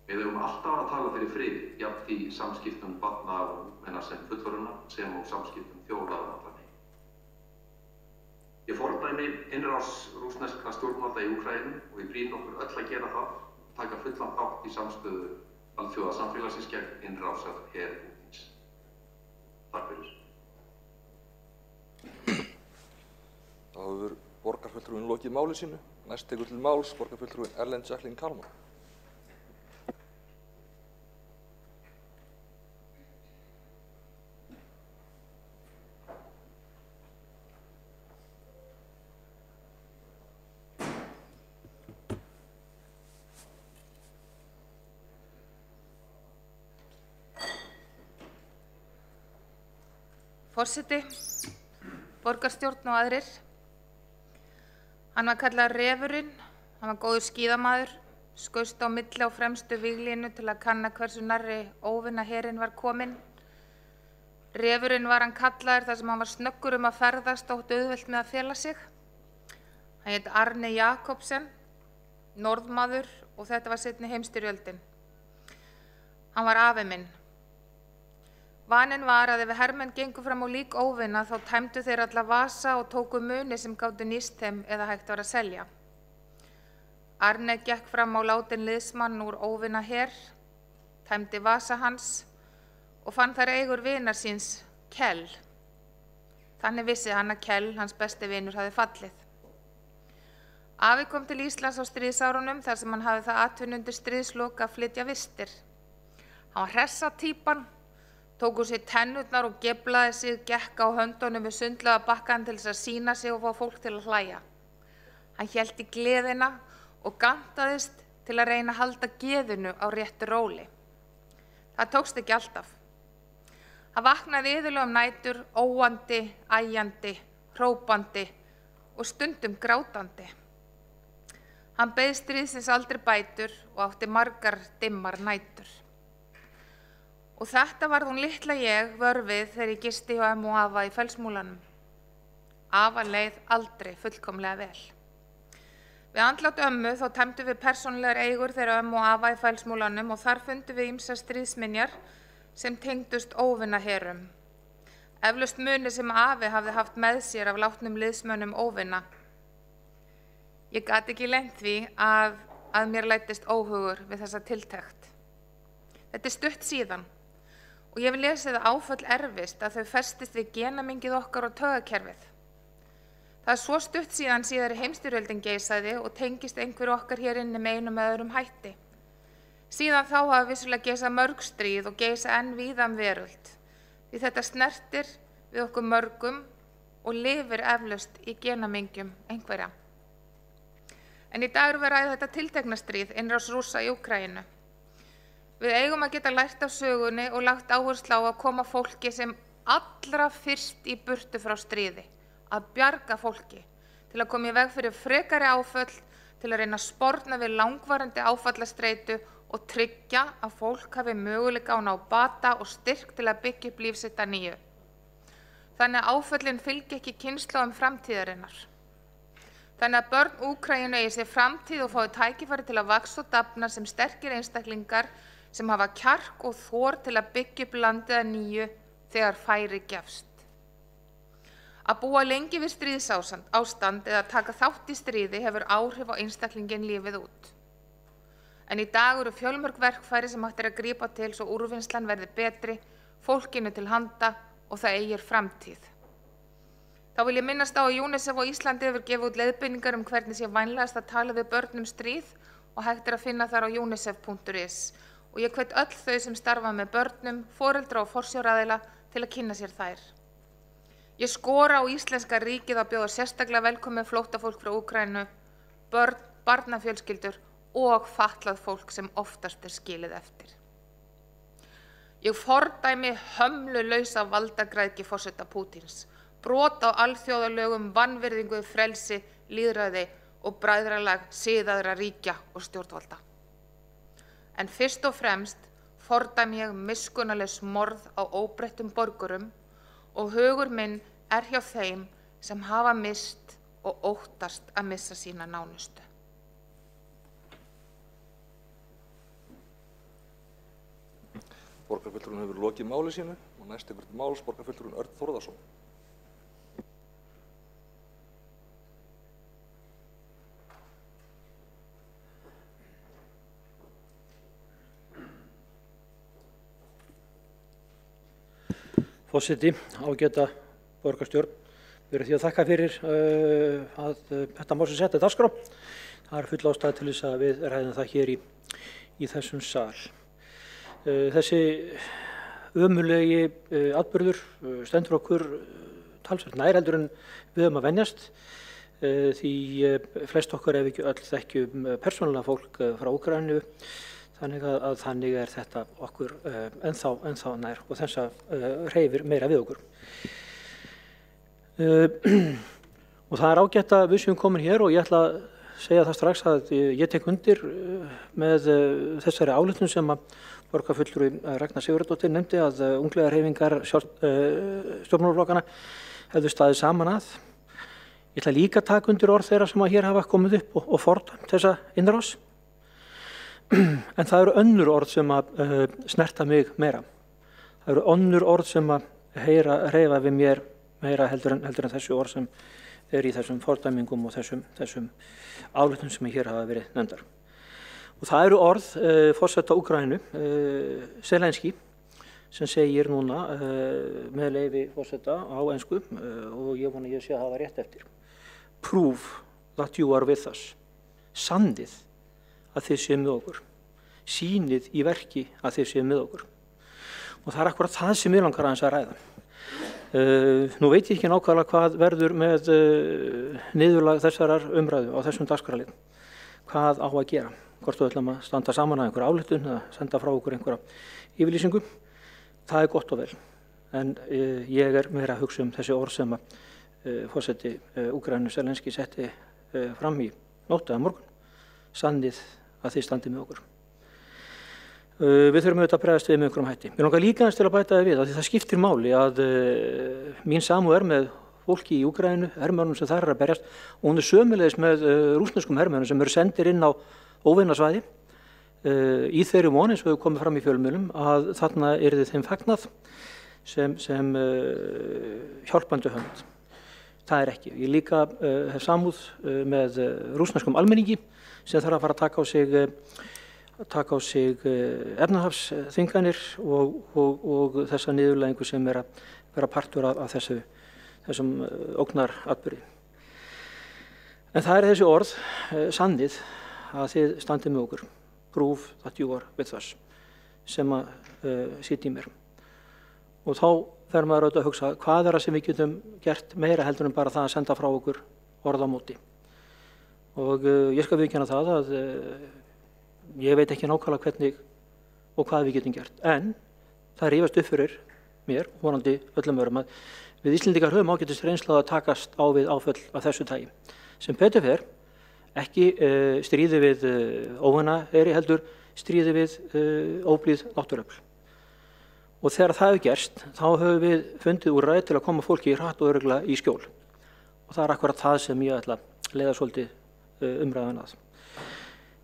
Við höfum alltaf að tala fyrir friði, jafnt í samskiptum barna og ungmenna sem fullorðinna sem og samskiptum þjóða um allan heim. Ég fordæmi innrás rússneskra stjórnvalda í Úkraínu og ég brýn okkur öll að gera það, taka fullan þátt í samstöðu alþjóðasamfélagsins gegn innrásar Pútíns. Takk fyrir. Þá hefur borgarfulltrúinn lokið máli sínu. Næst tekur til máls borgarfulltrúinn Ellen Jacqueline Kalman. Forseti, borgarstjórn og aðrir. Hann var kallaður Refurinn, hann var góður skíðamaður, skaust á milli á fremstu víglínu til að kanna hversu nærri óvinaherinn var kominn. Refurinn var hann kallaður þar sem hann var snöggur að ferðast og auðvelt með að fela sig. Hann hét Arne Jakobsen, norðmaður og þetta var seinni heimsstyrjöldin. Hann var afi minn. Vaninn var að ef hermenn gengu fram á lík óvina þá tæmdu þeir alla vasa og tóku muni sem gátu nýst þeim eða hægt var að selja. Arne gekk fram á látinn liðsmann úr óvina her, tæmdi vasa hans og fann þær eigur vinar síns, Kjell. Þannig vissi hann að Kjell, hans besti vinur, hafði fallið. Afi kom til Íslands á stríðsárunum þar sem hann hafði það atvinnu undir stríðslok að flytja vistir. Hann var hressatýpan, tók úr sér tennurnar og geflaði sig, gekk á höndunum með sundlaga bakkann til þess að sýna sig og fá fólk til að hlæja. Hann hélt í gleðina og gantaðist til að reyna að halda geðinu á réttu róli. Það tókst ekki alltaf. Hann vaknaði iðulega nætur, óandi, æjandi, hrópandi og stundum grátandi. Hann beið stríðsins aldrei bætur og átti margar dimmar nætur. Og þetta varð hún litla ég vörfið þegar ég gisti hjá ömmu og afa í Fellsmúlanum. Afa leið aldrei fullkomlega vel. Við andlát ömmu þá tæmdu við persónulegar eigur þeirra ömmu og afa í Fellsmúlanum og þar fundum við ýmsar stríðsminjar sem tengdust óvinaherum. Eflaust muni sem afi hafði haft með sér af látnum liðsmönnum óvina. Ég gat ekki leynt því að mér læddist óhugur við þessa tiltekt. Þetta er stutt síðan. Og ég vil lesa það áföll erfist að þau festist við genamengið okkar og taugakerfið. Það er svo stutt síðan síðari heimsstyrjöldin geisaði og tengist einhver okkar hér inni með einum eða öðrum hætti. Síðan þá hafa vissulega geisað mörg stríð og geisa enn víða veröld. Því þetta snertir við okkur mörgum og lifir eflaust í genamengjum einhverja. En í dag erum við að ræða þetta tiltekna stríð, innrás Rússa í Úkraínu. Við eigum að geta lært af sögunni og lagt áherslu á að koma fólki sem allra fyrst í burtu frá stríði, að bjarga fólki, til að koma í veg fyrir frekari áföll, til að reyna að sporna við langvarandi áfallastreitu og tryggja að fólk hafi möguleika á ná bata og styrk til að byggja upp líf sitt að nýju. Þannig að áföllin fylgi ekki kynslóðum framtíðarinnar. Þannig að börn Úkraínu eigi sér framtíð og fái tækifæri til að vaxa og dafna sem sterkir einstaklingar sem hafa kjark og þor til að byggja upp landið að nýju þegar færi gefst. Að búa lengi við stríðsástand eða taka þátt í stríði hefur áhrif á einstaklingin lífið út. En í dag eru fjölmörg verkfæri sem hægt er að grípa til svo úrvinnslan verði betri, fólkinu til handa og það eigir framtíð. Þá vil ég minnast á að UNICEF á Íslandi hefur gefið út leiðbeiningar hvernig sé vænlegast að tala við börn stríð og hægt er að finna þar á unicef.is. Og ég hvet öll þau sem starfa með börnum, foreldra og forsjáraðila til að kynna sér þær. Ég skora á íslenska ríkið að bjóða sérstaklega velkomið flóttafólk frá Úkraínu, börn, barnafjölskyldur og fatlað fólk sem oftast er skilið eftir. Ég fordæmi hömlulausa valdagræðgi forseta Pútíns, brot á alþjóðalögum, vanvirðingu, frelsi, lýðræði og bræðralag siðaðra ríkja og stjórnvalda. en fyrst og fremst fordæmi ég miskunnarlaus morð á óbreyttum borgurum og hugur minn hjá þeim sem hafa misst og óttast að missa sína nánustu. Borgarfulltrúinn hefur lokið máli sínu og næst tekur til máls borgarfulltrúinn Örn Þórðarson. Forseti, ágæta borgarstjórn, við erum því að þakka fyrir að þetta má sem setja dagskrá. Það er full ástæða til þess að við ræðum það hér í þessum sal. Þessi ömurlegi atburður stendur okkur talsvert nær heldur en við höfum að venjast því flest okkar ef ekki öll þekkjum persónulega fólk frá Úkraínu. Þannig að þannig er þetta okkur ennþá nær og þess að hreyfir meira við okkur. Og það er ágætt að við séum komin hér og ég ætla að segja það strax að ég tek undir með þessari ályktun sem að borgarfulltrúi Ragna Sigurðardóttir nefndi að unglingahreyfingar stjórnmálaflokkana hefðu staðið saman að. Ég ætla líka að taka undir orð þeirra sem að hér hafa komið upp og fordæmt þessa innrás. En það eru önnur orð sem að snerta mig meira. Það eru önnur orð sem að hreyfa við mér meira heldur en þessu orð sem í þessum fordæmingum og þessum ályktun sem hér hafa verið nefndar. Og það eru orð forseta Úkraínu, Zelenský, sem segir núna með leyfi forseta á ensku og ég vona ég sé að hafa rétt eftir. Prove that you are with us. Sannið að þið séu með okkur. Sýnið í verki að þið séu með okkur. Og það er akkurat það sem ég langar aðeins að ræða. Nú veit ég ekki nákvæmlega hvað verður með niðurlag þessarar umræðu á þessum dagskrárlið. Hvað á að gera? Hvort við ætlum að standa saman að einhverja ályktun eða senda frá okkur einhverja yfirlýsingu. Það er gott og vel. En ég er meira að hugsa þessi orð sem að forseti Úkraínu Zelenský setti fram í nótt eða morgun. Sannið að þið standið með okkur. Við þurfum auðvitað að bregðast við með einhverjum hætti. Mér langar líka til að bæta það við að það skiptir máli að mín samúð með fólki í Úkraínu, hermönnum sem þar að berjast og hún sömuleiðis með rússneskum hermönnum sem eru sendir inn á óvinasvæði í þeirri von eins og hefur komið fram í fjölmiðlum að þarna yrði þeim fagnað sem hjálpandi hönd. Það er ekki. Ég líka hef samúð með rússneskum almenningi sem þarf að fara að taka á sig efnahagssþvinganir og þessa niðurlægingu sem að vera partur af þessum ógnaratburði. En það er þessi orð, sannið að þið standið með okkur, prove that you are with us, sem að sitja í mér. Og þá fer maður auðvitað að hugsa hvað það sem við getum gert meira heldur en bara það að senda frá okkur orð á móti. Og ég skal viðurkenna það að ég veit ekki nákvæmlega hvernig og hvað við getum gert. En það rífast upp fyrir mér, vonandi öllum öðrum, að við Íslendingar höfum ágætist reynslu að takast á við áföll af þessu tagi. Sem betur fer, ekki stríði við óvinaheri heldur stríði við óblíð náttúruöfl. Og þegar það hefur gerst, þá höfum við fundið úrræði til að koma fólki hratt og örugglega í skjól. Og það er akkurat það sem ég ætla að leiða svolítið umræðan að.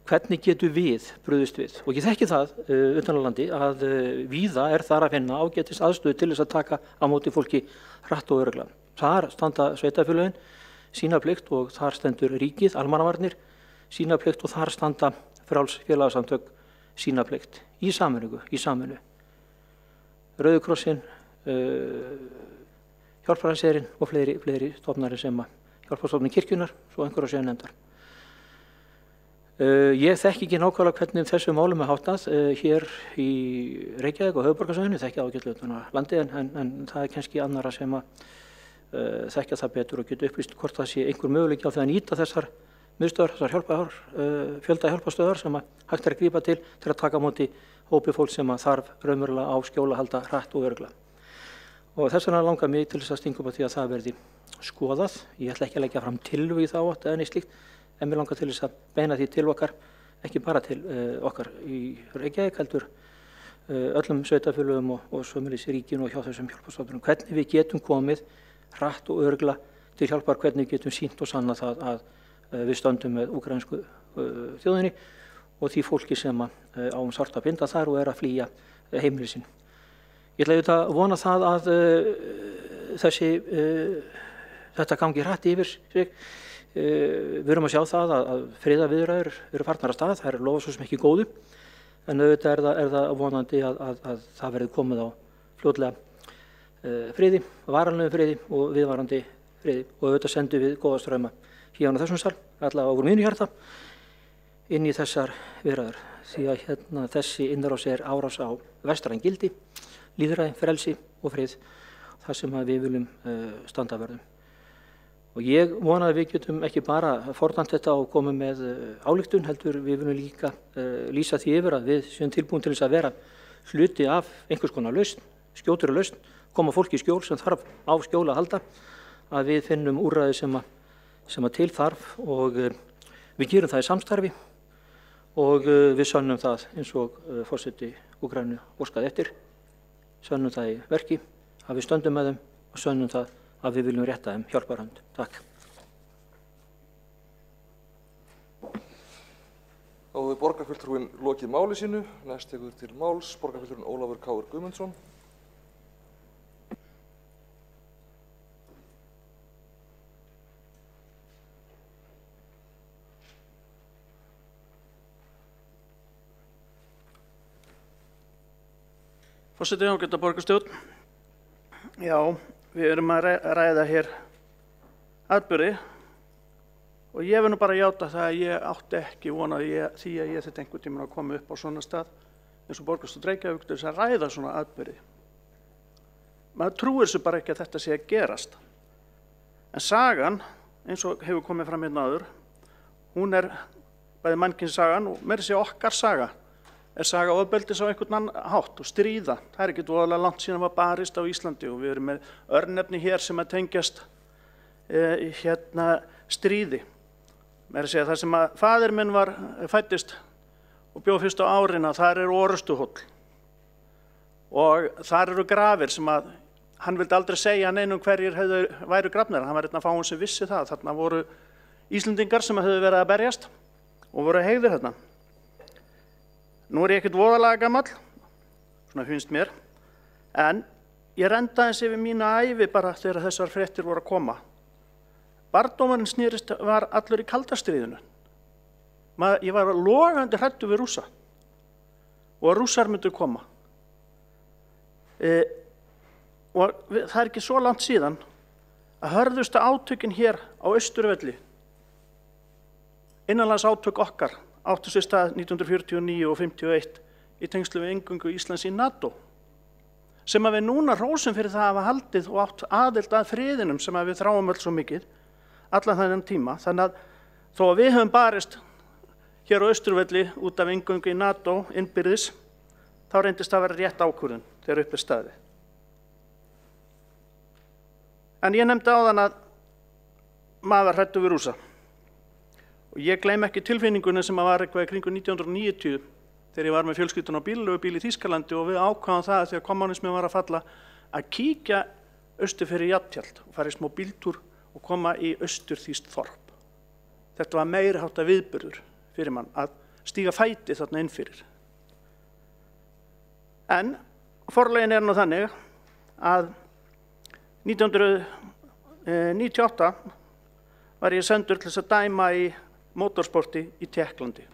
Hvernig getum við brugðist við? Og ég þekki það utan á landi að víða er þar að finna ágætis aðstöðu til þess að taka á móti fólki hratt og örugglega. Þar standa sveitarfélögin sína plikt og þar stendur ríkið, almannavarnir sína plikt og þar standa frjáls félagasamtök sína plikt í samvinnu. Rauði krossinn, Hjálparhæðserinn og fleiri stofnanir sem Hjálparstofnun kirkjunnar, svo einhverja séu nefndar. Ég þekki ekki nákvæmlega hvernig þessu málum er háttað hér í Reykjavík og höfuðborgarsvæðinu, þekki ágætlega utan á landi en það er kannski annarra sem að þekkja það betur og geta upplýst hvort það sé einhver möguleiki á því að nýta þessar miðstöðvar, þessar fjölda hjálparstöðvar sem að hægt er að grípa til að taka á móti hópi fólk sem að þarf raunverulega á skjóla halda hratt og örugglega. Og þess vegna langar mig til þess að stinga upp á því að það verði skoðað. Ég ætla ekki að leggja fram tillögu í þá átt eða neitt slíkt, en mér langar til þess að beina því til okkar ekki bara til okkar í Reykjavík heldur öllum sveitarfélögum og sömuleiðis í ríkinu og hjá þessum hjálparstofnunum. Hvernig við getum komið hratt og örugglega til hjálpar, hvernig við getum sýnt og sannað það að við stöndum með úkraínsku þjóðinni og því fólki sem á sárt að binda þar og að flýja heimili sín. Ég ætla auðvitað að vona það að þetta gangi hratt yfir sig. Við erum að sjá það að friðarviðræður eru farnar af stað, það er lofa svo sem ekki góðu, en auðvitað er það vonandi að það verði komið á fljótlega friði, varanlegu friði og viðvarandi friði og auðvitað sendum við góða strauma hérna á þessum sal, allavega á mínu hjarta, inn í þessar viðræður því að þessi innrás er árás á vestræn gildi, lýðræði, frelsi og frið, það sem við viljum standa vörðum. Og ég vona að við getum ekki bara fordæmt þetta og komið með ályktun, heldur við viljum líka lýsa því yfir að við séum tilbúin til þess að vera hluti af einhvers konar lausn, skjótari lausn, koma fólki í skjól sem þarf á skjóla að halda, að við finnum úrræði sem að til þarf og við gerum það í samstarfi og við sönnum það eins og forseti Úkraínu óskaði eftir, sönnum það í verki, að við stöndum með þeim og sönnum það að við viljum rétta þeim hjálparhönd. Takk. Þá hefur borgarfulltrúinn lokið máli sínu. Næst tekur til máls borgarfulltrúinn Ólafur K. Guðmundsson. Forseti, ágæta borgarstjórn. Já, við erum að ræða hér atburði og ég vil nú bara játa það að ég átti ekki von á því að ég þetta einhvern tímann að koma upp á svona stað eins og borgarstjórn Reykjavík til þess að ræða svona atburði. Maður trúir þessu bara ekki að þetta sé að gerast. En sagan, eins og hefur komið fram hérna áður, hún er bæði mannkynssagan og meira að segja okkar saga. Er saga ofbeldis á einhvern hátt og stríða. Það er ekki voðalega langt síðan var barist á Íslandi og við erum með örnefni hér sem að tengjast stríði. Meira að segja það sem að faðir minn fæddist og bjó fyrst á árina, þar er Orrustuhóll og þar eru grafir sem að hann vildi aldrei segja neinum hverjir væru grafnir. Hann var einn af fáum sem vissi það. Þarna voru Íslendingar sem höfðu verið að berjast og voru heigðir þarna. Nú er ég ekkert voðalega gamall, svona finnst mér, en ég renda eins yfir mína ævi bara þegar þessar fréttir voru að koma. Barndómurinn snýrist var allur í kalda stríðinu. Ég var logandi hræddur við Rússa og að Rússar myndu koma. Og það er ekki svo langt síðan að hörðustu átökin hér á Austurvelli, innanlands átök okkar, áttu sér stað 1949 og 51 í tengslu við inngöngu Íslands í NATO, sem að við núna hrósum fyrir það að hafa haldið og átt aðild að friðinum sem að við þráum öll svo mikið allan þennan tíma. Þannig að þó að við höfum barist hér á Austurvelli út af inngöngu í NATO innbyrðis, þá reyndist það að vera rétt ákvörðun þegar upp er staðið. En ég nefndi áðan að maður var hræddur við Rússa. Og ég gleym ekki tilfinningunni sem var eitthvað í kringu 1990 þegar ég var með fjölskyldun á bíl í Þýskalandi og við ákváðum það þegar kommunisminn var að falla að kíkja austur fyrir Jafntjald og fara í smá bíltúr og koma í austurþýskt þorp. Þetta var meiri háttar viðburður fyrir mann að stíga fæti þarna inn fyrir. En forlegin er nú þannig að 1998 var ég sendur til þess að dæma í motorsporti í Tékklandi.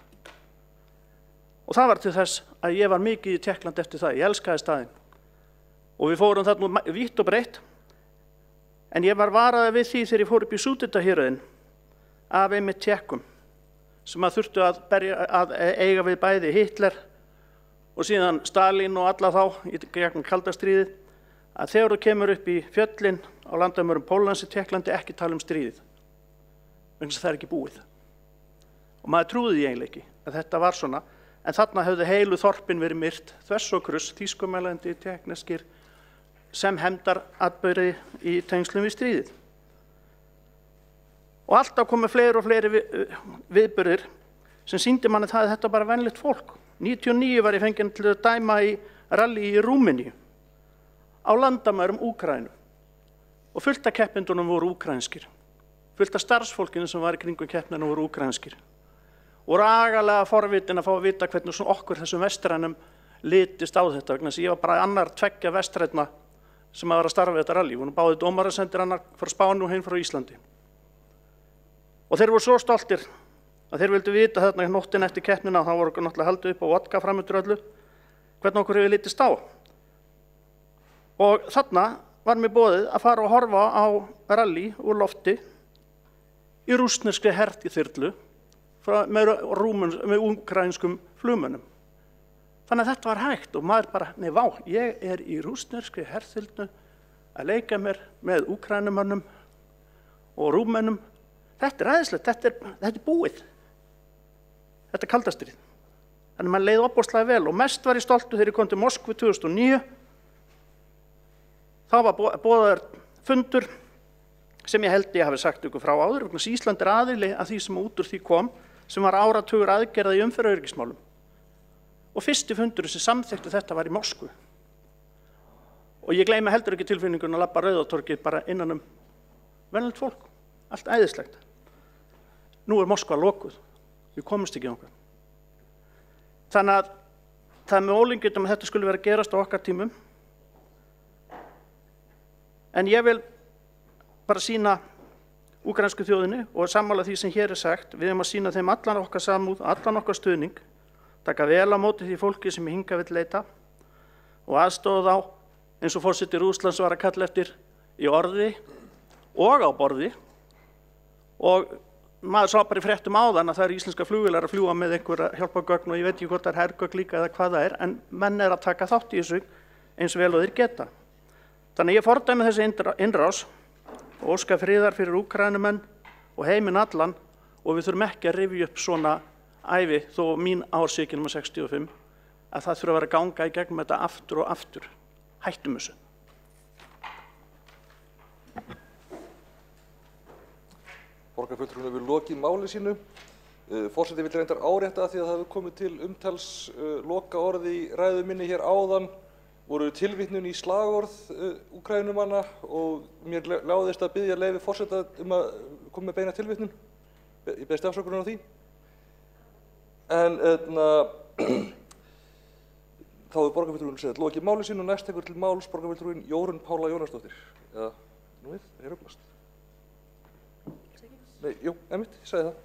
Og það var til þess að ég var mikið í Tékklandi eftir það. Ég elskaði staðinn. Og við fórum þarna vítt og breitt. En ég var varaði við því þegar ég fór upp í Súdetahéruðin af einmitt Tékkum sem að þurftu að eiga við bæði Hitler og síðan Stalin og alla þá í gegnum kalda stríðið, að þegar þú kemur upp í fjöllin á landamörum Póllands í Tékklandi ekki tala stríðið. Vegna þess að það er ekki búið. Og maður trúði því eiginlega ekki að þetta var svona, en þarna höfðu heilu þorpin verið myrt, þvers og kruss, þýskumælandi, tékkneskir, sem hefndaratburði í tengslum við stríðið. Og alltaf komu fleiri og fleiri viðburðir sem sýndi manni það að þetta var bara venjulegt fólk. 99 var ég fenginn til að dæma í rally í Rúmeníu á landamærum Úkraínu og fullt af keppendunum voru úkraínskir. Fullt af starfsfólkinu sem var í kringum keppnina voru úkraínskir. Og agalega forvitin að fá að vita hvernig svona okkur þessum vestrænum litist á þetta vegna þess að ég var bara annar tveggja vestrænna sem var að starfa við þetta rally. Voru báðir dómarasendir annar frá Spáni og heim frá Íslandi. Og þeir voru svo stoltir að þeir vildu vita þarna nóttin eftir keppnina, þá voru okkur náttúrulega haldið upp á vodka framöndur öllu, hvernig okkur hefur litist á. Og þarna var mér boðið að fara og horfa á rally úr lofti í rússneskri herþyrlu með úkraínskum flugmönnum. Þannig að þetta var hægt og maður bara, nei vá, ég er í rússneskri herþyrlu að leika mér með úkrænumönnum og rúmennum. Þetta er æðislegt, þetta er búið. Þetta er kalda stríð. Þannig að maður leið ofboðslega vel og mest var ég stoltur þegar ég kom til Moskvu 2009. Þá var boðaður fundur sem ég held ég hafi sagt ykkur frá áður, vegna þess að Ísland er aðili að því sem út úr því kom, sem var áratugur aðgerða í umferðaröryggismálum. Og fyrsti fundurinn sem samþykkti þetta var í Moskvu. Og ég gleymi heldur ekki tilfinningun að labba Rauðatorgið bara innan venjulegt fólk. Allt æðislegt. Nú er Moskva lokuð. Við komumst ekki þangað. Þannig að það er með ólíkindum að þetta skulle vera að gerast á okkar tímum. En ég vil bara sýna úkraínsku þjóðinni og sammála því sem hér er sagt. Við erum að sýna þeim allan okkar samúð, allan okkar stuðning, taka vel á móti því fólki sem hingað vill leita og aðstoða þá eins og forseti Rússlands var að kalla eftir í orði og á borði. Og maður sá bara í fréttum áðan að það eru íslenska flugvélar að fljúga með einhverja hjálpargögn og ég veit ekki hvort það er hergögn líka eða hvað það er, en menn er að taka þátt í þessu eins vel og þeir geta. Þannig ég fordæmi þessi innrás og óska friðar fyrir úkraínumenn og heiminn allan og við þurfum ekki að rifja upp svona ævi þó mín ár sé ekki númer 65 að það þurfa að vera að ganga í gegnum þetta aftur og aftur. Hættum þessu. Borgarfulltrúinn hefur lokið máli sínu. Forseti vill reyndar árétta því að það hefur komið til umtals lokaorð í ræðu minni hér áðan, voru tilvitnun í slagorð Úkraínumanna og mér láðist að biðja leyfi forseta að koma með beina tilvitnun. Ég beðst afsökunar á því. En þá hefur borgarfulltrúinn lokið máli sínu og næst tekur til máls borgarfulltrúinn Jórunn Pála Jónasdóttir. Eða, nú við, er ruglast. Nei, jú, einmitt, ég sagði það.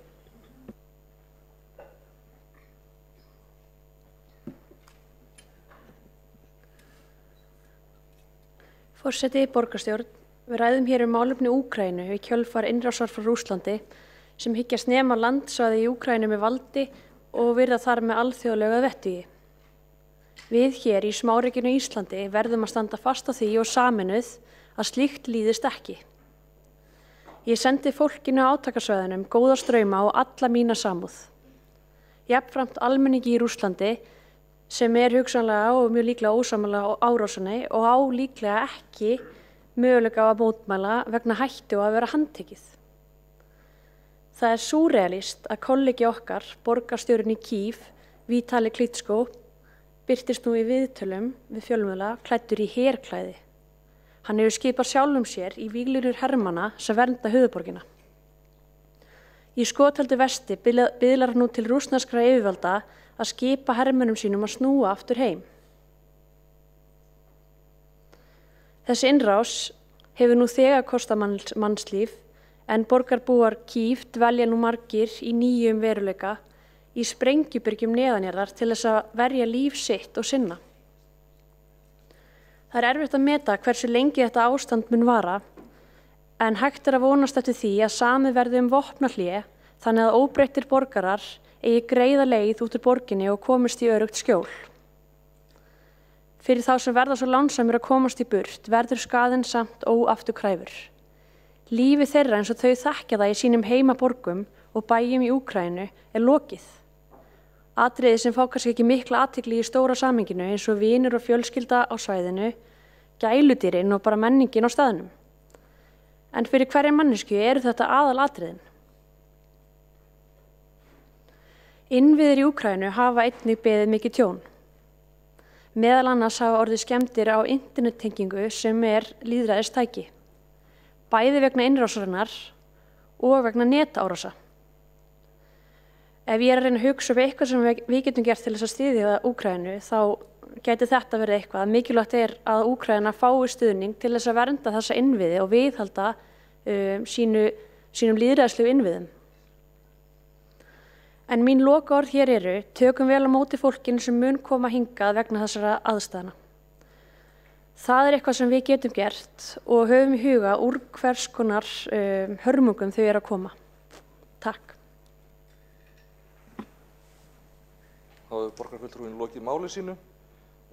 Forseti, borgarstjórn, við ræðum hér málefni Úkraínu í kjölfar innrásar frá Rússlandi sem hyggjast nema landsvæði í Úkraínu með valdi og virða þar með alþjóðlega vettugi. Við hér í smáríkinu Íslandi verðum að standa fast á því og sameinuð að slíkt líðist ekki. Ég sendi fólkinu á átakasvæðunum góða strauma og alla mína samúð. Jafnframt almenningi í Rússlandi sem er hugsanlega og mjög líklega ósammála árásinni og á líklega ekki möguleika á að mótmæla vegna hættu á að vera handtekið. Það er súrrealískt að kollegi okkar, borgarstjórinn í Kív, Vítali Klitschko, birtist nú í viðtölum við fjölmiðla klæddur í herklæði. Hann hefur skipað sjálfum sér í víglínur hermanna sem vernda höfuðborgina. Í Skotveldi vesti biðlar nú til rússneskra yfirvalda að skipa hermönnum sínum að snúa aftur heim. Þessi innrás hefur nú þegar kostað mannslíf en borgarbúar Kív dvelja nú margir í nýjum veruleika í sprengjubyrgjum neðanjarðar til þess að verja líf sitt og sinna. Það er erfitt að meta hversu lengi þetta ástand mun vara, en hægt er að vonast eftir því að samið verði vopnahlé þannig að óbreyttir borgarar eigi greiða leið út úr borginni og komist í öruggt skjól. Fyrir þá sem verða svo lánsamir að komast í burt verður skaðinn samt óafturkræfur. Lífi þeirra eins og þau þekkja það í sínum heimaborgum og bæjum í Úkraínu er lokið. Atriði sem fá kannski ekki mikla athygli í stóra samhenginu eins og vinir og fjölskylda á svæðinu, gæludýrin og bara menningin á staðnum. En fyrir hverja mannesku eru þetta aðalatriðin. Innviðir í Úkraínu hafa einnig beðið mikið tjón. Meðal annars hafa orðið skemmdir á internettengingu sem lýðræðistæki, bæði vegna innrásarinnar og vegna netárása. Ef ég að reyna að hugsa upp eitthvað sem við getum gert til þess að styðja Úkraínu, þá gæti þetta verið eitthvað. Mikilvægt að Úkraína fái stuðning til þess að vernda þessa innviði og viðhalda sínum lýðræðislegu innviðum. En mín lokaorð hér eru, tökum vel á móti fólkinu sem mun koma hingað vegna þessara aðstæðna. Það eitthvað sem við getum gert og höfum í huga úr hvers konar hörmungum þau að koma. Takk. Þá hefur borgarfulltrúinn lokið máli sínu.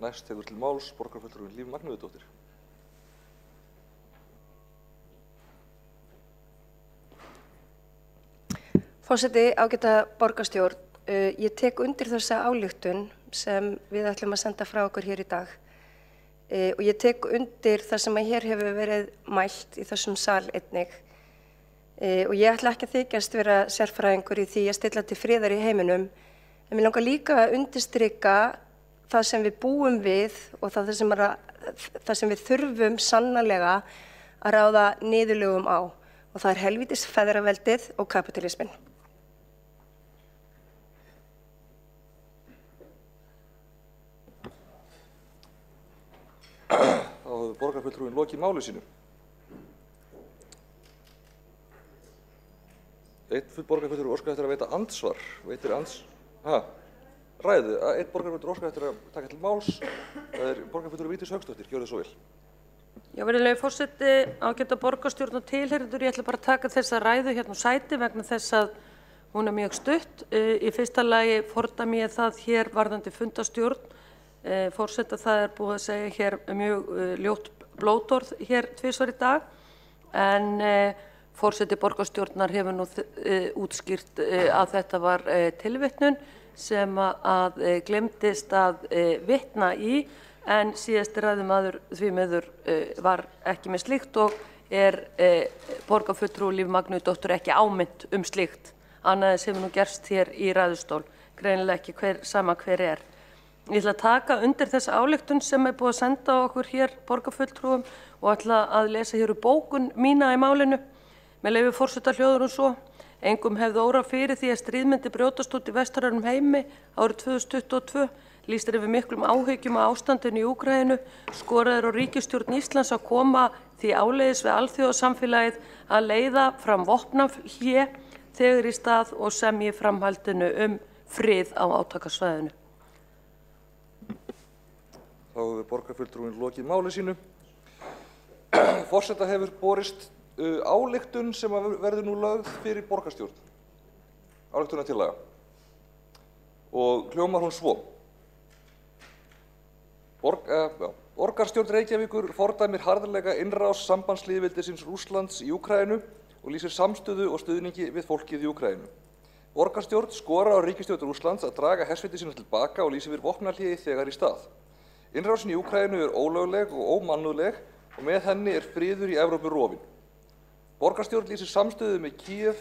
Næst tekur til máls borgarfulltrúinn Líf Magnúðardóttir. Forseti, ágæta borgarstjórn, ég tek undir þessa ályktun sem við ætlum að senda frá okkur hér í dag. Og ég tek undir það sem hér hefur verið mælt í þessum sal einnig. Og ég ætla ekki að þykjast vera sérfræðingur í því að stilla til friðar í heiminum, en mér langar líka að undirstrika það sem við búum við og það sem við þurfum sannarlega að ráða niðurlögum á. Og það helvítis feðraveldið og kapitalisminn. Þá hefur borgarfulltrúinn lokið máli sínu. Einn borgarfulltrúi óskar eftir að veita andsvar. Ræðu. Einn borgarfulltrúi óskar eftir að taka til máls. Það borgarfulltrúi Vigdís Hauksdóttir. Gjörðu svo vel. Já, virðulegi forseti, ágæta borgarstjórn og tilheyrendur, ég ætla bara að taka þessa ræðu hérna á sæti vegna þess að hún er mjög stutt. Í fyrsta lagi fordæmi ég það hér varðandi fundastjórn. Forseta, það er búið að segja hér mjög ljótt blótorð hér tvisvar í dag, en forseti borgarstjórnar hefur nú útskýrt að þetta var tilvitnun sem að glemdist að vitna í, en síðasti ræðumaður því miður var ekki með slíkt og borgarfulltrúi Líf Magnúðardóttir ekki áminnt slíkt, annað sem nú gerst hér í ræðustól, greinilega ekki sama hver er. Ég ætla að taka undir þessa ályktun sem er búið að senda okkur hér borgarfulltrúum og ætla að lesa hér úr bókun mína í málinu. Með leyfi forseta hljóðar hún svo: Engum hefði órað fyrir því að stríð myndi brjótast út í vestrænum heimi árið 2022. Lýst yfir miklum áhyggjum á ástandinu í Úkraínu. Skorað á ríkisstjórn Íslands að koma því áleiðis við alþjóðasamfélagið að leiða fram vopnahlé þegar í stað og semji framhaldinu frið á átakasvæðinu. Þá hefur borgarfulltrúinn lokið máli sínu. Forseta hefur borist ályktun sem verður nú lögð fyrir borgarstjórn. Ályktunartillaga. Og hljómar hún svo: Borgarstjórn Reykjavíkur fordæmir harðlega innrás sambandslýðveldisins Rússlands í Úkraínu og lýsir samstöðu og stuðningi við fólkið í Úkraínu. Borgarstjórn skorar á ríkisstjórn Rússlands að draga hersveiti sína tilbaka og lýsir yfir vopnahléi þegar í stað. Innrásin í Úkraínu er ólögleg og ómannúðleg og með henni er friður í Evrópu rofinn. Borgarstjórn lýsir samstöðu með Kíev,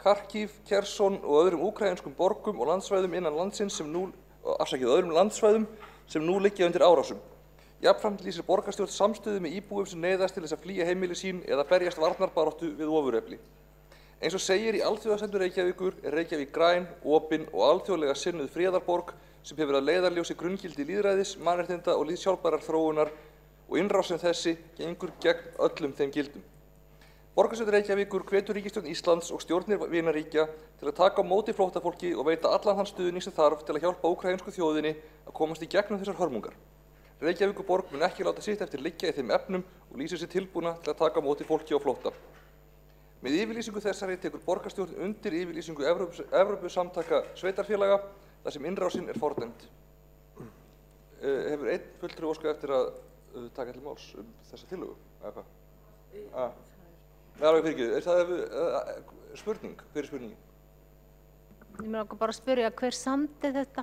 Kharkiv, Kherson og öðrum úkraínskum borgum og landsvæðum innan landsins öðrum landsvæðum sem nú liggja undir árásum. Jafnframt lýsir borgarstjórn samstöðu með íbúum sem neyðast til þess að flýja heimili sín eða berjast varnarbaráttu við ofurefli. Eins og segir í Alþjóðasendur Reykjavíkur er Reykjavík græn, opin og alþjóðlega sinnuð friðarborg sem hefur að leiðarljósi grunngildi lýðræðis, mannréttinda og sjálfbærrar þróunar og innrás sem þessi gengur gegn öllum þeim gildum. Borgarstjórn Reykjavíkur hvetur ríkisstjórn Íslands og stjórnir vinaríkja til að taka á móti flóttafólki og veita allan þann stuðning sem þarf til að hjálpa úkraínsku þjóðinni að komast í gegnum þessar hörmungar. Reykjavíkurborg mun ekki láta sitt eftir liggja í þeim efnum og lýsir sig tilbúna til að taka á móti fólki á flótta. Með yfirlýsingu þessari tekur borgarstjórn undir yfirlýsingu Evrópusamtaka sveitarfélaga þar sem innrásin er fordæmd. Hefur einn fulltrúi óskað eftir að taka til máls þessa tillögu? Eða hvað? Er það spurning? Hver er spurningin? Ég mér okkur bara að spyrja hver samdi þetta?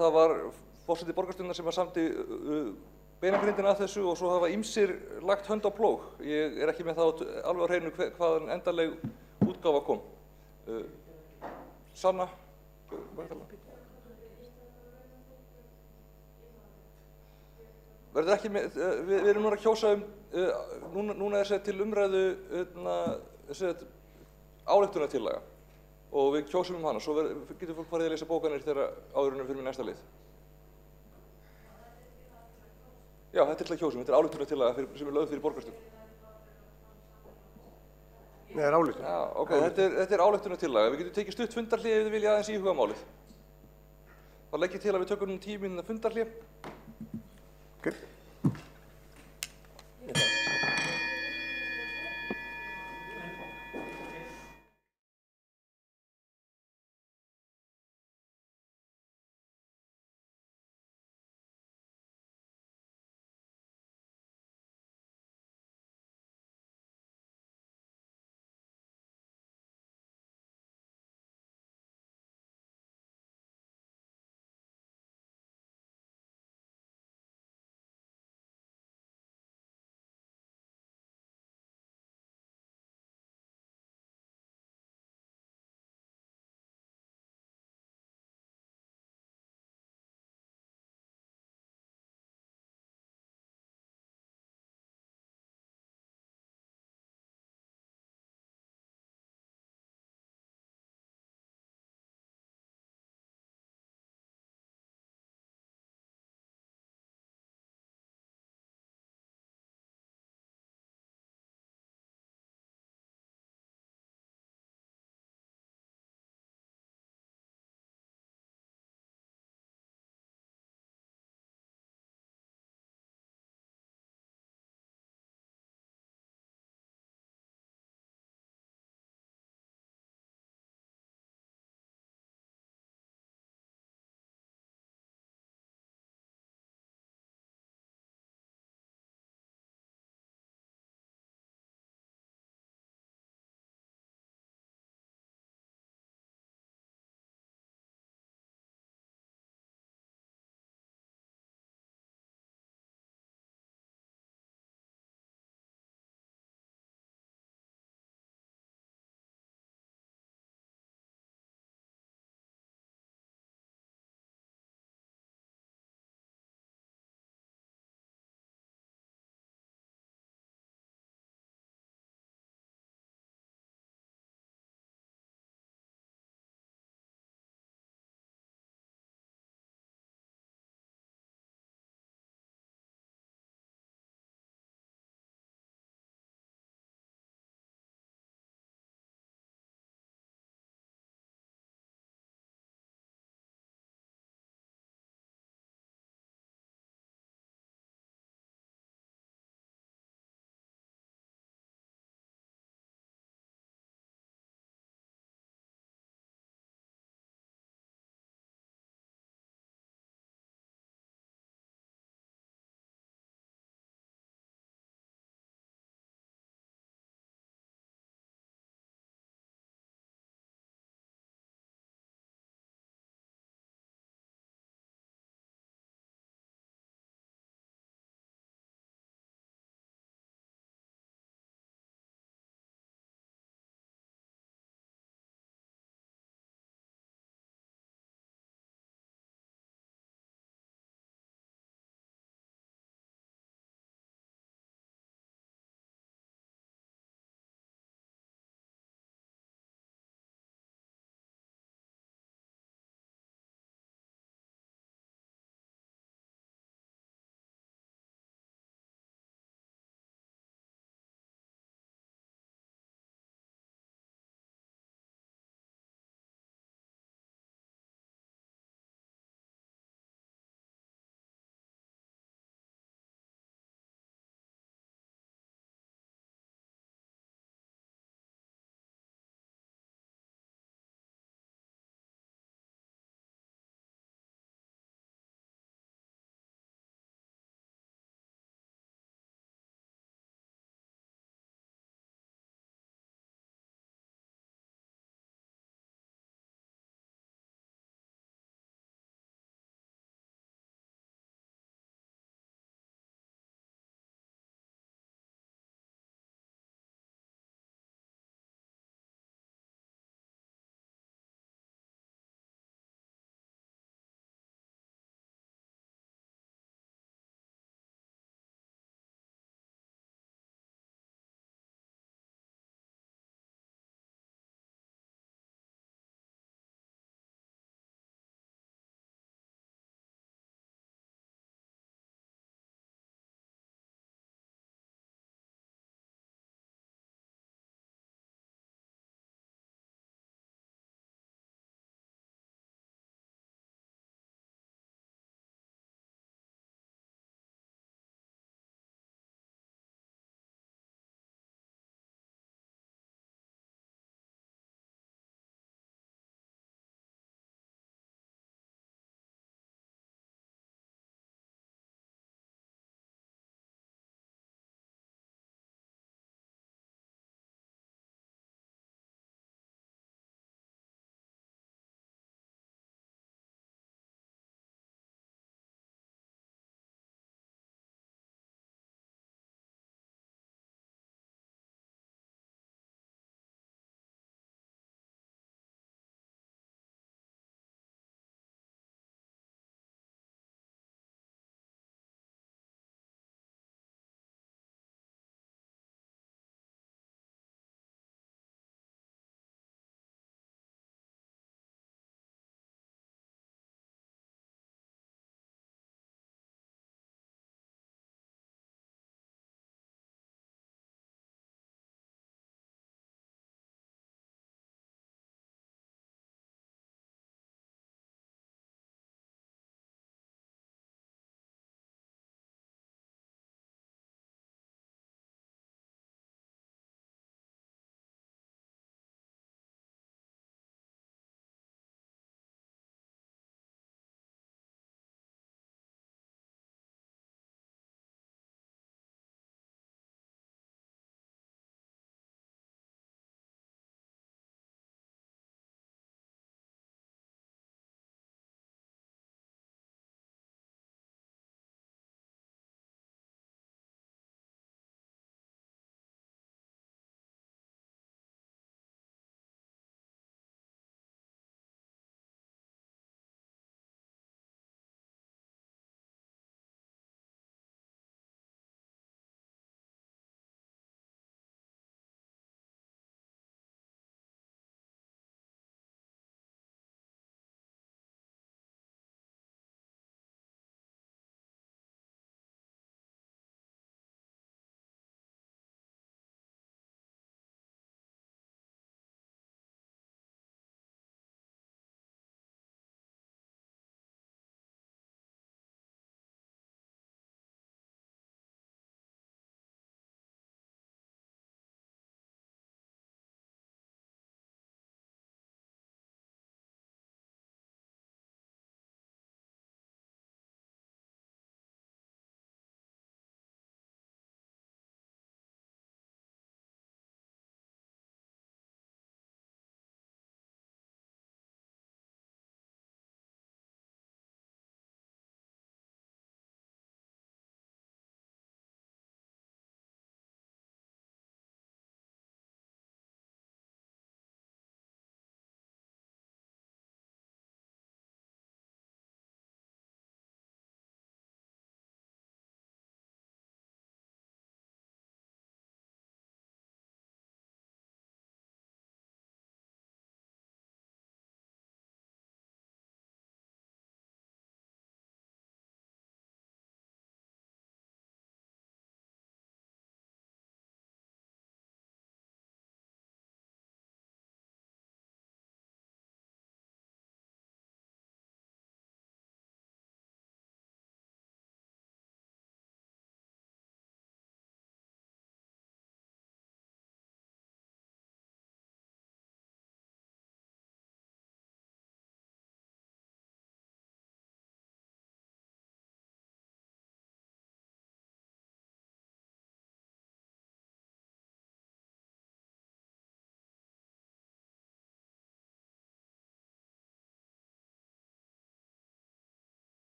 Það var forseti borgarstjórnar sem samdi beinagrindin að þessu og svo hafa ýmsir lagt hönd á plóg. Ég er ekki með það alveg á hreinu hvaðan endanleg útgáfa kom. Sanna? Verður ekki með, við erum núna að kjósa núna er til umræðu ályktunartillaga og við kjósum hana, svo getur fólk farið að lesa bókanir þegar áðurinn fyrir næsta lið. Já, þetta til að kjósum, þetta ályktunartillaga sem lögð fyrir borgarstjórn. Nei, það ályktun. Já, ok, þetta ályktunartillaga. Við getum tekið stutt fundarhlé ef þið vilja aðeins íhuga málið. Þá legg ég til að við tökum 10 mínútna fundarhlé. Okay.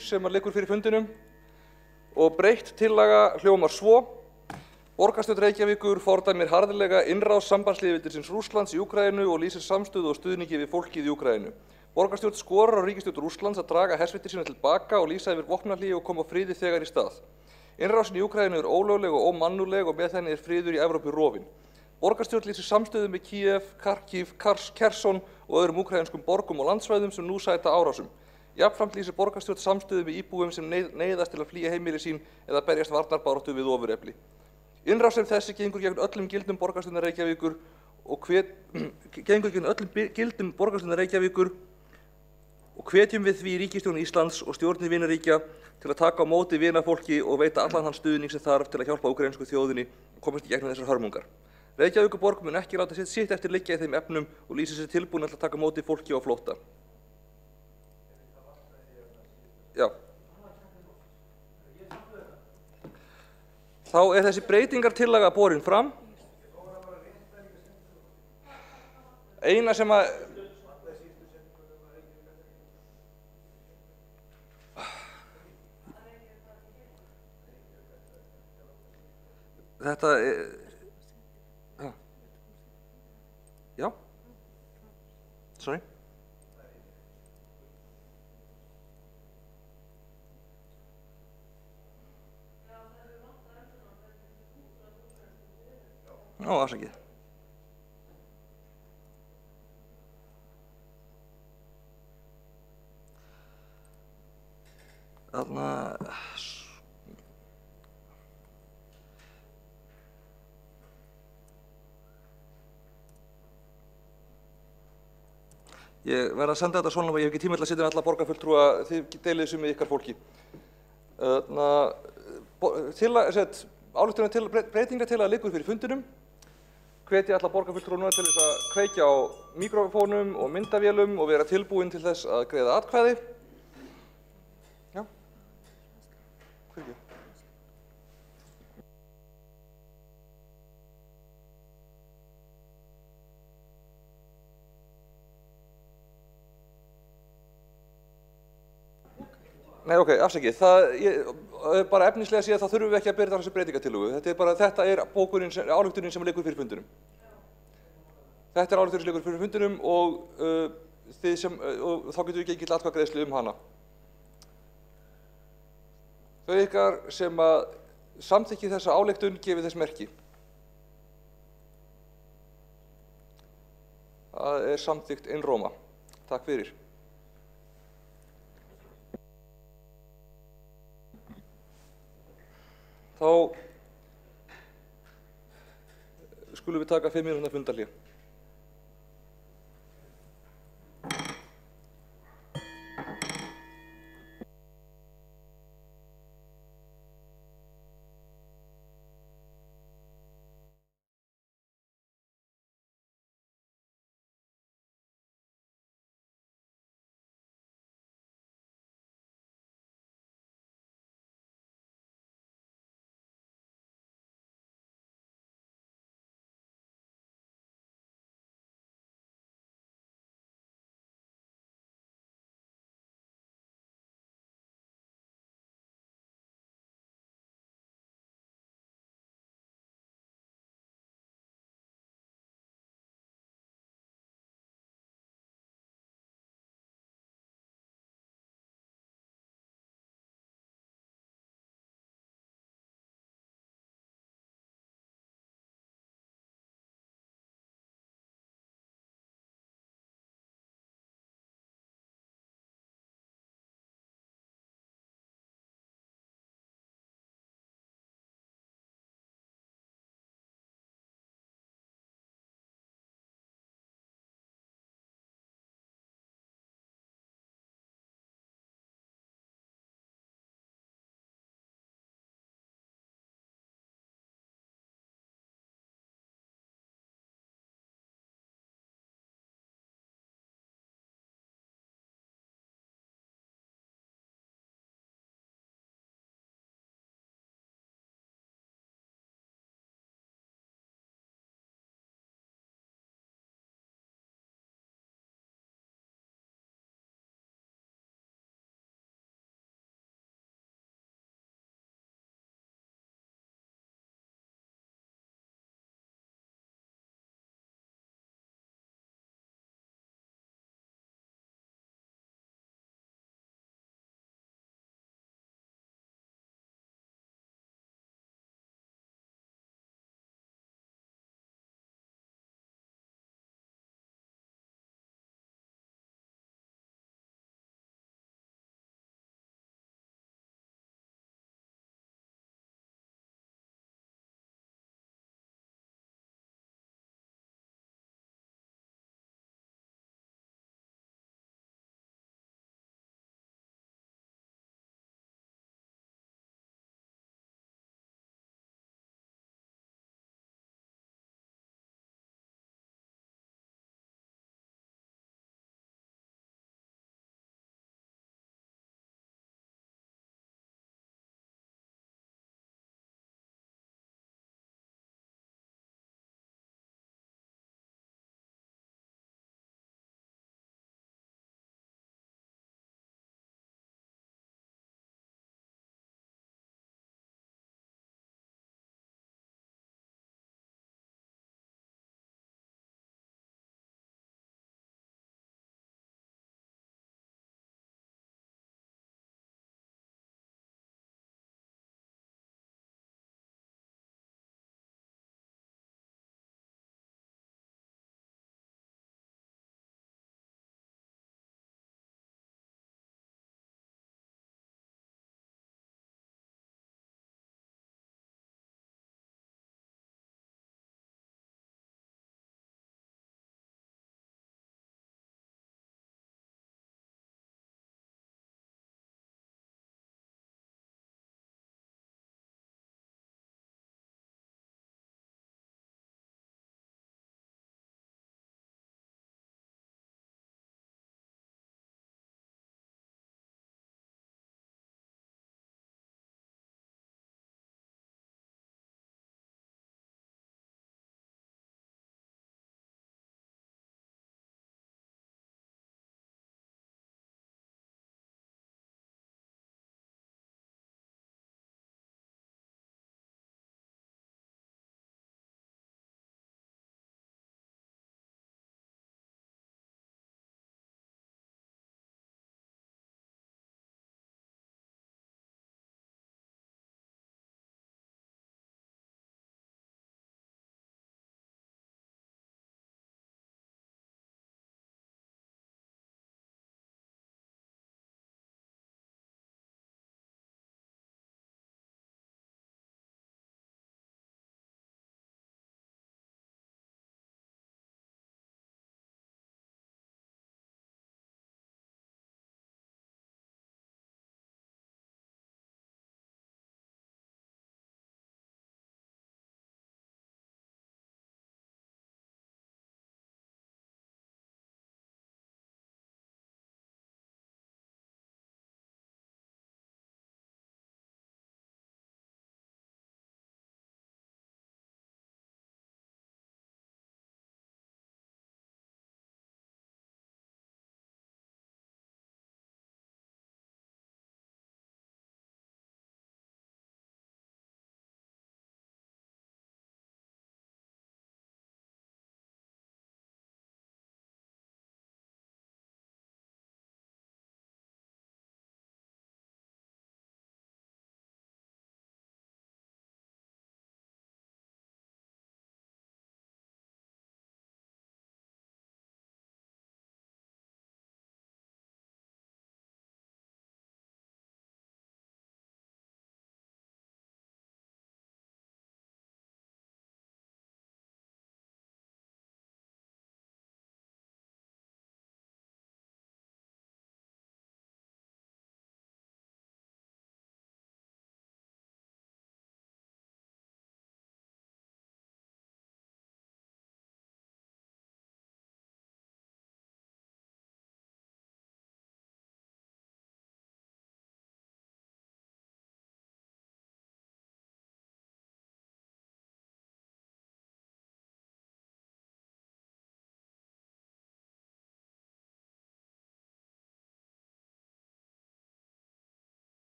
sem liggur fyrir fundinum og breytt tillaga hljómar svo: Borgarstjórn Reykjavíkur fordæmir harðlega innrás sambandslýðveldisins Rússlands í Úkraínu og lýsir samstöðu og stuðningi við fólkið í Úkraínu. Borgarstjórn skorar á ríkisstjórn Rússlands að draga hersveitir sínar til baka og lýsa yfir vopnahléi og koma friði þegar í stað. Innrásin í Úkraínu er ólögleg og ómannúðleg og með henni er friður í Evrópu rofinn. Borgarstjórn lýsir samstöðu með Kíev, Kharkiv, Kherson og öðrum úkraínskum borgum og landsvæðum sem nú sæta árásum. Jafnframt lýsir borgarstjórn samstöðu með íbúum sem neyðast til að flýja heimili sín eða berjast varnarbaráttu við ofurefli. Innrás sem þessi gengur gegn öllum gildum borgarstjórnar Reykjavíkur og hvetjum við því ríkisstjórn Íslands og stjórnir vinaríkja til að taka á móti vinafólki og veita allan þann stuðning sem þarf til að hjálpa úkraínsku þjóðinni og komast í gegnum þessar hörmungar. Reykjavíkurborg mun ekki láta sitt eftir liggja í þeim efnum og lýsir sér tilbúin til að taka á móti fólki á flótta. Já. Þá er þessi breytingartillaga borin fram. Eina sem að þetta já. Sorry. Afsakið. Þarna ég verð að senda þetta svona, ég hef ekki tíma til að setja alla borgarfulltrúa, þið deilið þessu með ykkar fólki. Breytingartillaga liggur fyrir fundinum. Hvetja alla borgarfulltrúa núna til þess að kveikja á míkrófónum og myndavélum og vera tilbúin til þess að greiða atkvæði. Já. Hverju? Nei, ok, afsakið. Bara efnislega séð þá þurfum við ekki að byrja þessu breytingartillögu. Þetta er ályktunin sem liggur fyrir fundinum. Þetta er ályktunin sem liggur fyrir fundinum og þá getum við gengið til atkvæðagreiðslu hana. Þau ykkar sem að samþykki þessa ályktun gefið þess merki. Það er samþykkt einróma. Takk fyrir. Þá skulum við taka 5 mínútna fundarhlé.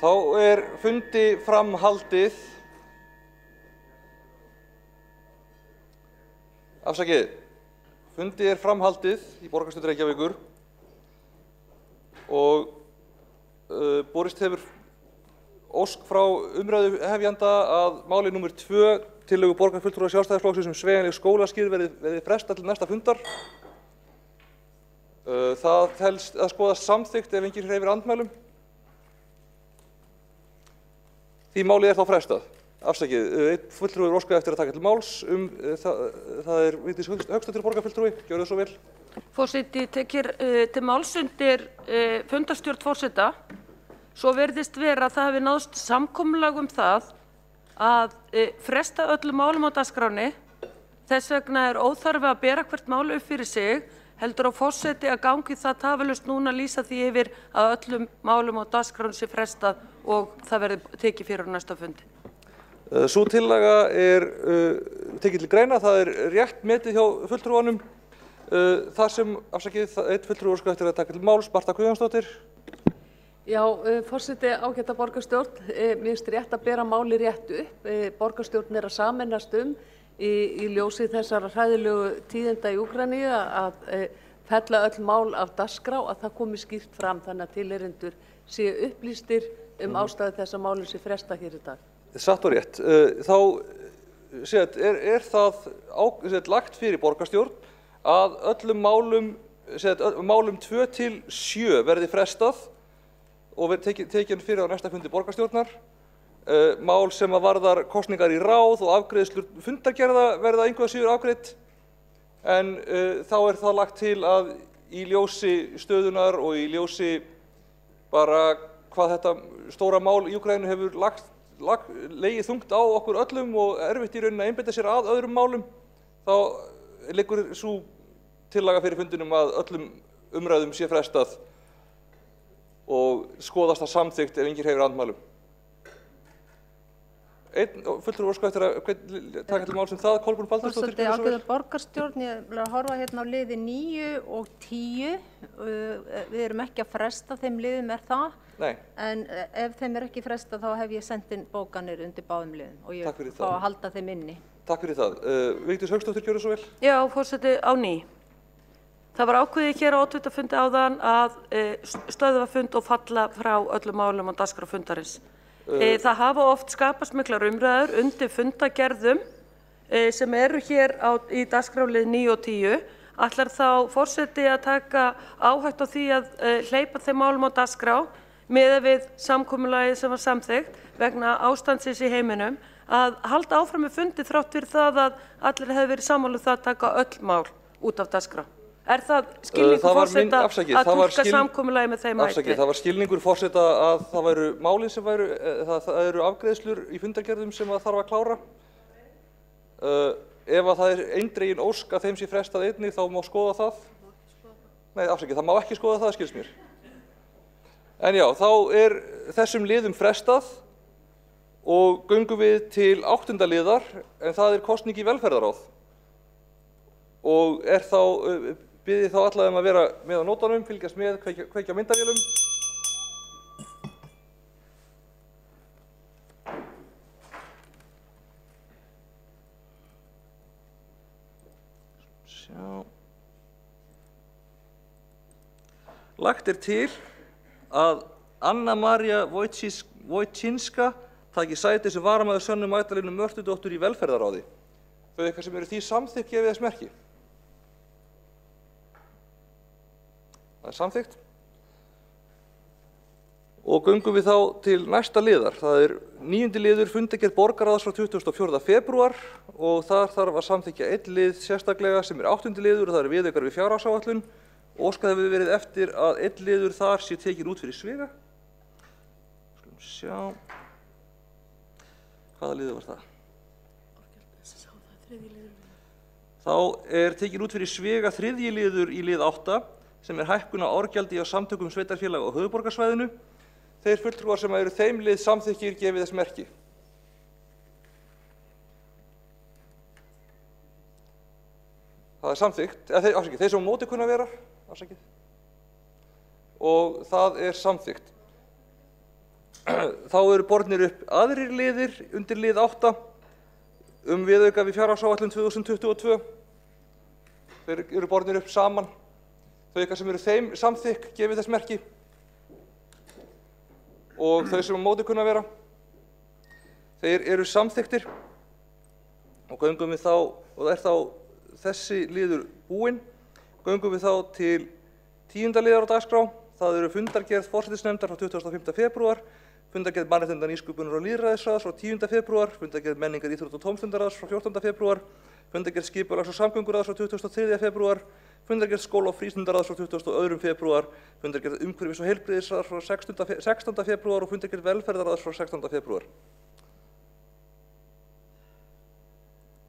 Þá fundi framhaldið. Afsakið, fundi framhaldið í borgarstjórn Reykjavíkur og borist hefur ósk frá umræðuhefjanda að máli númer 2 tillögu borgarfulltrúa Sjálfstæðisflokksins sveigjanleg skólaskír verði frestað til næsta fundar. Það telst að skoðast samþykkt ef enginn hreyfir andmælum. Því málið þá frestað. Afsakið, einn fulltrúi óskaði eftir að taka til máls það Vigdís Hauksdóttir borgarfulltrúi, gjörðu svo vel. Forseti tekir til máls undir fundarstjórn forseta. Svo virðist vera að það hafi náðst samkomulag það að fresta öllum málum á dagskránni. Þess vegna óþarfi að bera hvert mál upp fyrir sig, heldur á forseti að gangi það tafarlaust núna að lýsa því yfir að öllum málum á dagskránni sé frestað og það verði tekið fyrir á næsta fundi. Sú tillaga tekið til greina, það rétt metið hjá fulltrúanum. Þar sem, afsakið, einn fulltrúi óskaði eftir að taka til máls, Marta Guðjónsdóttir. Já, forseti ágæta borgarstjórn, mér finnst rétt að bera máli rétt upp. Borgarstjórn að sameinast í ljósi þessara hræðilegu tíðinda í Úkraínu að fella öll mál af dagskrá, að það komi skýrt fram þannig að tilheyrendur séu upplýstir ástæðu þess að málið sé frestað hér í dag. Satt og rétt. Þá það lagt fyrir borgarstjórn að öllum málum 2 til 7 verði frestað og verði tekin fyrir á næsta fundi borgarstjórnar. Mál sem varðar kosningar í ráð og afgreiðslur fundargerða verða engu að síður afgreidd, en þá það lagt til að í ljósi stöðunar og í ljósi bara hvað þetta stóra mál í Úkraínu hefur legið þungt á okkur öllum og erfitt í rauninni að einbeita sér að öðrum málum, þá liggur sú tillaga fyrir fundinum að öllum umræðum sé frestað og skoðast það samþykkt ef enginn hreyfir andmælum. Einn fulltrúi óskaði eftir að taka til máls það, Kolbrún Baldursdóttir. Forseti ágæta borgarstjórn, ég vil að horfa hérna á liði 9 og 10. Við erum ekki að fresta þeim liðum, það? Nei. En ef þeim ekki fresta þá hef ég sendt inn bókanir undir báðum liðum og ég fá að halda þeim inni. Takk fyrir það. Vigdís Hauksdóttir, gjörðu svo vel. Já, forseti, á ný. Það var ákveðið hér á oddvitafundi áðan að stöðva fund og falla frá öllum málum á dagskrá fundarins. Það hafa oft skapast miklar umræður undir fundagerðum sem eru hér í dagskrálið 9 og 10. Ætlar þá forseti að taka áhættu á því að hleypa þeim málum á dagskrá miðað við samkomulagið sem var samþykkt vegna ástandsins í heiminum að halda áfram með fundi þrátt fyrir það að allir hefur verið sammála það að taka öll mál út af dagskrá. Það skilningur forseta að túlka samkomulagið með þeim hætti? Afsakið, það var skilningur forseta að það væru málin sem það eru afgreiðslur í fundargerðum sem þarf að klára. Ef það eindregin ósk að þeim sé frestað einnig þá má skoða það. Nei, afsakið, það má ekki skoða það, skilst mér. En já, þá þessum liðum frestað og göngum við til 8. liðar, en það kosning í velferðarráð. Og biðið þá alla að vera með á nótunum, fylgjast með, kveikja myndavélum. Lagt til að Anna María Wojcinska taki sæti sem varamaður Sönnu Magdalenu Mörtudóttur í velferðarráði. Þau eitthvað sem eru því samþykkt gefið þess merki. Það samþykkt. Og göngum við þá til næsta liðar. Það 9. liður fundargerð borgarráðs frá 24. febrúar og þar þarf að samþykkja einn lið sérstaklega sem 8. liður og það viðaukar við fjárhagsáætlun. Óskað hefur verið eftir að einn liður þar sé tekin út fyrir sviga. Skulum sjá. Hvaða liður var það? Þá tekin út fyrir sviga 3. liður í lið 8 sem hækkun á árgjaldi á samtökum sveitarfélaga á höfuðborgarsvæðinu. Þeir fulltrúar sem eru þeim lið samþykkir gefið þess merki. Það samþykkt, þeir sem á móti kunna vera, og það samþykkt. Þá eru bornir upp aðrir liðir undir lið 8 viðauka við fjárhagsáætlun 2022. Þeir eru bornir upp saman. Þau ykkar sem eru þeim samþykk gefið þess merki og þau sem á móti kunna vera. Þeir eru samþykktir og göngum við þá, og er þá þessi liður búinn, göngum við þá til 10. liðar á dagskrá. Það eru fundargerð forsætisnefndar frá 25. febrúar, fundargerð mannréttinda, nýsköpunar og lýðræðisráðs frá 10. febrúar, fundargerð menningar, íþrótta og tómstundaráðs frá 14. febrúar, fundargerð skipulags- og samgönguráðs frá 23. febrúar, fundargerð skóla- og frístundaráðs frá 22. febrúar, fundargerð umhverfis- og heilbrigðisráðs frá 16. febrúar og fundargerð velferðarráðs frá 16. febrúar.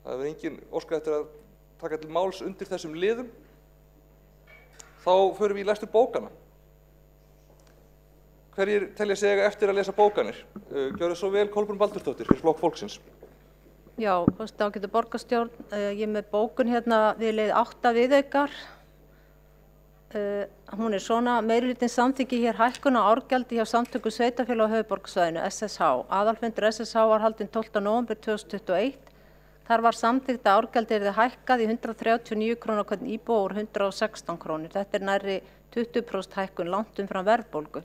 Það hefur engin óskað eftir að taka til máls undir þessum liðum. Þá förum við í lestur bókana. Hverjir telja sig eftir að lesa bókanir? Gjörðu svo vel, Kolbrún Baldursdóttir, fyrir Flokk fólksins. Já, ágætu borgarstjórn, ég er með bókun hérna við leið 8 viðaukar. Hún er svona: meirihlutinn samþykki hér hækkun á árgjaldi hjá samtökum sveitarfélaga á höfuðborgarsvæðinu, SSH. Aðalfundur SSH var haldinn 12. nóvember 2021. Þar var samþykkt að árgjaldið yrði hækkað í 139 kr. á hvern íbúa úr 116 kr. Þetta er nærri 20% hækkun, langt umfram verðbólgu.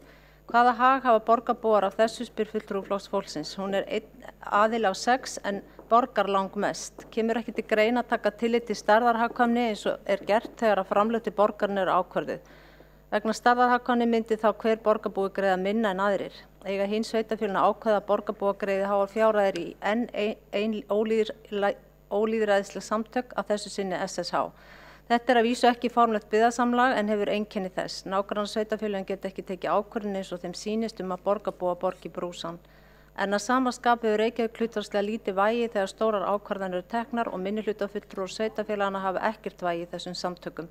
Hvaða hag hafa borgarbúar af þessu, spyr fulltrúi Flokks fólksins. Hún er einn aðili á 6 en borgar langmest. Kemur ekki til greina að taka tillit til stærðarhagkvæmni eins og er gert þegar að framlög til borgarna eru ákvörðuð. Vegna stærðarhagkvæmni myndi þá hver borgarbúi greiða minna en aðrir. Eiga hins sveitarfélögin að ákveða að borgarbúar greiði háar fjárhæðir í enn ólýðræðisleg samtök, að þessu sinni SSH. Þetta er að vísu ekki formlegt byggðasamlag en hefur einkenni þess. Nágrannasveitarfélögin geta ekki tekið ákvörðun eins og þeim sýnist að borgarbúar borgi brúsann. En að sama skapi hefur Reykjavík hlutfallslega lítið vægi þegar stórar ákvarðanir eru teknar og minnihlutafulltrúar sveitarfélagana hafa ekkert vægi í þessum samtökum.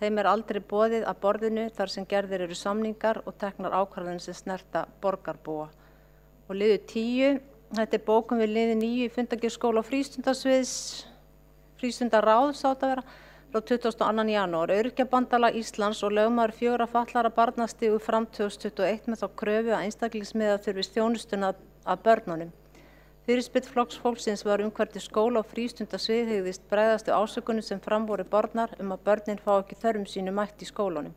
Þeim er aldrei boðið að borðinu þar sem gerðir eru samningar og teknar ákvarðanir sem snerta borgarbúa. Og liður 10, þetta er bókun við liði 9 í fundargerð skóla- og frístundaráðs átt að vera, frá 22. janúar. Öryrkjabandalag Íslands og lögmaður 4 fatlaðra barna stigu fram 2021 með þá kröfu að einstaklingsmiða þurfi þjónustuna að börnunum. Fyrirspurn Flokks fólksins var hvernig skóla- og frístundasvið hygðist bregðast við ásökunum sem fram voru bornar að börnin fá ekki þörfum sínu mætt í skólanum.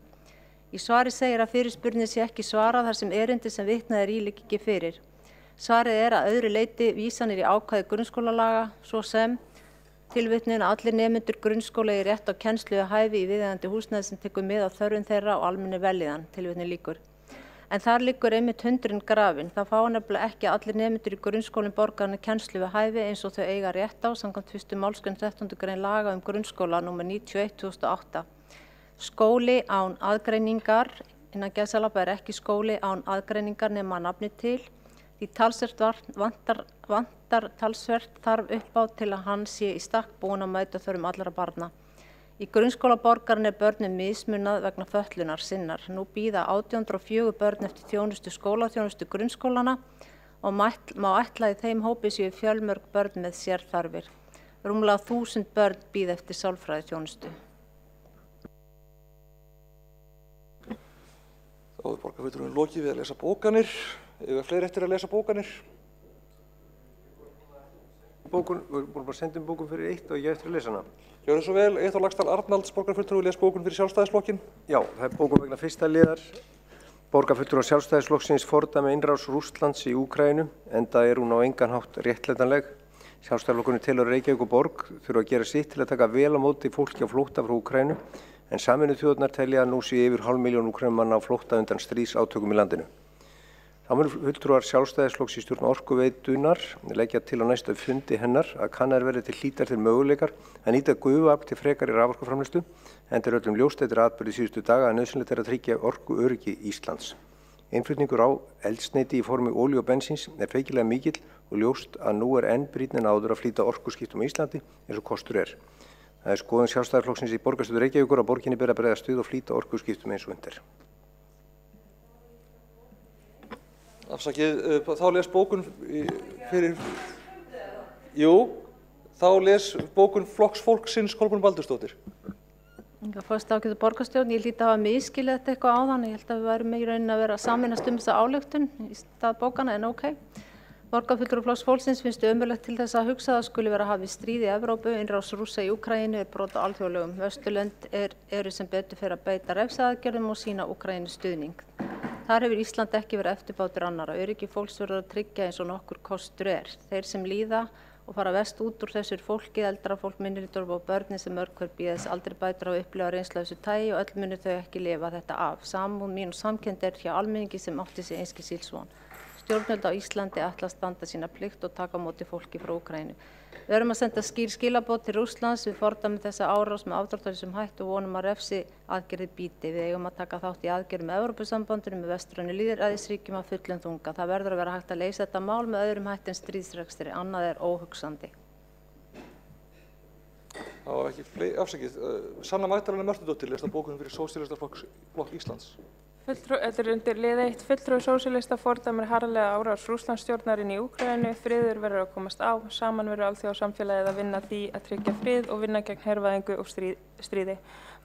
Í svari segir að fyrirspurnin sé ekki svarað þar sem erindi sem vitnað er í liggi ekki fyrir. Svarið er að öðru leyti vísanir í ákvæði grunnskólalaga, svo sem tilvitnun að allir nemendur grunnskóla eigi rétt á kennslu við hæfi í viðeigandi húsnæði sem tekur mið af þörfum þeirra og almenni vellíðan, tilvitnun lýkur. En þar liggur einmitt hundurinn grafinn. Það fá nefnilega ekki allir nemendur í grunnskólum borgarna kennslu við hæfi eins og þau eiga rétt á samkvæmt 1. málsgrein 13. grein laga grunnskóla nr. 91/2008. Skóli án aðgreiningar, innan gæsalappa er ekki skóli án aðgreiningar nema nafni til. Því talsvert vantar talsvert þarf upp á til að hann sé í stakk búinn að mæta þörfum allra barna. Í grunnskóla borgarna er börnum mismunað vegna fötlunar sinnar. Nú bíða 1804 börn eftir þjónustu skólaþjónustu grunnskólana og má ætla í þeim hópi séu fjölmörg börn með sérþarfir. Rúmlega 1000 börn bíða eftir sálfræðiþjónustu. Þá er borgarfulltrúinn lokið við að lesa bókanir. Eða fleiri eftir að lesa bókanir? Við vorum bara að senda bókun fyrir 1 og ég eftir að lesa hana. Gjörðu svo vel, Eyþór Laxdal Arnalds, borgarfulltrúi, les bókun fyrir Sjálfstæðisflokkinn. Já, það er bókun vegna 1. liðar. Borgarfulltrúar Sjálfstæðisflokksins fordæmi innrás Rússlands í Úkraínu, enda er hún á engan hátt réttlætanleg. Sjálfstæðisflokkurinn telur Reykjavík og borg þurfa að gera sitt til að taka vel á móti fólki á flótta frá Úkraínu, en Sameinuðu þjóðirnar telja að nú sé yfir 500.000 Úkraínumanna á flótta undan stríðsátökum í landinu. Þá mun fulltrúar Sjálfstæðisflokks í stjórn Orkuveitunnar leggja til á næsta fundi hennar að kannaðir verði til hlítar til möguleikar að nýta gufuafl til frekari raforkuframleiðslu, enda er öllum ljóst eftir atburði síðustu daga að nauðsynlegt er að tryggja orkuöryggi Íslands. Innflutningur á eldsneyti í formi olíu og bensíns er feikilega mikill og ljóst að nú er enn brýnna en áður að flýta orkuskiptum á Íslandi eins og kostur er. Það er skoðun Sjálfstæðisflokksins í borgarstjórn Reykjavíkur að borginni beri að bregðast við og flýta orkuskiptum eins og unnt er. Afsakið, þá les bókun fyrir... Jú, þá les bókun Flokks fólksins Kolbrún Baldursdóttir. Fyrst ágætu borgarstjórn, ég hlýt að hafa misskilið þetta eitthvað áðan. Ég held að við værum í rauninni að vera að sameinast þessa ályktun í stað bókana, en ok. Borgarfulltrúi Flokks fólksins finnst ömurlegt til þess að hugsa að það skuli vera hafið stríð í Evrópu, innrás Rússa í Úkraínu er brot á alþjóðalögum. Vesturlönd eru sem betur fer að beita refsiaðgerðum og sýna Úkraínu stuðning. Þar hefur Ísland ekki verið eftirbátur annarra. Öryggi fólks verður að tryggja eins og nokkur kostur er. Þeir sem líða og fara vest út úr þessur fólki, eldra fólk, minnihlutahóp og börnin sem mörg hver bíða þess aldrei bætur á upplifa reynslu af þessu tagi og öll munu þau ekki lifa þetta af. Samúð mín og samkennd er hjá almenningi sem átti sig einskis ills von. Stjórnvöld á Íslandi ætla að standa sína plikt og taka á móti fólki frá Úkraínu. Við erum að senda skýr skilaboð til Rússlands, við fordæmum þessa árás með afdráttarlausum hætti og vonum að refsi aðgerðir bíti. Við eigum að taka þátt í aðgerðum með Evrópusambandinu með vestrænu lýðræðisríkjum af fullum þunga. Það verður að vera hægt að leysa þetta mál með öðrum hætti en stríðsrekstri, annað er óhugsandi. Það var ekki afsakið. Sanna Magdalena Mörtudóttir lesta bókunum fyrir Sósíalistaflokk Íslands. Þetta er undir lið 1. Fulltrúi sósíalista fordæmir harðlega árás Rússlandsstjórnarinnar í Úkraínu. Friður verður að komast á. Saman verður alþjóðasamfélagið að vinna því að tryggja frið og vinna gegn hervæðingu og stríði.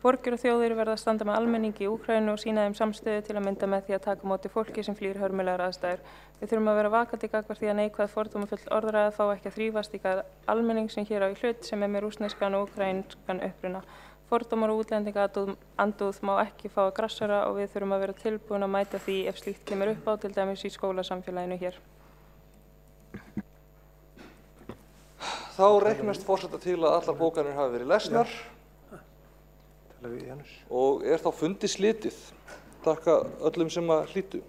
Borgir og þjóðir verða að standa með almenningi í Úkraínu og sýna þeim samstöðu til að mynda með því að taka á móti fólki sem flýr hörmulegar aðstæður. Við þurfum að vera vakandi gagnvart því að neikvæð fordómafull orðræða fá ekki að þrífast í garð almenning sem hér á í hlut sem er með rússneskan og úkraínskan uppruna. Fordómar og útlendingaandúð má ekki fá að grassera og við þurfum að vera tilbúin að mæta því ef slíkt kemur upp á, til dæmis í skólasamfélaginu hér. Þá reiknast forseta til að allar bókanir hafi verið lesnar og er þá fundi slitið. Þakka öllum sem að hlýddu.